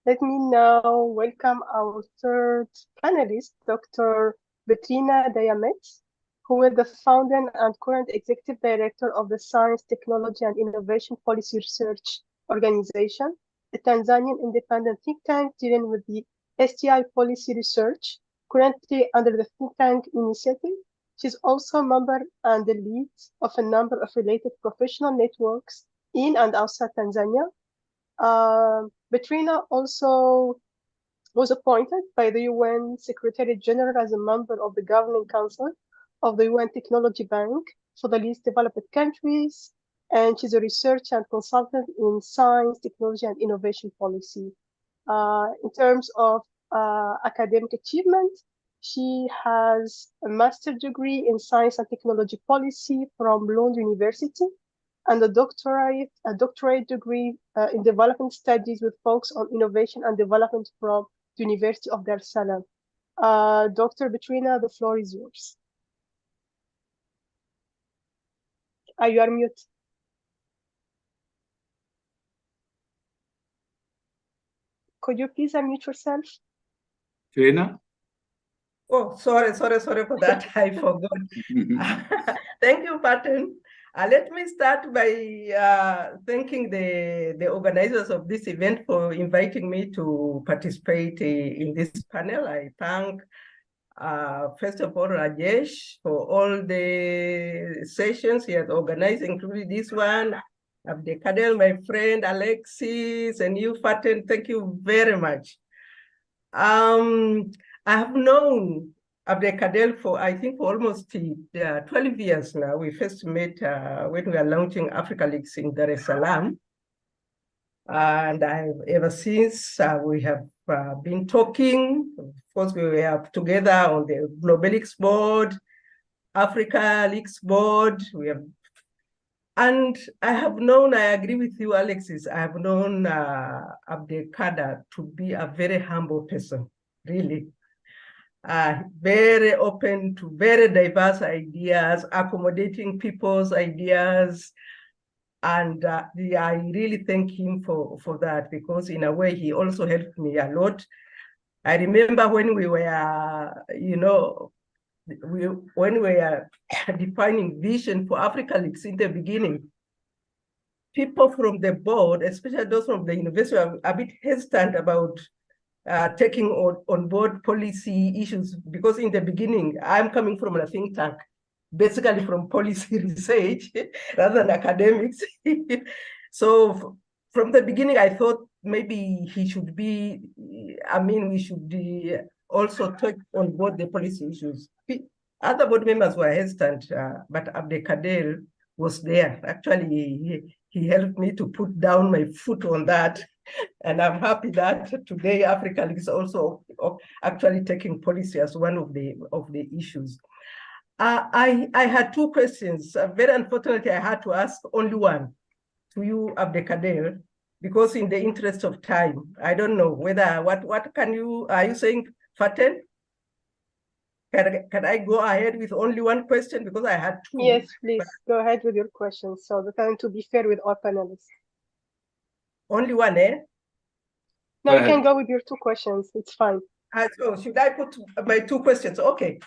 C: Let me now welcome our third panelist, Dr. BITRINA DIYAMET, who is the founder and current executive director of the Science, Technology and Innovation Policy Research Organization, a Tanzanian independent think tank dealing with the STI policy research, currently under the think tank initiative. She's also a member and the lead of a number of related professional networks in and outside Tanzania. BITRINA also was appointed by the UN Secretary General as a member of the Governing Council of the UN Technology Bank for the least developed countries, and she's a researcher and consultant in science, technology, and innovation policy. In terms of academic achievement, she has a master's degree in science and technology policy from Lund University and a doctorate degree in development studies with focus on innovation and development from the University of Dar es Salaam. Dr. BITRINA, the floor is yours. You are mute. Could you please unmute yourself?
A: BITRINA?
G: Oh, sorry for that. I forgot. Thank you, Patton. Let me start by thanking the organizers of this event for inviting me to participate in this panel. I thank First of all, Rajesh, for all the sessions he has organized, including this one. Abdelkader, my friend, Alexis, and you, Faten, thank you very much. I have known Abdelkader for, I think, for almost 12 years now. We first met when we were launching Africa Leaks in Dar es Salaam. And ever since we have been talking. Of course, we were together on the Global Leaks Board, Africa Leaks Board. And I have known, I agree with you, Alexis, I have known Abdelkader to be a very humble person, really. Very open to very diverse ideas, accommodating people's ideas. And I really thank him for that, because in a way, he also helped me a lot. I remember when we were, when we were defining vision for Africa Leaks in the beginning, people from the board, especially those from the university, were a bit hesitant about taking on board policy issues, because in the beginning, I'm coming from a think tank, basically from policy research rather than academics. So from the beginning, I thought maybe he should be, we should also take on board the policy issues. Other board members were hesitant, but Abdelkader was there. Actually, he helped me to put down my foot on that. And I'm happy that today Africa is also actually taking policy as one of the issues. I had two questions. Very unfortunately, I had to ask only one to you, Abdelkader, because in the interest of time, I don't know whether, what can you, are you saying, Faten? Can I go ahead with only one question, because I had two?
C: Yes, please, go ahead with your questions. So the time to be fair with all panelists.
G: Only one, eh?
C: No, you can go with your two questions, it's fine.
G: So should I put my two questions? Okay.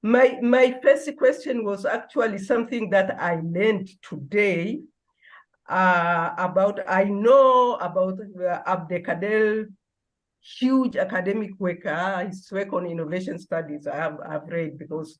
G: My first question was actually something that I learned today about. I know about Abdelkader, huge academic work, his work on innovation studies. I've read, because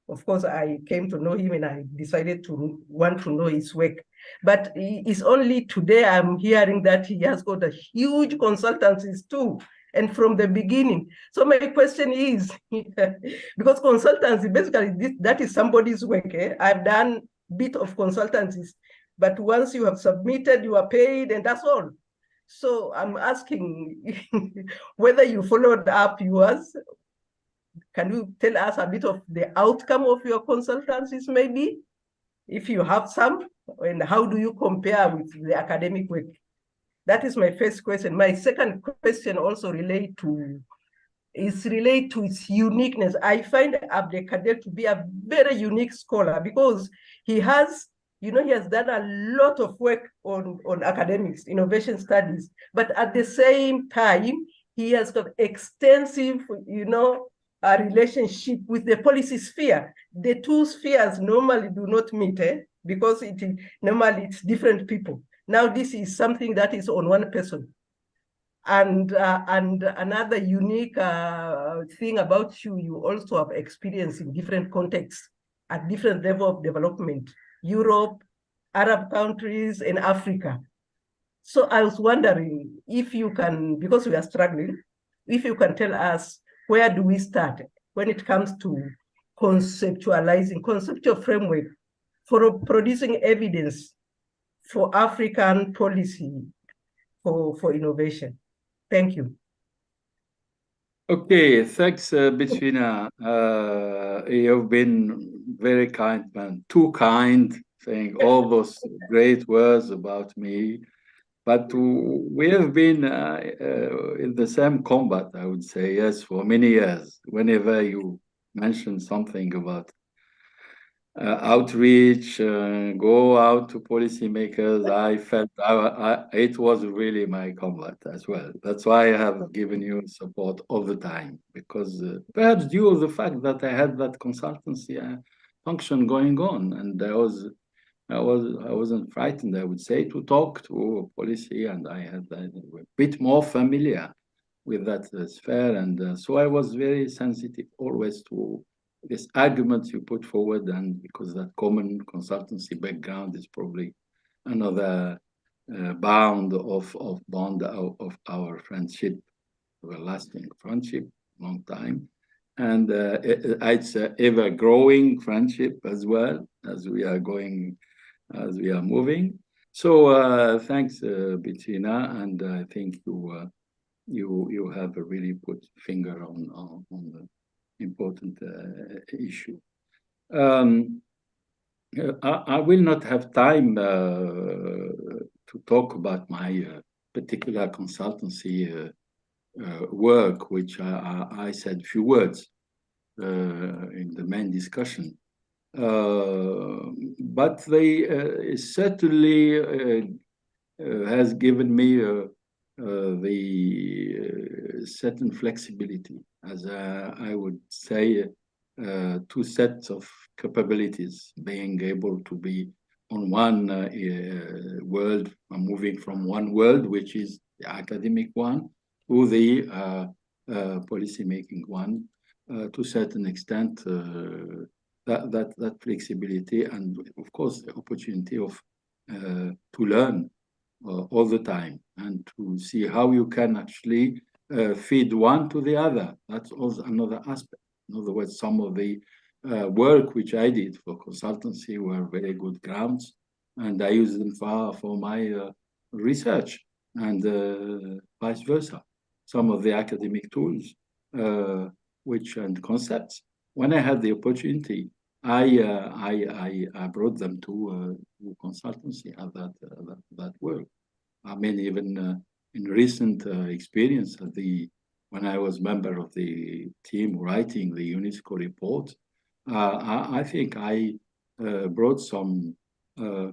G: of course I came to know him and I decided to want to know his work. But it's only today I'm hearing that he has got a huge consultancies too, and from the beginning. So my question is, because consultancy, basically that is somebody's work. I've done a bit of consultancies, but once you have submitted, you are paid, and that's all. So I'm asking whether you followed up yours. Can you tell us a bit of the outcome of your consultancies, maybe, if you have some, and how do you compare with the academic work? That is my first question. My second question also relates to its uniqueness. I find Abdelkader to be a very unique scholar, because he has, he has done a lot of work on academics, innovation studies, but at the same time, he has got extensive, a relationship with the policy sphere. The two spheres normally do not meet, because normally it's different people. Now this is something that is on one person. And another unique thing about you, you also have experience in different contexts at different level of development, Europe, Arab countries, and Africa. So I was wondering if you can, because we are struggling, if you can tell us, where do we start when it comes to conceptualizing, conceptual framework for producing evidence for African policy for innovation? Thank you.
A: Okay, thanks, BITRINA. You've been very kind, man. Too kind, saying all those great words about me. But we have been in the same combat, I would say, yes, for many years. Whenever you mention something about outreach, go out to policymakers, I felt it was really my combat as well. That's why I have given you support all the time, because perhaps due to the fact that I had that consultancy function going on, and I wasn't frightened, I would say, to talk to policy, and I had a bit more familiar with that sphere. And so I was very sensitive always to this argument you put forward, and because that common consultancy background is probably another bond of our friendship, everlasting friendship, long time. And it's an ever-growing friendship as well as we are moving. So thanks, BITRINA, and I think you have really put finger on the important issue. I will not have time to talk about my particular consultancy work, which I said a few words in the main discussion. But they certainly has given me the certain flexibility, as I would say, two sets of capabilities, being able to be on one world, moving from one world, which is the academic one, to the policy-making one, to a certain extent, that flexibility, and of course the opportunity of to learn all the time and to see how you can actually feed one to the other. That's also another aspect. In other words, some of the work which I did for consultancy were very good grounds, and I use them for my research, and vice versa. Some of the academic tools and concepts, when I had the opportunity, I brought them to consultancy at that work. I mean, even in recent experience when I was member of the team writing the UNESCO report, I think I brought some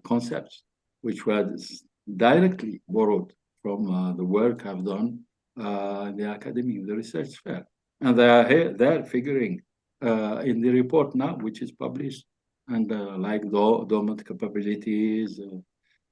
A: concepts which were directly borrowed from the work I've done in the academic, the research sphere. And they're figuring in the report now, which is published, and like dormant capabilities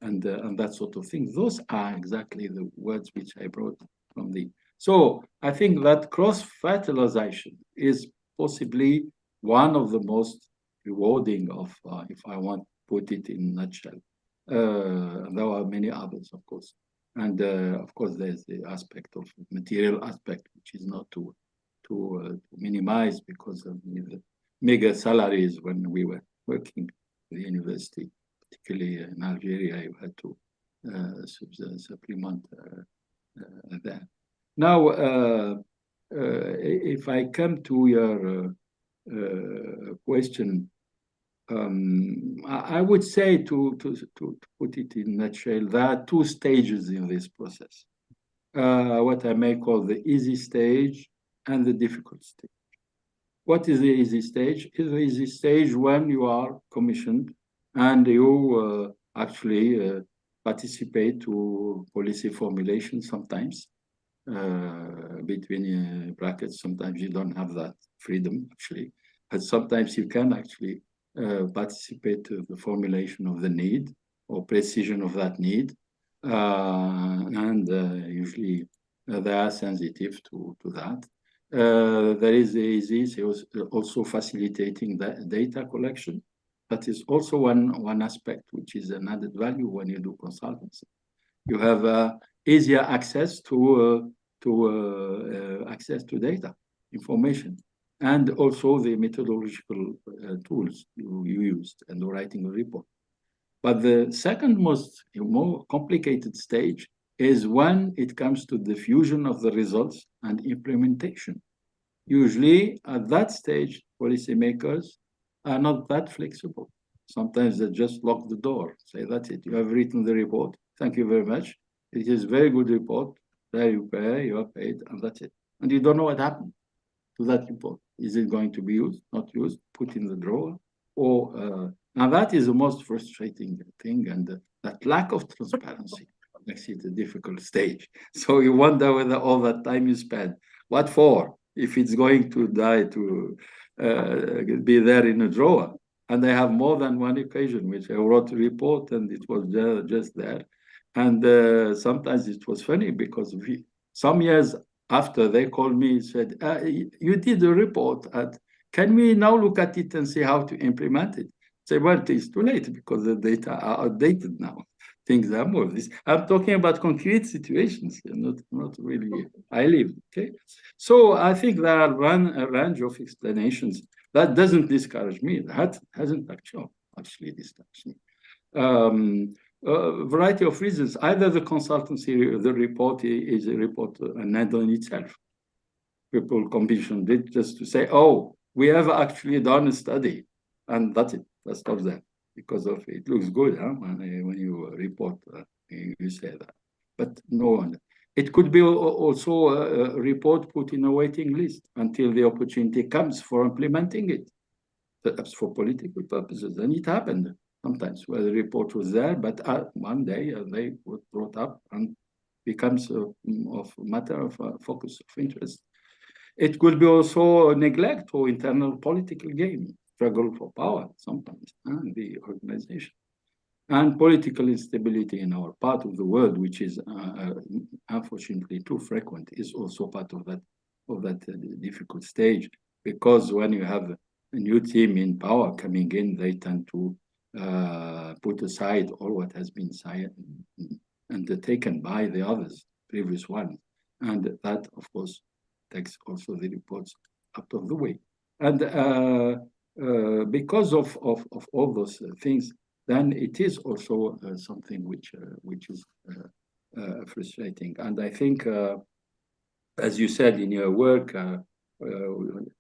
A: and that sort of thing. Those are exactly the words which I brought from the. So I think that cross-fertilization is possibly one of the most rewarding of, if I want to put it in a nutshell. There are many others, of course. And of course, there's the aspect of material aspect, which is not to minimize because of the mega salaries when we were working at the university, particularly in Algeria, you had to supplement that. Now, if I come to your question, I would say to put it in a nutshell, there are two stages in this process. What I may call the easy stage and the difficult stage. What is the easy stage? Is the easy stage when you are commissioned and you actually participate to policy formulation sometimes, between brackets. Sometimes you don't have that freedom, actually, but sometimes you can actually participate to the formulation of the need or precision of that need, and usually they are sensitive to that. There is the easy, also facilitating the data collection. That is also one aspect, which is an added value when you do consultancy. You have easier access to data, information, and also the methodological tools you used in writing a report. But the second more complicated stage is when it comes to diffusion of the results and implementation. Usually at that stage, policymakers are not that flexible. Sometimes they just lock the door, say, that's it, you have written the report, thank you very much. It is a very good report, there you pay, you are paid, and that's it. And you don't know what happened to that report. Is it going to be used, not used, put in the drawer? Or now that is the most frustrating thing, and that lack of transparency makes it a difficult stage. So you wonder whether all that time you spend, what for? If it's going to die to be there in a drawer. And I have more than one occasion which I wrote a report and it was just there. And sometimes it was funny because some years after they called me, said, you did a report, can we now look at it and see how to implement it? Say, well, it's too late because the data are outdated now. Things are more. I'm talking about concrete situations, not really I live. Okay, so I think there are a range of explanations. That doesn't discourage me. That hasn't actually discouraged me. A variety of reasons. Either the consultancy, the report is a report, an end on itself. People commissioned it just to say, oh, we have actually done a study, and that's it. That stops there because of it looks good, huh? When you report, you say that. But no one. It could be also a report put in a waiting list until the opportunity comes for implementing it. That's for political purposes, and it happened sometimes where the report was there, but one day they were brought up and becomes a matter of focus of interest. It could be also neglect or internal political game, struggle for power sometimes, in the organization. And political instability in our part of the world, which is unfortunately too frequent, is also part of that difficult stage. Because when you have a new team in power coming in, they tend to put aside all what has been undertaken by the others, previous ones. And that, of course, takes also the reports out of the way. And because of all those things, then it is also something which is frustrating. And I think, as you said in your work,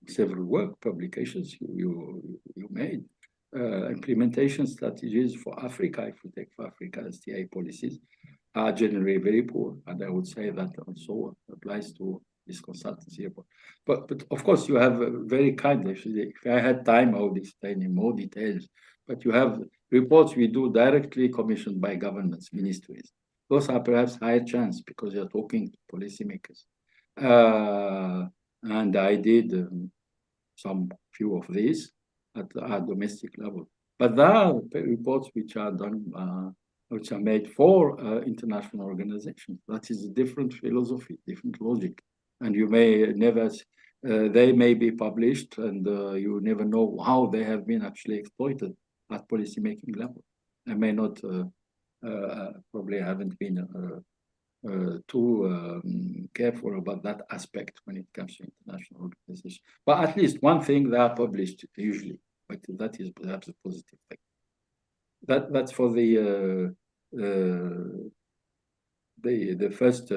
A: several work publications you made, implementation strategies for Africa, if we take for Africa, STI policies, are generally very poor. And I would say that also applies to this consultancy report. But of course, you have very kind, actually, if I had time, I would explain in more details. But you have reports we do directly commissioned by governments, ministries. Those are perhaps higher chance because you're talking to policymakers. And I did some few of these at our domestic level. But there are reports which are done, which are made for international organizations. That is a different philosophy, different logic. And you may never, they may be published and you never know how they have been actually exploited at policymaking level. I may not, probably haven't been too careful about that aspect when it comes to international organizations. But at least one thing, they are published usually, but that is perhaps a positive thing. That's for the first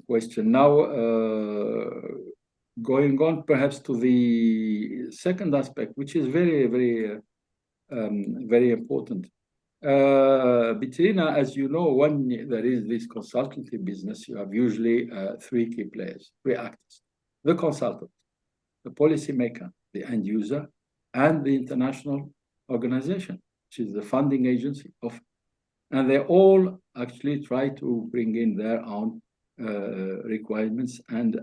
A: question. Now, going on perhaps to the second aspect, which is very, very, very important. BITRINA, as you know, when there is this consultancy business, you have usually three key players, three actors: the consultant, the policymaker, the end user, and the international organization, which is the funding agency of. And they all actually try to bring in their own requirements and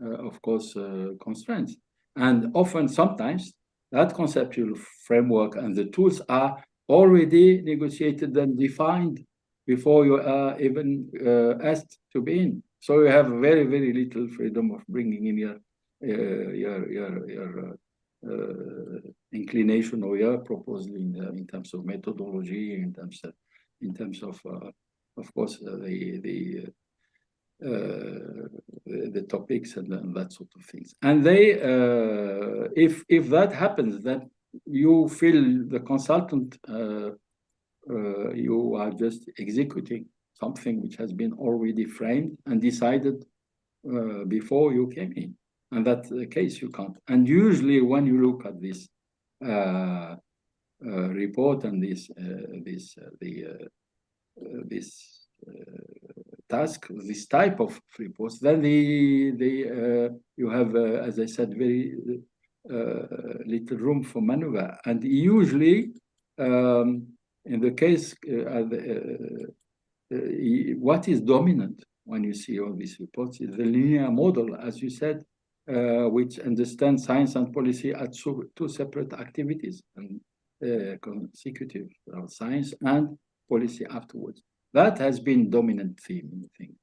A: of course constraints. And often, sometimes, that conceptual framework and the tools are already negotiated and defined before you are even asked to be in. So you have very, very little freedom of bringing in your inclination or your proposal in terms of methodology, in terms of course the topics and that sort of things. And they, if that happens, that you feel the consultant, you are just executing something which has been already framed and decided before you came in. And that's the case, you can't. And usually when you look at this report and this task, this type of reports, then you have, as I said, very little room for maneuver. And usually, in the case, what is dominant when you see all these reports is the linear model, as you said, which understands science and policy as two separate activities and consecutive science and policy afterwards. That has been dominant theme, I think.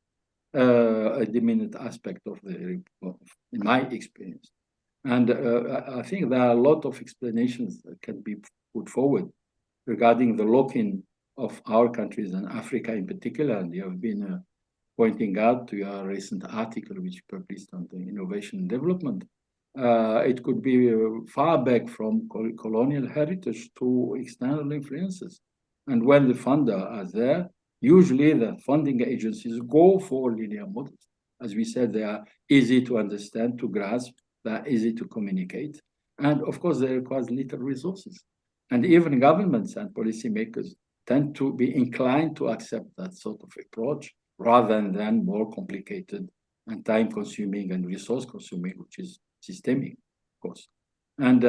A: a dominant aspect of in my experience. And I think there are a lot of explanations that can be put forward regarding the lock-in of our countries and Africa in particular. And you have been pointing out to your recent article, which published on the innovation and development. It could be far back from colonial heritage to external influences. And when the funders are there, usually the funding agencies go for linear models. As we said, they are easy to understand, to grasp, they are easy to communicate. And of course, they require little resources. And even governments and policymakers tend to be inclined to accept that sort of approach rather than more complicated and time-consuming and resource-consuming, which is systemic, of course. And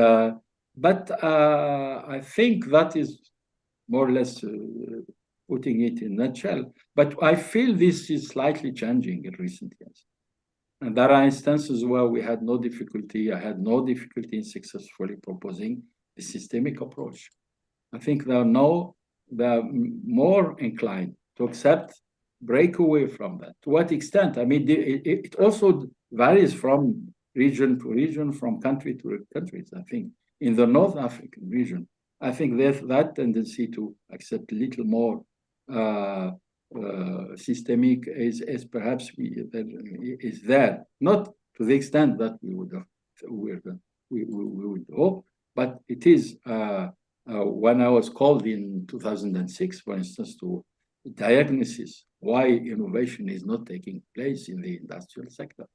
A: but I think that is more or less putting it in a nutshell. But I feel this is slightly changing in recent years. And there are instances where we had no difficulty. I had no difficulty in successfully proposing a systemic approach. I think they are more inclined to accept, break away from that. To what extent? I mean, it also varies from region to region, from country to countries. I think in the North African region, I think there's that tendency to accept a little more systemic is perhaps is there, not to the extent that we would hope, but it is. When I was called in 2006, for instance, to diagnosis why innovation is not taking place in the industrial sector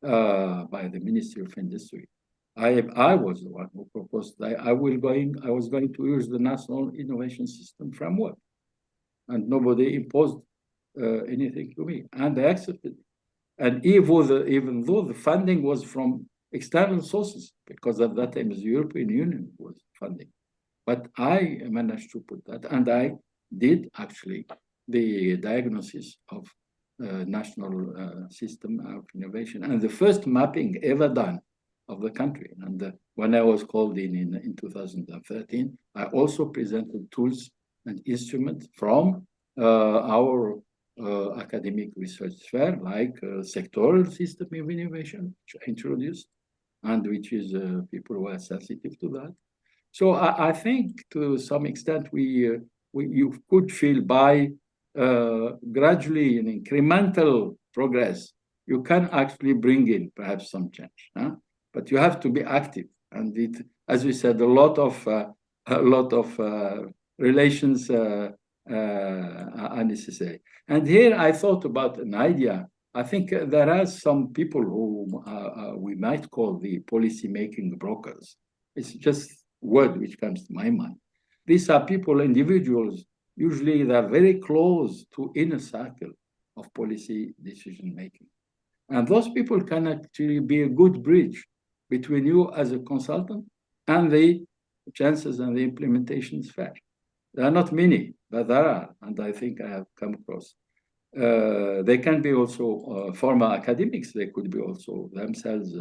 A: by the Ministry of Industry, I was the one who proposed that I was going to use the National Innovation System framework, and nobody imposed anything to me, and I accepted it. And even though the funding was from external sources, because at that time the European Union was funding, but I managed to put that, and I did actually the diagnosis of national system of innovation, and the first mapping ever done of the country. And when I was called in 2013, I also presented tools and instruments from our academic research sphere, like sectoral system of innovation, which I introduced, and which is people were sensitive to that. So I think to some extent you could feel by gradually an incremental progress, you can actually bring in perhaps some change. Huh? But you have to be active, and it, as we said, a lot of relations are necessary. And here I thought about an idea. I think there are some people who we might call the policy-making brokers. It's just a word which comes to my mind. These are people, individuals, usually they're very close to inner circle of policy decision-making. And those people can actually be a good bridge between you as a consultant and the chances and the implementation sphere. There are not many, but there are, and I think I have come across. They can be also former academics. They could be also themselves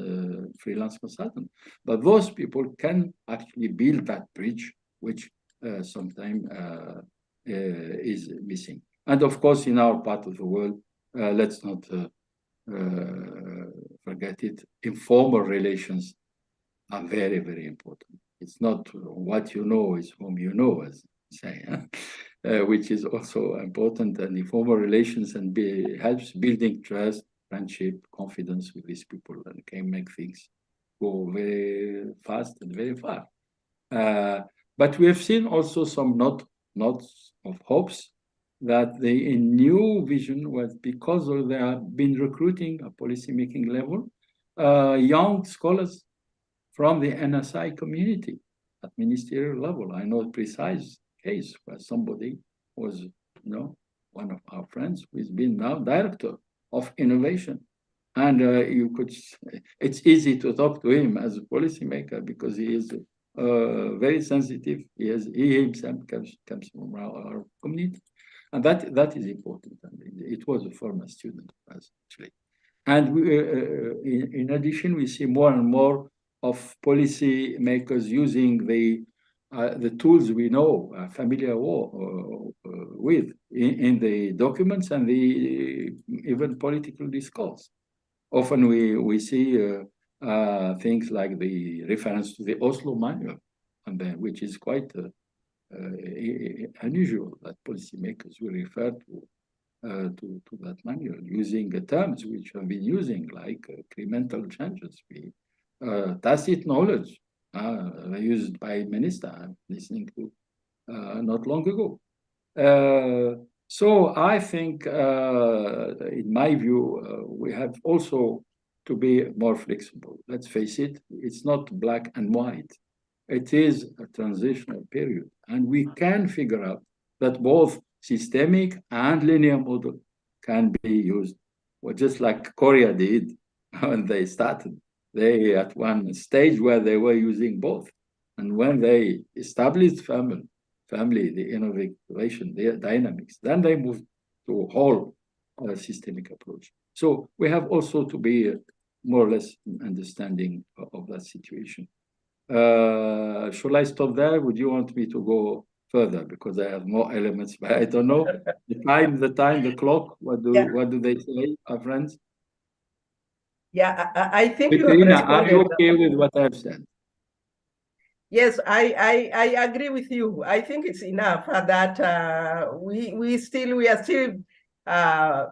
A: freelance consultants. But those people can actually build that bridge, which sometimes is missing. And of course, in our part of the world, let's not forget it, informal relations are very, very important. It's not what you know, it's whom you know, as we say, which is also important. And informal relations and helps building trust, friendship, confidence with these people, and can make things go very fast and very far. But we have seen also some nods of hopes that the new vision was because they have been recruiting at policy-making level young scholars from the NSI community at ministerial level. I know a precise case where somebody was, one of our friends who has been now director of innovation. And it's easy to talk to him as a policymaker because he is very sensitive. He himself comes from our community. And that is important. And it was a former student of us, actually. And in addition, we see more and more of policy makers using the tools we know, familiar with in the documents and the even political discourse. Often we see things like the reference to the Oslo Manual, and then, which is quite unusual that policymakers will refer to that manual using terms which have been using like incremental changes, tacit knowledge used by minister I'm listening to not long ago. So I think, in my view, we have also to be more flexible. Let's face it, it's not black and white. It is a transitional period, and we can figure out that both systemic and linear model can be used. Well, just like Korea did when they started. They at one stage where they were using both. And when they established family, the innovation, the dynamics, then they moved to a whole systemic approach. So we have also to be more or less understanding of that situation. Shall I stop there? Would you want me to go further? Because I have more elements, but I don't know. The clock, what do they say, our friends?
G: Yeah, I think you have
A: BITRINA, are you
G: responded.
A: okay with what I've said?
G: Yes, I agree with you. I think it's enough that we are still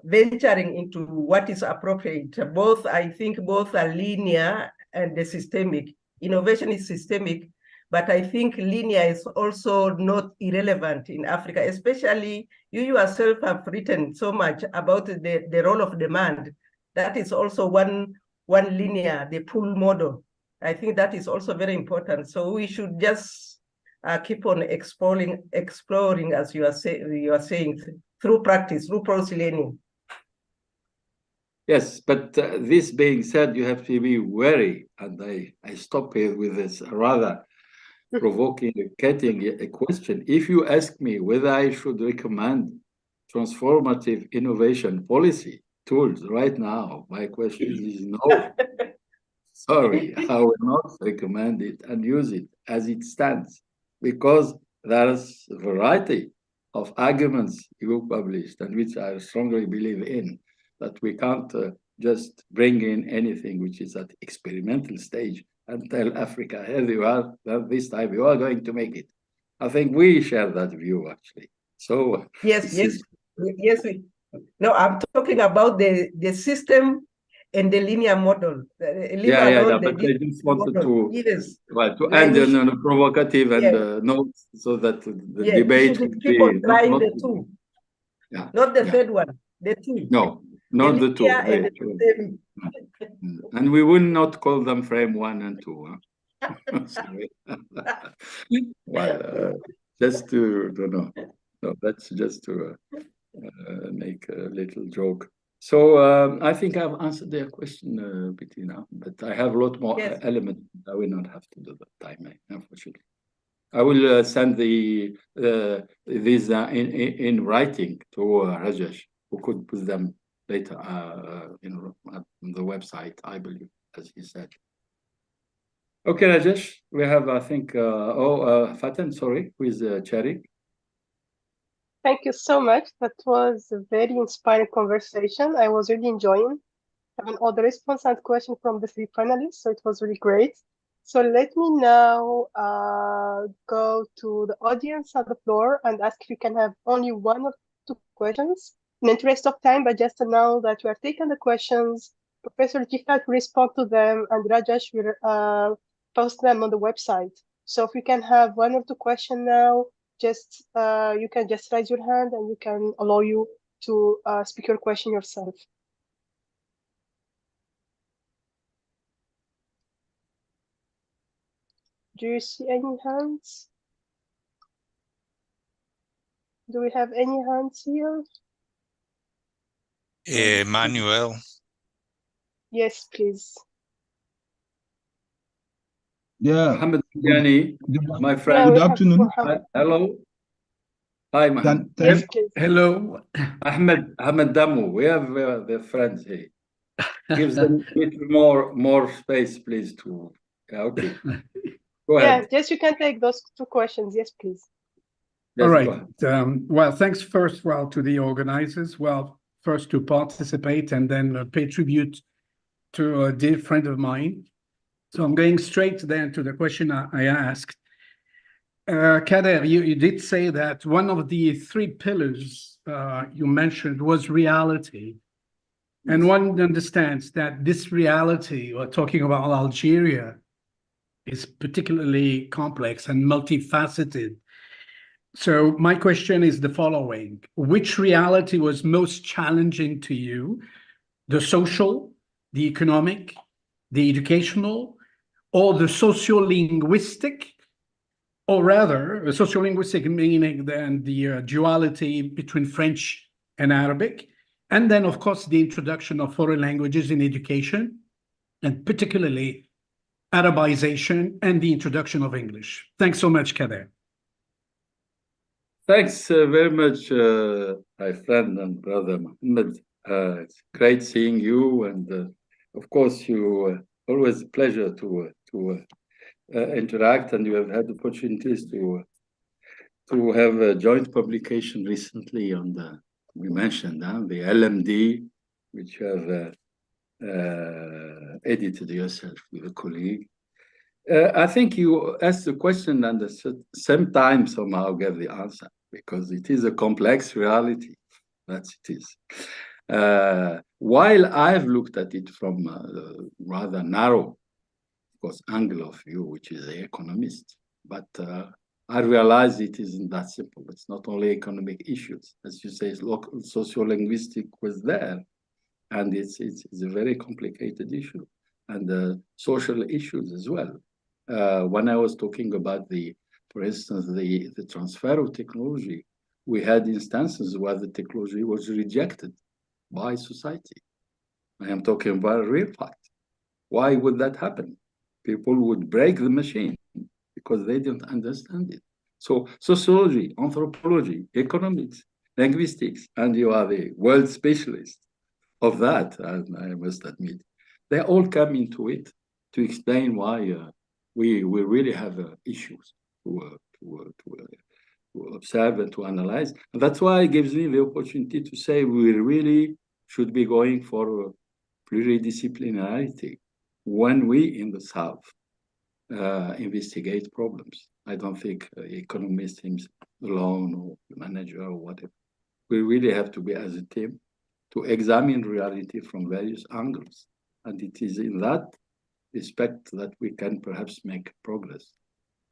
G: venturing into what is appropriate. I think both are linear and the systemic. Innovation is systemic, but I think linear is also not irrelevant in Africa, especially you yourself have written so much about the role of demand. That is also one linear, the pull model. I think that is also very important. So we should just keep on exploring, as you are saying, through practice, through policy learning.
A: Yes, but this being said, you have to be wary, and I stop here with this rather provoking a question. If you ask me whether I should recommend transformative innovation policy tools right now, my question is no. Sorry, I will not recommend it and use it as it stands, because there's a variety of arguments you published and which I strongly believe in, that we can't just bring in anything which is at experimental stage and tell Africa, here you are, this time you are going to make it. I think we share that view, actually. So
G: yes. No, I'm talking about the system and the linear model.
A: But I just wanted to end on a provocative and note so that the debate
G: should keep on trying the two.
A: Yeah.
G: Not the third one, the two.
A: No, not the two. And we will not call them frame 1 and 2. Sorry. Well, just to, no, that's just to make a little joke. So I think I've answered their question, BITRINA, but I have a lot more elements. I will not have to do that time, unfortunately. I will send these in writing to Rajesh, who could put them later on the website, I believe, as he said. Okay, Rajesh, we have, I think, Faten, sorry, who is chairing.
C: Thank you so much. That was a very inspiring conversation. I was really enjoying having all the response and question from the 3 panelists, so it was really great. So let me now go to the audience on the floor and ask if you can have only 1 or 2 questions. In the interest of time, but just to know that we are taking the questions, Professor Djeflat will respond to them, and Rajesh will post them on the website. So if you can have 1 or 2 questions now, just you can just raise your hand and we can allow you to speak your question yourself. Do you see any hands? Do we have any hands here?
E: Manuel.
C: Yes, please.
H: Yeah.
A: Mohammed Yani, my friend.
H: Good afternoon.
A: Hello. Hi, Mohammed.
C: Yes, please.
H: Hello.
A: Ahmed Damu, we have the friends here. Gives them a bit more space, please. Okay. Go ahead.
C: Yeah, yes, you can take those 2 questions. Yes, please.
A: Yes,
H: All
A: go
H: right.
A: ahead.
H: Well, thanks first, to the organizers. Well, first to participate and then pay tribute to a dear friend of mine. So I'm going straight then to the question I asked. Kader, you did say that one of the three pillars you mentioned was reality. And
A: Yes.
H: one understands that this reality, we're talking about Algeria, is particularly complex and multifaceted. So my question is the following: which reality was most challenging to you? The social, the economic, the educational, or the sociolinguistic? Or rather, sociolinguistic meaning then the duality between French and Arabic, and then, of course, the introduction of foreign languages in education, and particularly Arabization and the introduction of English. Thanks so much, Kader.
A: Thanks very much, my friend and brother Mohammed. It's great seeing you, and of course, you always a pleasure to interact, and you have had opportunities to have a joint publication recently on the, we mentioned the LMD, which you have edited yourself with a colleague. I think you asked the question and at the same time somehow gave the answer, because it is a complex reality. That's it is. While I've looked at it from a rather narrow, of course, angle of view, which is the economist, but I realize it isn't that simple. It's not only economic issues. As you say, local sociolinguistic was there, and it's a very complicated issue, and social issues as well. When I was talking about for instance, the transfer of technology, we had instances where the technology was rejected by society. I am talking about a real fact. Why would that happen? People would break the machine because they didn't understand it. So sociology, anthropology, economics, linguistics, and you are the world specialist of that, and I must admit, they all come into it to explain why we really have issues to observe and to analyze. And that's why it gives me the opportunity to say we really should be going for pluridisciplinarity when we in the South investigate problems. I don't think economists alone or manager or whatever. We really have to be as a team to examine reality from various angles. And it is in that respect that we can perhaps make progress.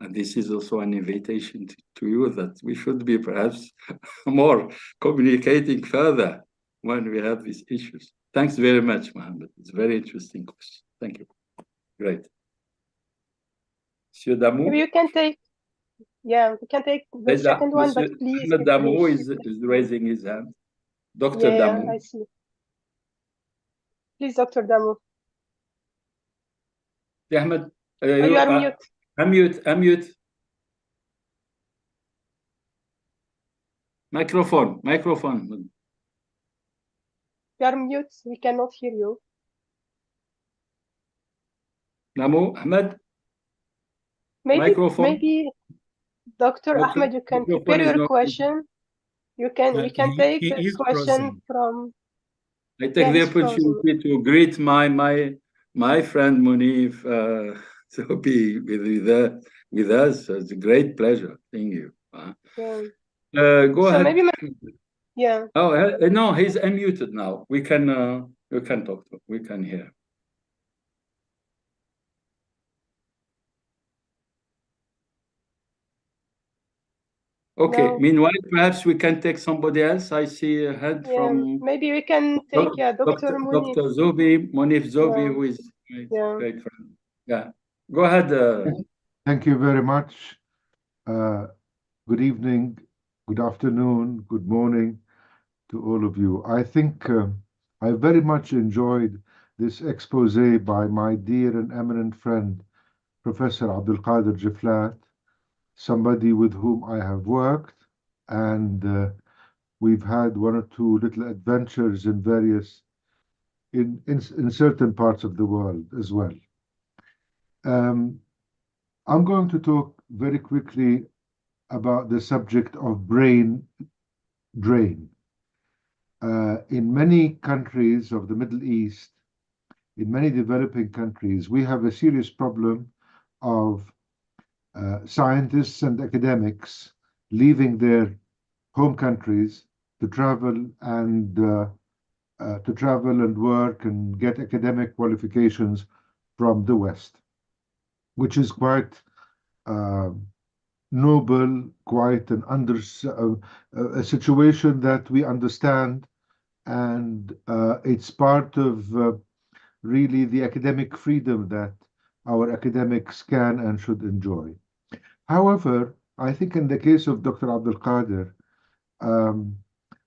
A: And this is also an invitation to you that we should be perhaps more communicating further when we have these issues. Thanks very much, Mohammed. It's a very interesting question. Thank you. Great. Monsieur Damou?
C: Maybe you can take, yeah, we can take the second one, but please.
A: Monsieur Damou is raising his hand. Dr.
C: Yeah,
A: Damou.
C: I see. Please, Dr. Damou.
A: Ahmed,
C: You are mute.
A: Unmute. Microphone.
C: You are mute. We cannot hear you.
A: Damou, Ahmed?
C: Maybe Dr. Ahmed, you can prepare your question. We can take the question from.
A: I take the opportunity to greet my friend Munif to be with us. It's a great pleasure seeing you. Go ahead.
C: Maybe yeah.
A: Oh no, he's unmuted now. We can talk to him. We can hear. Okay. No. Meanwhile, perhaps we can take somebody else. I see a head from.
C: Maybe we can take Dr. Munif.
A: Dr. Munif Zobi, who is a great friend. Yeah. Go ahead.
I: Thank you very much. Good evening, good afternoon, good morning to all of you. I think I very much enjoyed this expose by my dear and eminent friend, Professor Abdelkader Djeflat, somebody with whom I have worked, and we've had one or two little adventures in various, in certain parts of the world as well. I'm going to talk very quickly about the subject of brain drain. In many countries of the Middle East, in many developing countries, we have a serious problem of scientists and academics leaving their home countries to travel and work and get academic qualifications from the West, which is quite noble, quite a situation that we understand, and it's part of really the academic freedom that our academics can and should enjoy. However, I think in the case of Dr. Abdelkader,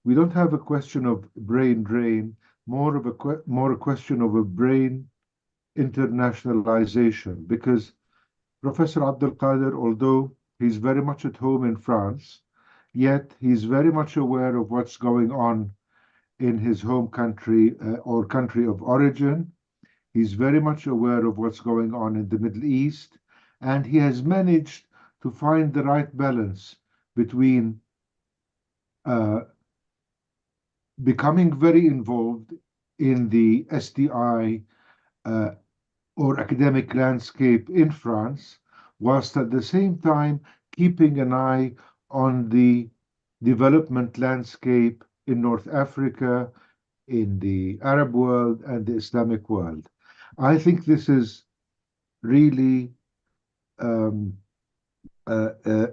I: we don't have a question of brain drain, more a question of a brain internationalization, because Professor Abdelkader, although he's very much at home in France, yet he's very much aware of what's going on in his home country or country of origin. He's very much aware of what's going on in the Middle East, and he has managed to find the right balance between becoming very involved in the STI or academic landscape in France, whilst at the same time keeping an eye on the development landscape in North Africa, in the Arab world, and the Islamic world. I think this is really, in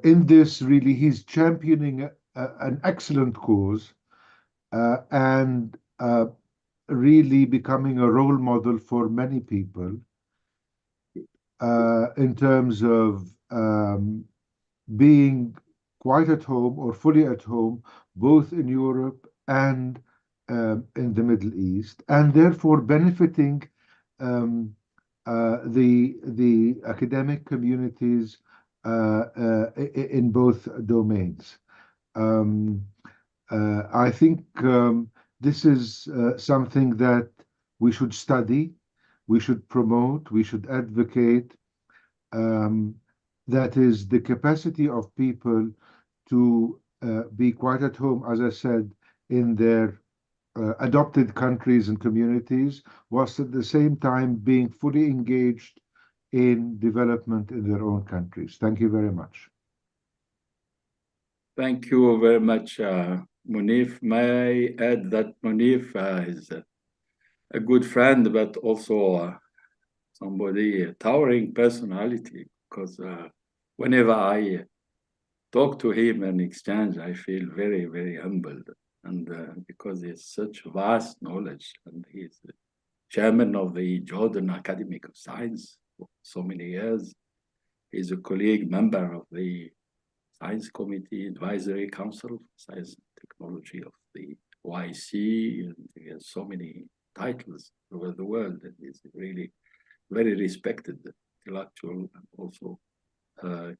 I: this, really, he's championing an excellent cause and really becoming a role model for many people in terms of being quite at home or fully at home, both in Europe and in the Middle East, and therefore benefiting the academic communities in both domains. I think this is something that we should study, we should promote, we should advocate. That is the capacity of people to be quite at home, as I said, in their adopted countries and communities, whilst at the same time being fully engaged in development in their own countries. Thank you very much.
A: Thank you very much, Munif. May I add that Munif is a good friend, but also somebody, a towering personality, because whenever I talk to him and exchange, I feel very, very humbled. And because he has such vast knowledge, and he's the chairman of the Jordan Academy of Science for so many years. He's a colleague member of the Science Committee Advisory Council for Science and Technology of the OIC, and he has so many titles over the world, and he's really very respected intellectual and also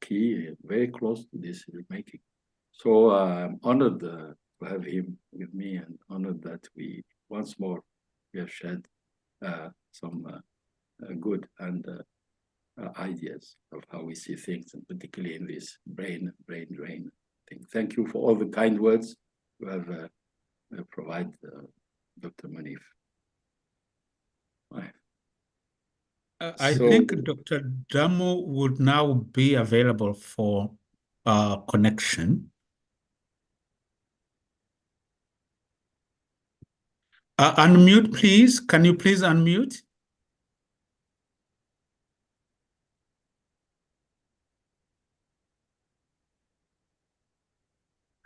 A: key, very close to decision making. So I'm honored to have him with me, and honored that we once more we have shared some good and ideas of how we see things, and particularly in this brain drain thing. Thank you for all the kind words you have provided, Dr. Munif.
D: I think Dr. Damu would now be available for connection. Unmute, please. Can you please unmute?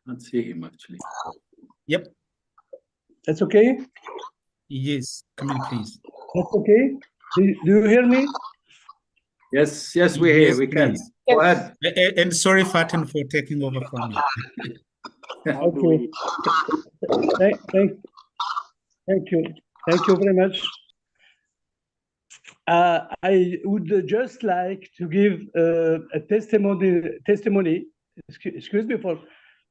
A: Can't see him actually.
D: Yep.
J: That's okay?
D: Yes, come in, please.
J: That's okay? Do you hear me?
A: Yes, yes, we hear, we can.
D: Please.
A: Go ahead.
D: And sorry, Faten, for taking over from you.
J: Okay. Thank you. Thank you very much. I would just like to give a testimony. Excuse me for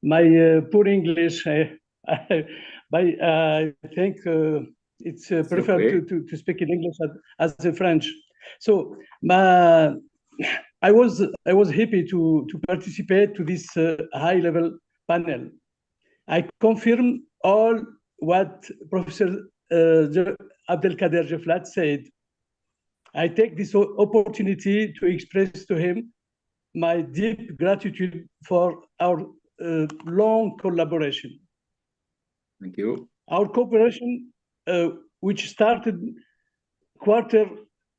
J: my poor English. But I think it's preferred to speak in English as a French. So was happy to participate to this high level panel. I confirm all what Professor Abdelkader Djeflat said. I take this opportunity to express to him my deep gratitude for our long collaboration.
A: Thank you.
J: Our cooperation, which started quarter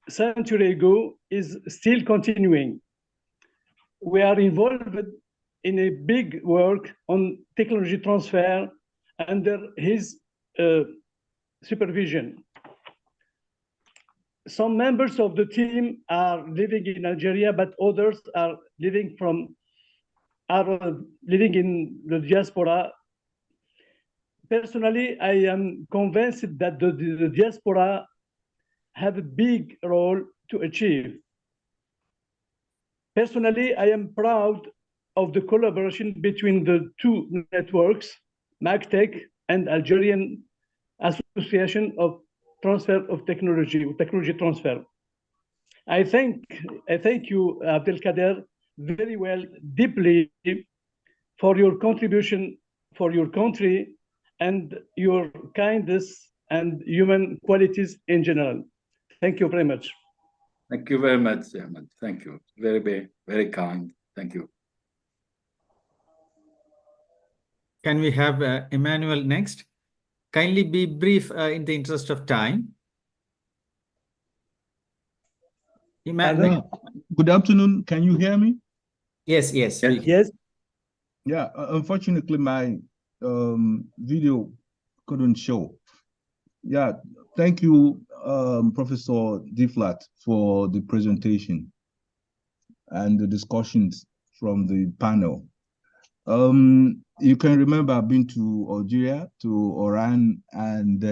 J: century ago, is still continuing. We are involved in a big work on technology transfer under his supervision. Some members of the team are living in Algeria, but others are living in the diaspora. Personally, I am convinced that the diaspora have a big role to achieve. Personally, I am proud of the collaboration between the two networks, MAGTEC and Algerian Association of Transfer of Technology Transfer. I thank you, Abdelkader, very well, deeply for your contribution for your country and your kindness and human qualities in general. Thank you very much.
A: Thank you very much, Ahmed. Thank you. Very, very, very kind. Thank you.
B: Can we have Emmanuel next? Kindly be brief in the interest of time.
K: Good afternoon. Can you hear me?
B: Yes, yes.
J: Yes.
K: Yeah, unfortunately, my video couldn't show. Yeah, thank you, Professor Djeflat, for the presentation and the discussions from the panel. You can remember I've been to Algeria, to Oran, and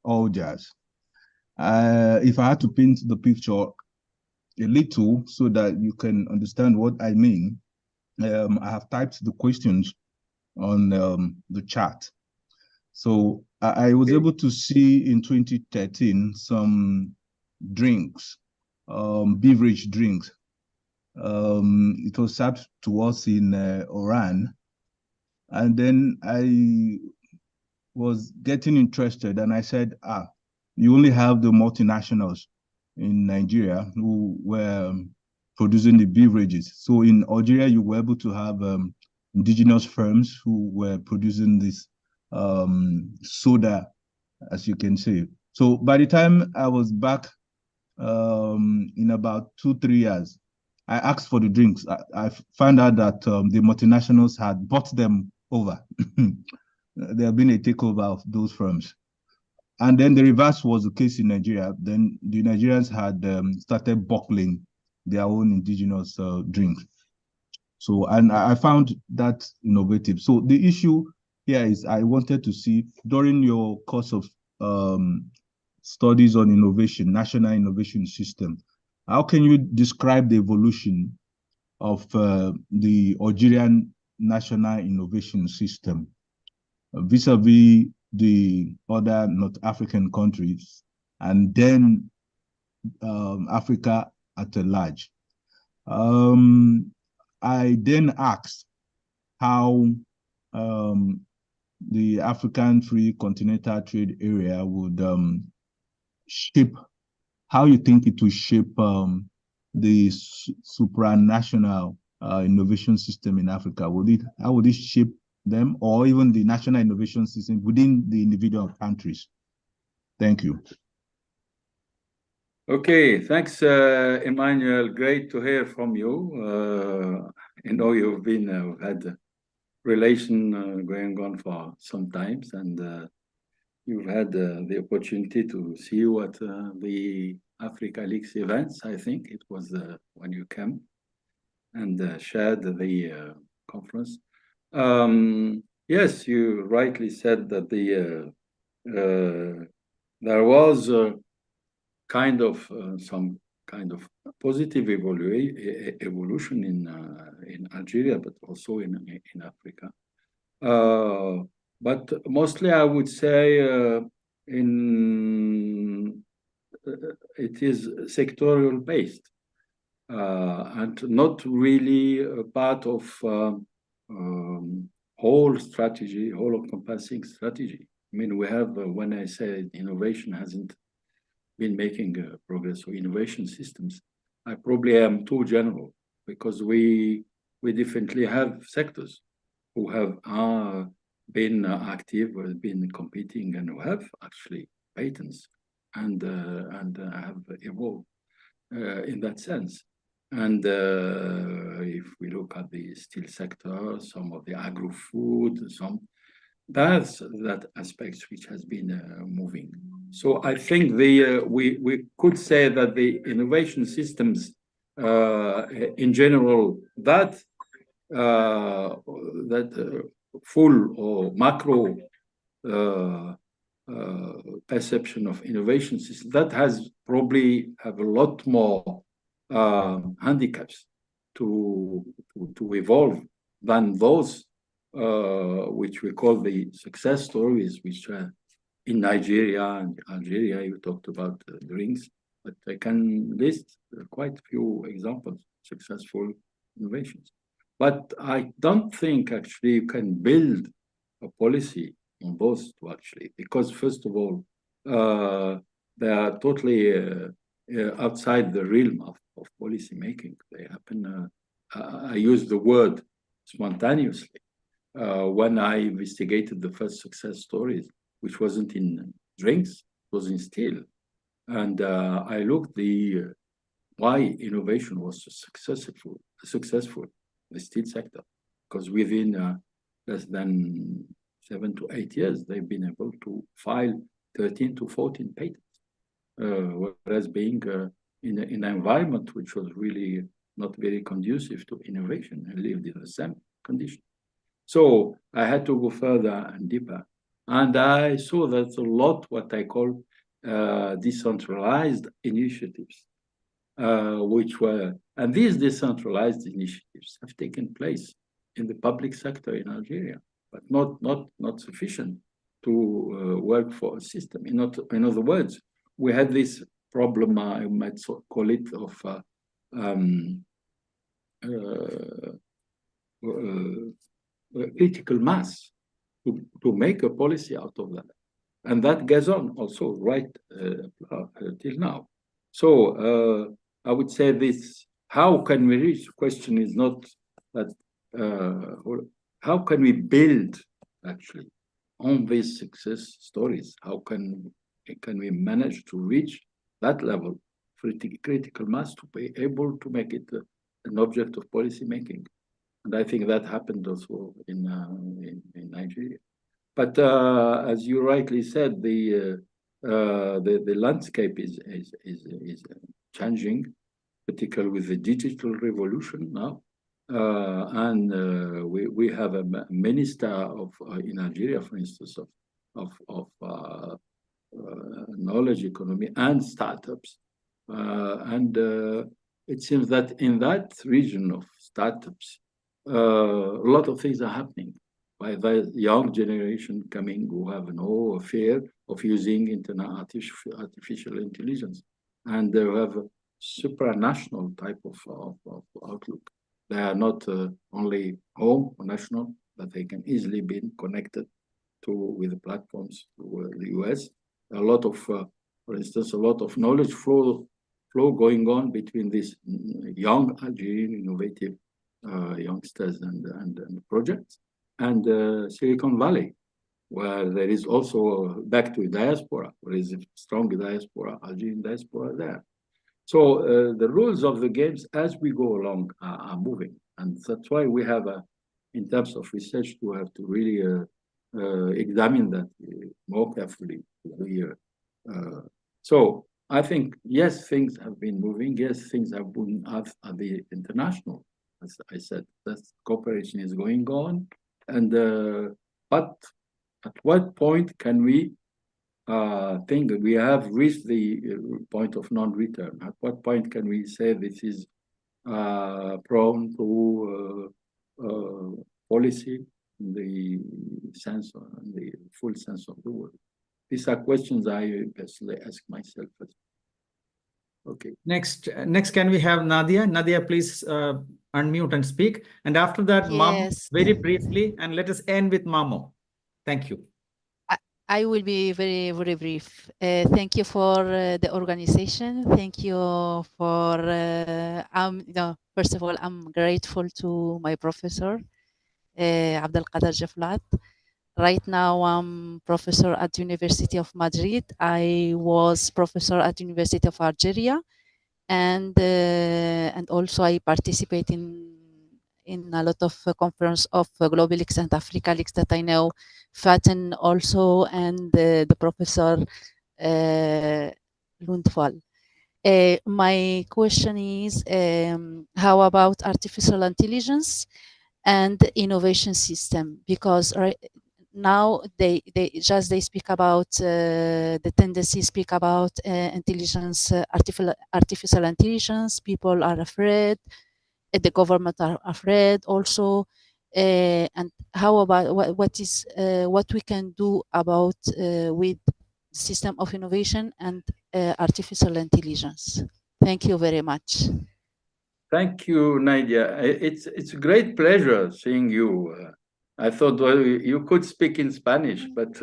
K: Algiers. If I had to paint the picture a little so that you can understand what I mean, I have typed the questions on the chat. So I was able to see in 2013 some drinks, beverage drinks. It was served to us in Oran. And then I was getting interested and I said, you only have the multinationals in Nigeria who were producing the beverages. So in Algeria, you were able to have indigenous firms who were producing this soda, as you can see. So by the time I was back in about 2-3 years, I asked for the drinks. I found out that the multinationals had bought them over. There have been a takeover of those firms. And then the reverse was the case in Nigeria. Then the Nigerians had started bottling their own indigenous drinks. So, and I found that innovative. So the issue here is I wanted to see during your course of studies on innovation, national innovation system, how can you describe the evolution of the Algerian national innovation system vis-a-vis the other North African countries, and then Africa at large? I then asked how the African Free Continental Trade Area would shape, how you think it will shape the supranational innovation system in Africa. How would it shape them, or even the national innovation system within the individual countries? Thank you.
A: Okay, thanks, Emmanuel. Great to hear from you. I know you've been had a relation going on for some times, and you've had the opportunity to see what the Africa Leaks events, I think it was when you came and shared the conference. Yes, you rightly said that there was kind of some kind of positive evolution in Algeria, but also in Africa. But mostly, I would say it is sectorial based. and not really a part of whole strategy, whole encompassing strategy. I mean, we have, when I say innovation hasn't been making progress, or innovation systems, I probably am too general, because we definitely have sectors who have been active, or been competing, and who have actually patents and have evolved in that sense. And if we look at the steel sector, some of the agro-food, that's that aspects which has been moving. So I think we could say that the innovation systems in general, that full or macro perception of innovation system, that has probably have a lot more handicaps to evolve than those which we call the success stories, which in Nigeria and Algeria, you talked about the rings, but I can list quite a few examples of successful innovations. But I don't think actually you can build a policy on those two, actually, because first of all, they are totally outside the realm of policy making. They happen, I use the word spontaneously. When I investigated the first success stories, which wasn't in drinks, it was in steel. And I looked why innovation was so successful in the steel sector, because within less than 7 to 8 years, they've been able to file 13 to 14 patents, whereas being in an environment which was really not very conducive to innovation and lived in the same condition. So I had to go further and deeper. And I saw that a lot what I call decentralized initiatives, and these decentralized initiatives have taken place in the public sector in Algeria, but not sufficient to work for a system. In other words, we had this problem, I might call it, of critical mass to make a policy out of that. And that goes on also right till now. So I would say this, how can we reach? The question is not that, how can we build actually on these success stories? How can we manage to reach that level for critical mass to be able to make it an object of policy making? And I think that happened also in Nigeria. But as you rightly said, the landscape is changing, particularly with the digital revolution now. And we have a minister in Algeria, for instance, of knowledge economy and startups. And it seems that in that region of startups, a lot of things are happening by the young generation coming who have no fear of using artificial intelligence, and they have a supranational type of outlook. They are not only home or national, but they can easily be connected with the platforms to the US. A lot of, for instance, a lot of knowledge flow going on between these young Algerian innovative youngsters and projects, and Silicon Valley, where there is also back to diaspora, there is a strong diaspora, Algerian diaspora there. So the rules of the games as we go along are moving, and that's why we have, in terms of research, to have to really examine that more carefully. So I think, yes, things have been moving. Yes, things have been at the international. As I said, that cooperation is going on, and but at what point can we think that we have reached the point of non-return? At what point can we say this is prone to policy in the sense, in the full sense of the word? These are questions I personally ask myself. Okay.
B: Next, can we have Nadia? Nadia, please unmute and speak. And after that, Mamo,
L: Yes,
B: very briefly, and let us end with Mamo. Thank you.
L: I will be very, very brief. Thank you for the organization. Thank you for, first of all, I'm grateful to my professor, Abdelkader Djeflat. Right now, I'm professor at University of Madrid. I was professor at University of Algeria, and also I participate in a lot of conference of Global Leaks and Africa Leaks that I know, FATEN also, and the professor LUNDVALL. My question is, how about artificial intelligence and innovation system? Because now they speak about the tendency speak about intelligence, artificial intelligence. People are afraid. The government are afraid also. And how about what we can do about with system of innovation and artificial intelligence? Thank you very much.
A: Thank you, Nadia. It's a great pleasure seeing you. I thought, well, you could speak in Spanish, but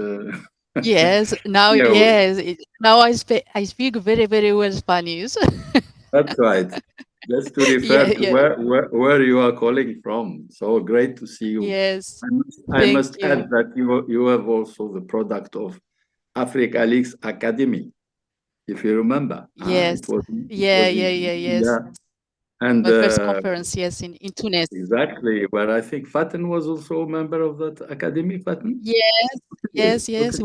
L: yes, now
A: yeah,
L: now I speak very, very well Spanish.
A: that's right. Just to refer to where you are calling from. So great to see you.
L: Yes.
A: I must add that you have also the product of Africa Leaks Academy, if you remember.
L: Yes.
A: It was
L: Yes.
A: Yeah. And
L: my first conference, yes, in Tunis.
A: Exactly, where I think FATEN was also a member of that academy, FATEN?
L: Yes. We
C: Yes,
L: meet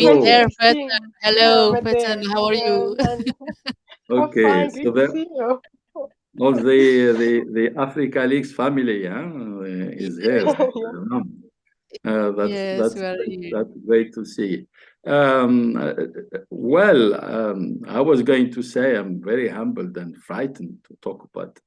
A: So-
L: there.
C: 2016.
L: Hello,
C: met there.
L: Fatun, how are you?
C: I'm
A: Okay,
C: fine.
A: so
C: Good to see you.
A: all the Africa Leaks family is here.
L: Yes, we are here.
A: That's great to see. I was going to say I'm very humbled and frightened to talk about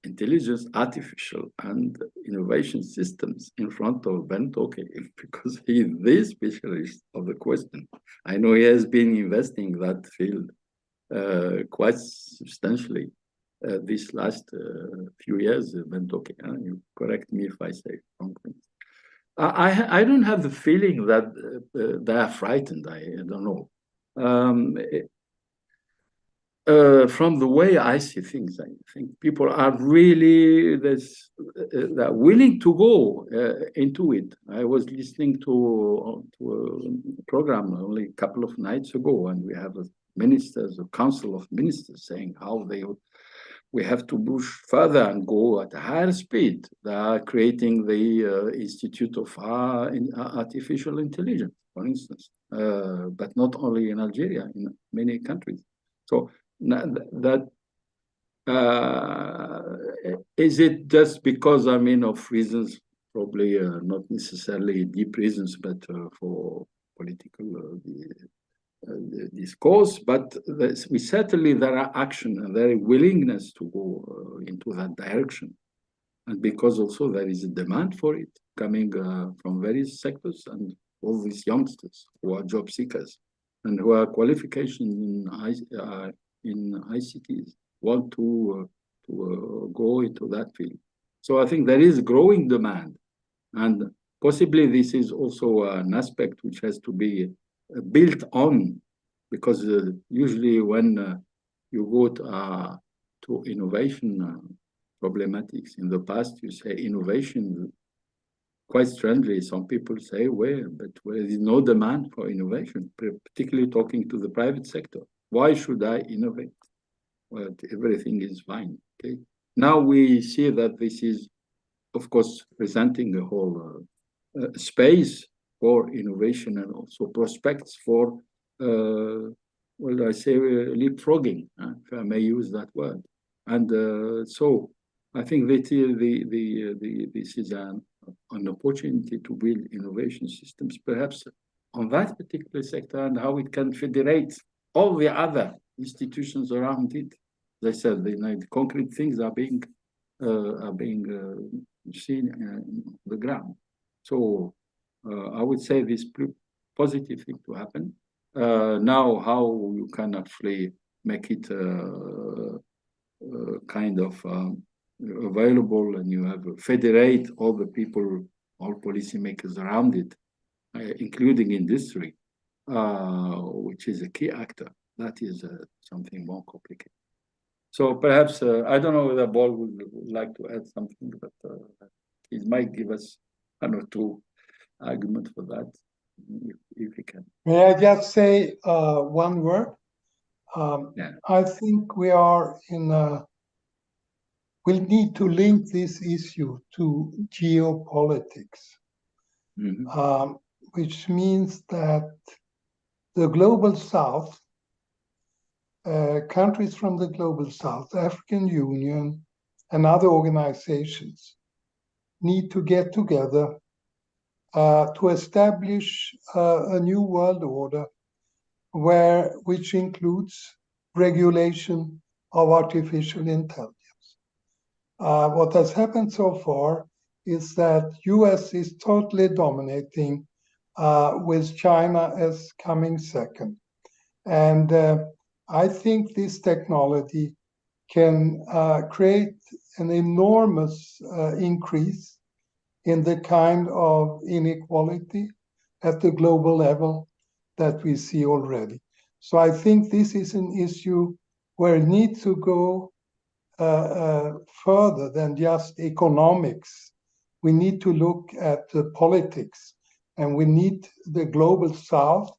A: intelligence, artificial, and innovation systems in front of BENGT, because he is the specialist of the question. I know he has been investing in that field quite substantially this last few years, BENGT. You correct me if I say wrong things. I don't have the feeling that they are frightened. I don't know. From the way I see things, I think people are really they're willing to go into it. I was listening to a program only a couple of nights ago, and we have a council of ministers saying how we have to push further and go at a higher speed. They are creating the Institute of Artificial Intelligence, for instance, but not only in Algeria, in many countries. So is it just because, of reasons, probably not necessarily deep reasons, but for political discourse, but there are action and there is willingness to go into that direction. And because also there is a demand for it coming from various sectors, and all these youngsters who are job seekers and who are qualifications in ICTs want to go into that field. So I think there is growing demand, and possibly this is also an aspect which has to be built on, because usually when you go to innovation problematics in the past, you say innovation. Quite strangely, some people say, but there is no demand for innovation, particularly talking to the private sector. Why should I innovate? Well, everything is fine. Okay. Now we see that this is, of course, presenting a whole space for innovation and also prospects for, leapfrogging, if I may use that word. And so I think that this is an opportunity to build innovation systems, perhaps on that particular sector, and how it can federate all the other institutions around it. As I said, the concrete things are being seen on the ground. So I would say this positive thing to happen. Now, how you can actually make it kind of available, and you have federate all the people, all policymakers around it, including industry, which is a key actor. That is something more complicated. So perhaps, I don't know whether Paul would like to add something, but he might give us one or two arguments for that, if he can.
F: May I just say one word?
A: Yeah.
F: I think we are in we'll need to link this issue to geopolitics, which means that the global south, countries from the global south, African Union and other organizations need to get together to establish a new world order which includes regulation of artificial intelligence. What has happened so far is that US is totally dominating, with China as coming second. And I think this technology can create an enormous increase in the kind of inequality at the global level that we see already. So I think this is an issue where it needs to go further than just economics. We need to look at the politics, and we need the global south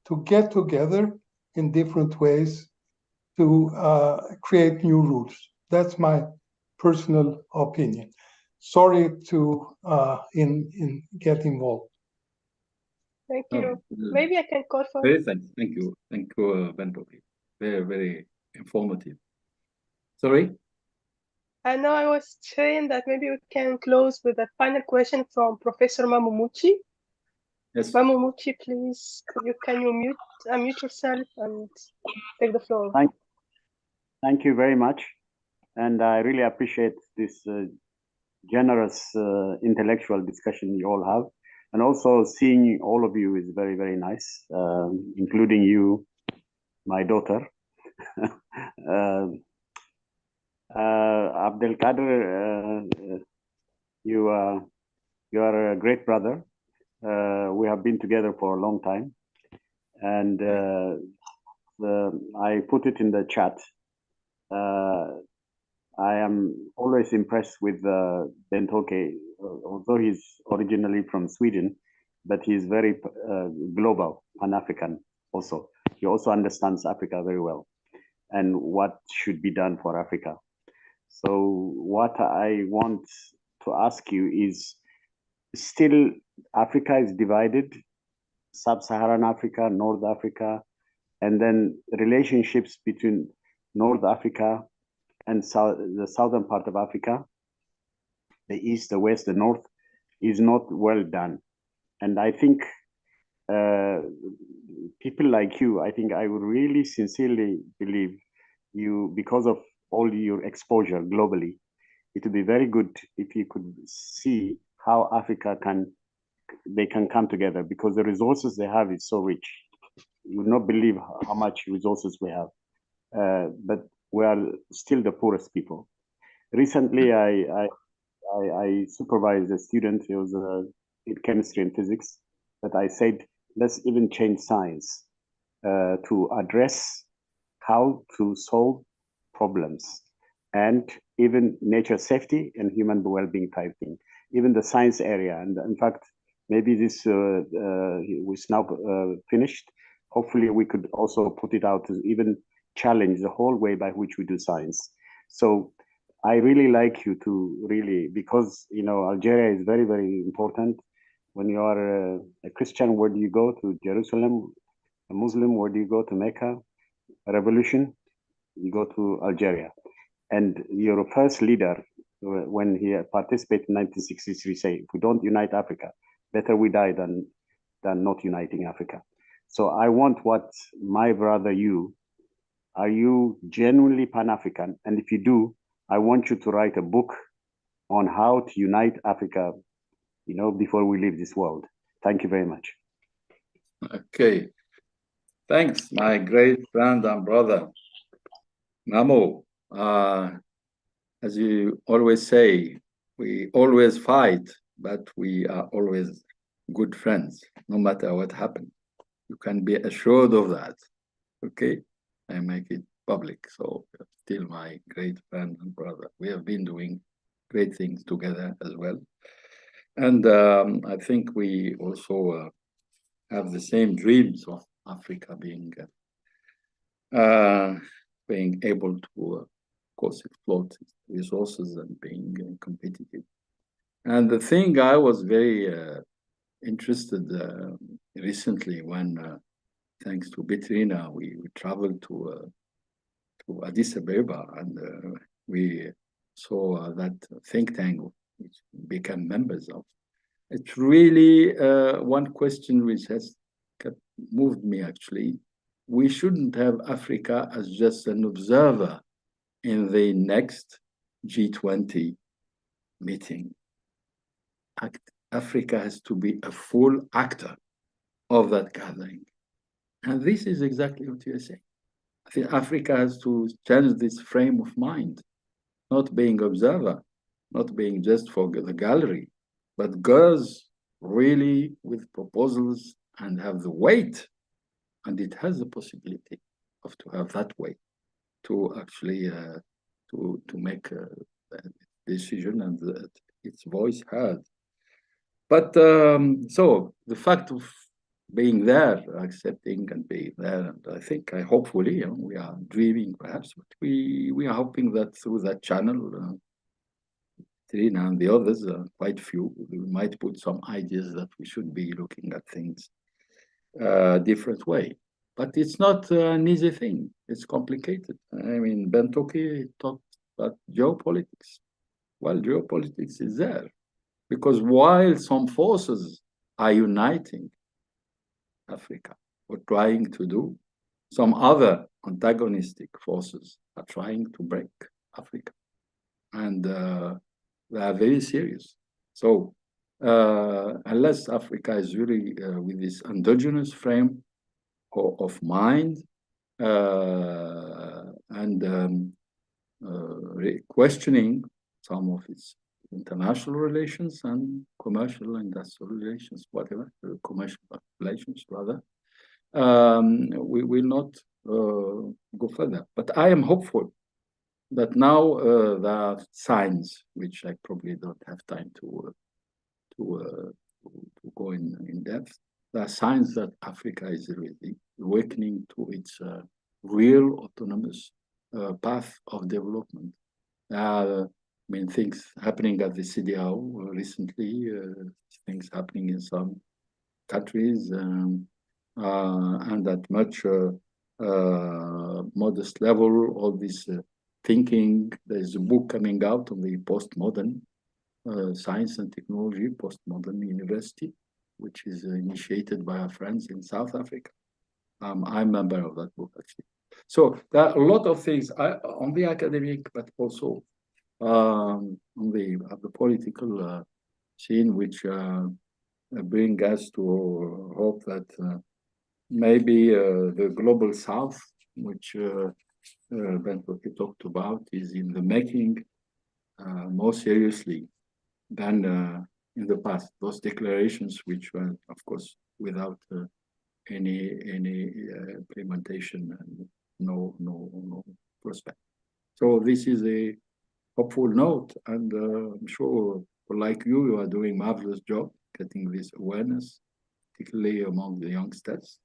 F: to get together in different ways to create new rules. That's my personal opinion. Sorry to get involved.
C: Thank you. Maybe I can call for.
A: Very thank you, Bento. Very, very informative. Sorry.
C: I know I was saying that maybe we can close with a final question from Professor Mamumuchi.
A: Yes.
C: Mamumuchi, please, can you unmute yourself and take the floor?
M: Thank you very much. And I really appreciate this generous intellectual discussion you all have. And also seeing all of you is very, very nice, including you, my daughter. Abdelkader, you are a great brother. We have been together for a long time. And I put it in the chat. I am always impressed with Bentoke, although he's originally from Sweden, but he's very global, Pan-African also. He also understands Africa very well and what should be done for Africa. So what I want to ask you is, still Africa is divided, Sub-Saharan Africa, North Africa, and then relationships between North Africa and the southern part of Africa, the east, the west, the north, is not well done. And I think people like you, I think I would really sincerely believe you, because of all your exposure globally, it would be very good if you could see how Africa can come together, because the resources they have is so rich. You would not believe how much resources we have. But we are still the poorest people. Recently, I supervised a student. He was in chemistry and physics. But I said, let's even change science to address how to solve problems, and even nature safety and human well-being type thing, even the science area. And in fact, maybe this was now finished. Hopefully, we could also put it out to even challenge the whole way by which we do science. So I really like you to really, because, you know, Algeria is very, very important. When you are a Christian, where do you go? To Jerusalem. A Muslim, where do you go? To Mecca. A revolution, you go to Algeria. And your first leader, when he participated in 1963, say, if we don't unite Africa, better we die than not uniting Africa. So I want what my brother, are you genuinely Pan-African? And if you do, I want you to write a book on how to unite Africa, you know, before we leave this world. Thank you very much.
A: Okay. Thanks, my great friend and brother. Mamo, as you always say, we always fight, but we are always good friends, no matter what happens. You can be assured of that. Okay? I make it public. So you're still my great friend and brother. We have been doing great things together as well. And I think we also have the same dreams of Africa being able to, of course, exploit its resources and being competitive. And the thing I was very interested recently when, thanks to BITRINA, we traveled to Addis Ababa, and we saw that think tank, which became members of. It's really one question which has moved me, actually. We shouldn't have Africa as just an observer in the next G20 meeting. Africa has to be a full actor of that gathering. And this is exactly what you're saying. I think Africa has to change this frame of mind, not being observer, not being just for the gallery, but goes really with proposals and have the weight, and it has the possibility of to have that weight to actually to make a decision and its voice heard. But so the fact of being there, accepting and being there, and hopefully, we are dreaming perhaps, but we are hoping that through that channel, Trina and the others, quite few, we might put some ideas that we should be looking at things different way. But it's not an easy thing. It's complicated. I mean, Ben Toki talked about geopolitics. Well, geopolitics is there because while some forces are uniting Africa or trying to do, some other antagonistic forces are trying to break Africa. And they are very serious. So unless Africa is really with this endogenous frame of mind and questioning some of its international relations and commercial industrial relations, whatever, commercial relations rather, we will not go further. But I am hopeful that now there are signs, which I probably don't have time to go in depth. There are signs that Africa is really awakening to its real autonomous path of development. Things happening at the CDAO recently, things happening in some countries, and at much modest level, all this thinking. There's a book coming out on the postmodern science and technology, postmodern university, which is initiated by our friends in South Africa. I'm a member of that book, actually. So there are a lot of things on the academic, but also on the political scene, which bring us to hope that maybe the global South, which Ben talked about, is in the making more seriously than in the past. Those declarations, which were, of course, without any implementation and no prospect. So this is a hopeful note, and I'm sure, like you are doing a marvelous job getting this awareness, particularly among the youngsters.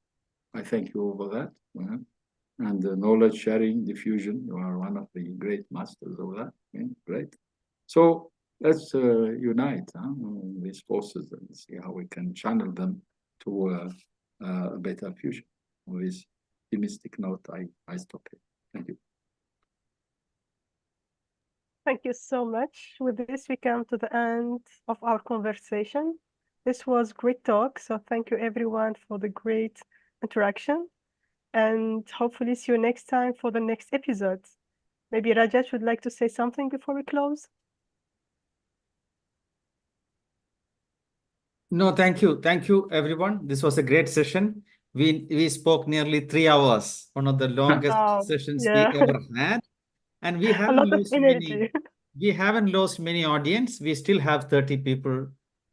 A: I thank you for that. And the knowledge sharing, diffusion, you are one of the great masters of that. Great. So let's unite these forces and see how we can channel them to a better future. On this optimistic note, I stop here. Thank you.
C: Thank you so much. With this, we come to the end of our conversation. This was great talk. So thank you everyone for the great interaction. And hopefully see you next time for the next episode. Maybe Rajat would like to say something before we close.
B: No, thank you. Thank you, everyone. This was a great session. We spoke nearly 3 hours, one of the longest sessions we ever had. And we
C: A
B: haven't
C: lot of
B: lost
C: energy.
B: we haven't lost many audience. We still have 30 people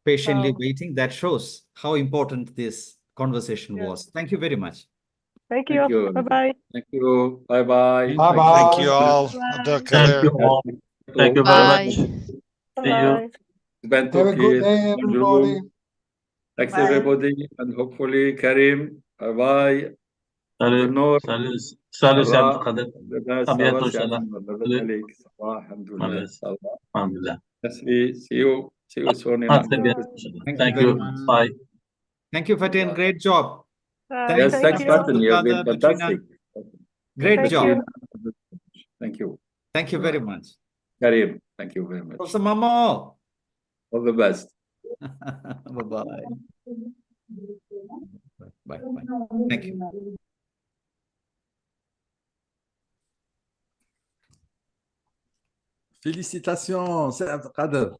B: patiently
C: Wow.
B: waiting. That shows how important this conversation
C: Yeah.
B: was. Thank you very much.
C: Thank
A: Thank
C: you.
A: you.
C: Bye-bye.
A: Thank you. Bye-bye.
F: Bye-bye.
E: Thank you all.
C: Bye.
E: Abdelkader.
N: you all. Thank you very
L: Bye.
N: much. See you.
C: Bye.
A: Spend
F: Have a good
A: Turkey,
F: day, everybody.
A: Andrew. Thanks
C: Bye.
A: everybody, and hopefully Karim. Bye-bye.
N: Salut.
A: Abdelnour.
N: Salut. Salut, c'est
A: Sarah.
N: Abdelkader.
A: Abdelkader,
N: À
A: ça va,
N: bientôt,
A: c'est
N: Inch'Allah.
A: Abdelnour. Bye
N: Salut.
A: عليك. صباح. Alhamdulillah.
N: Yes.
A: Ça va.
N: Alhamdulillah.
A: Merci. See you soon in
N: À très
A: Africa.
N: bientôt, Inch'Allah.
B: Thank you
N: Thank
B: very
N: you.
B: much.
N: Bye.
B: Thank you, Fatin. Great job.
C: Bye.
B: Thanks,
A: Yes,
C: Thank
A: thanks,
C: you.
A: Fatin. You have been
B: Abdelkader, BITRINA.
A: fantastic.
B: Great
C: Thank
B: job.
C: you.
A: Thank you.
B: Thank you very much.
A: Karim, thank you very much.
B: Professor Mamo.
A: All the best.
B: Bye-bye. Bye. Thank you.
O: Félicitations, c'est Abdelkader.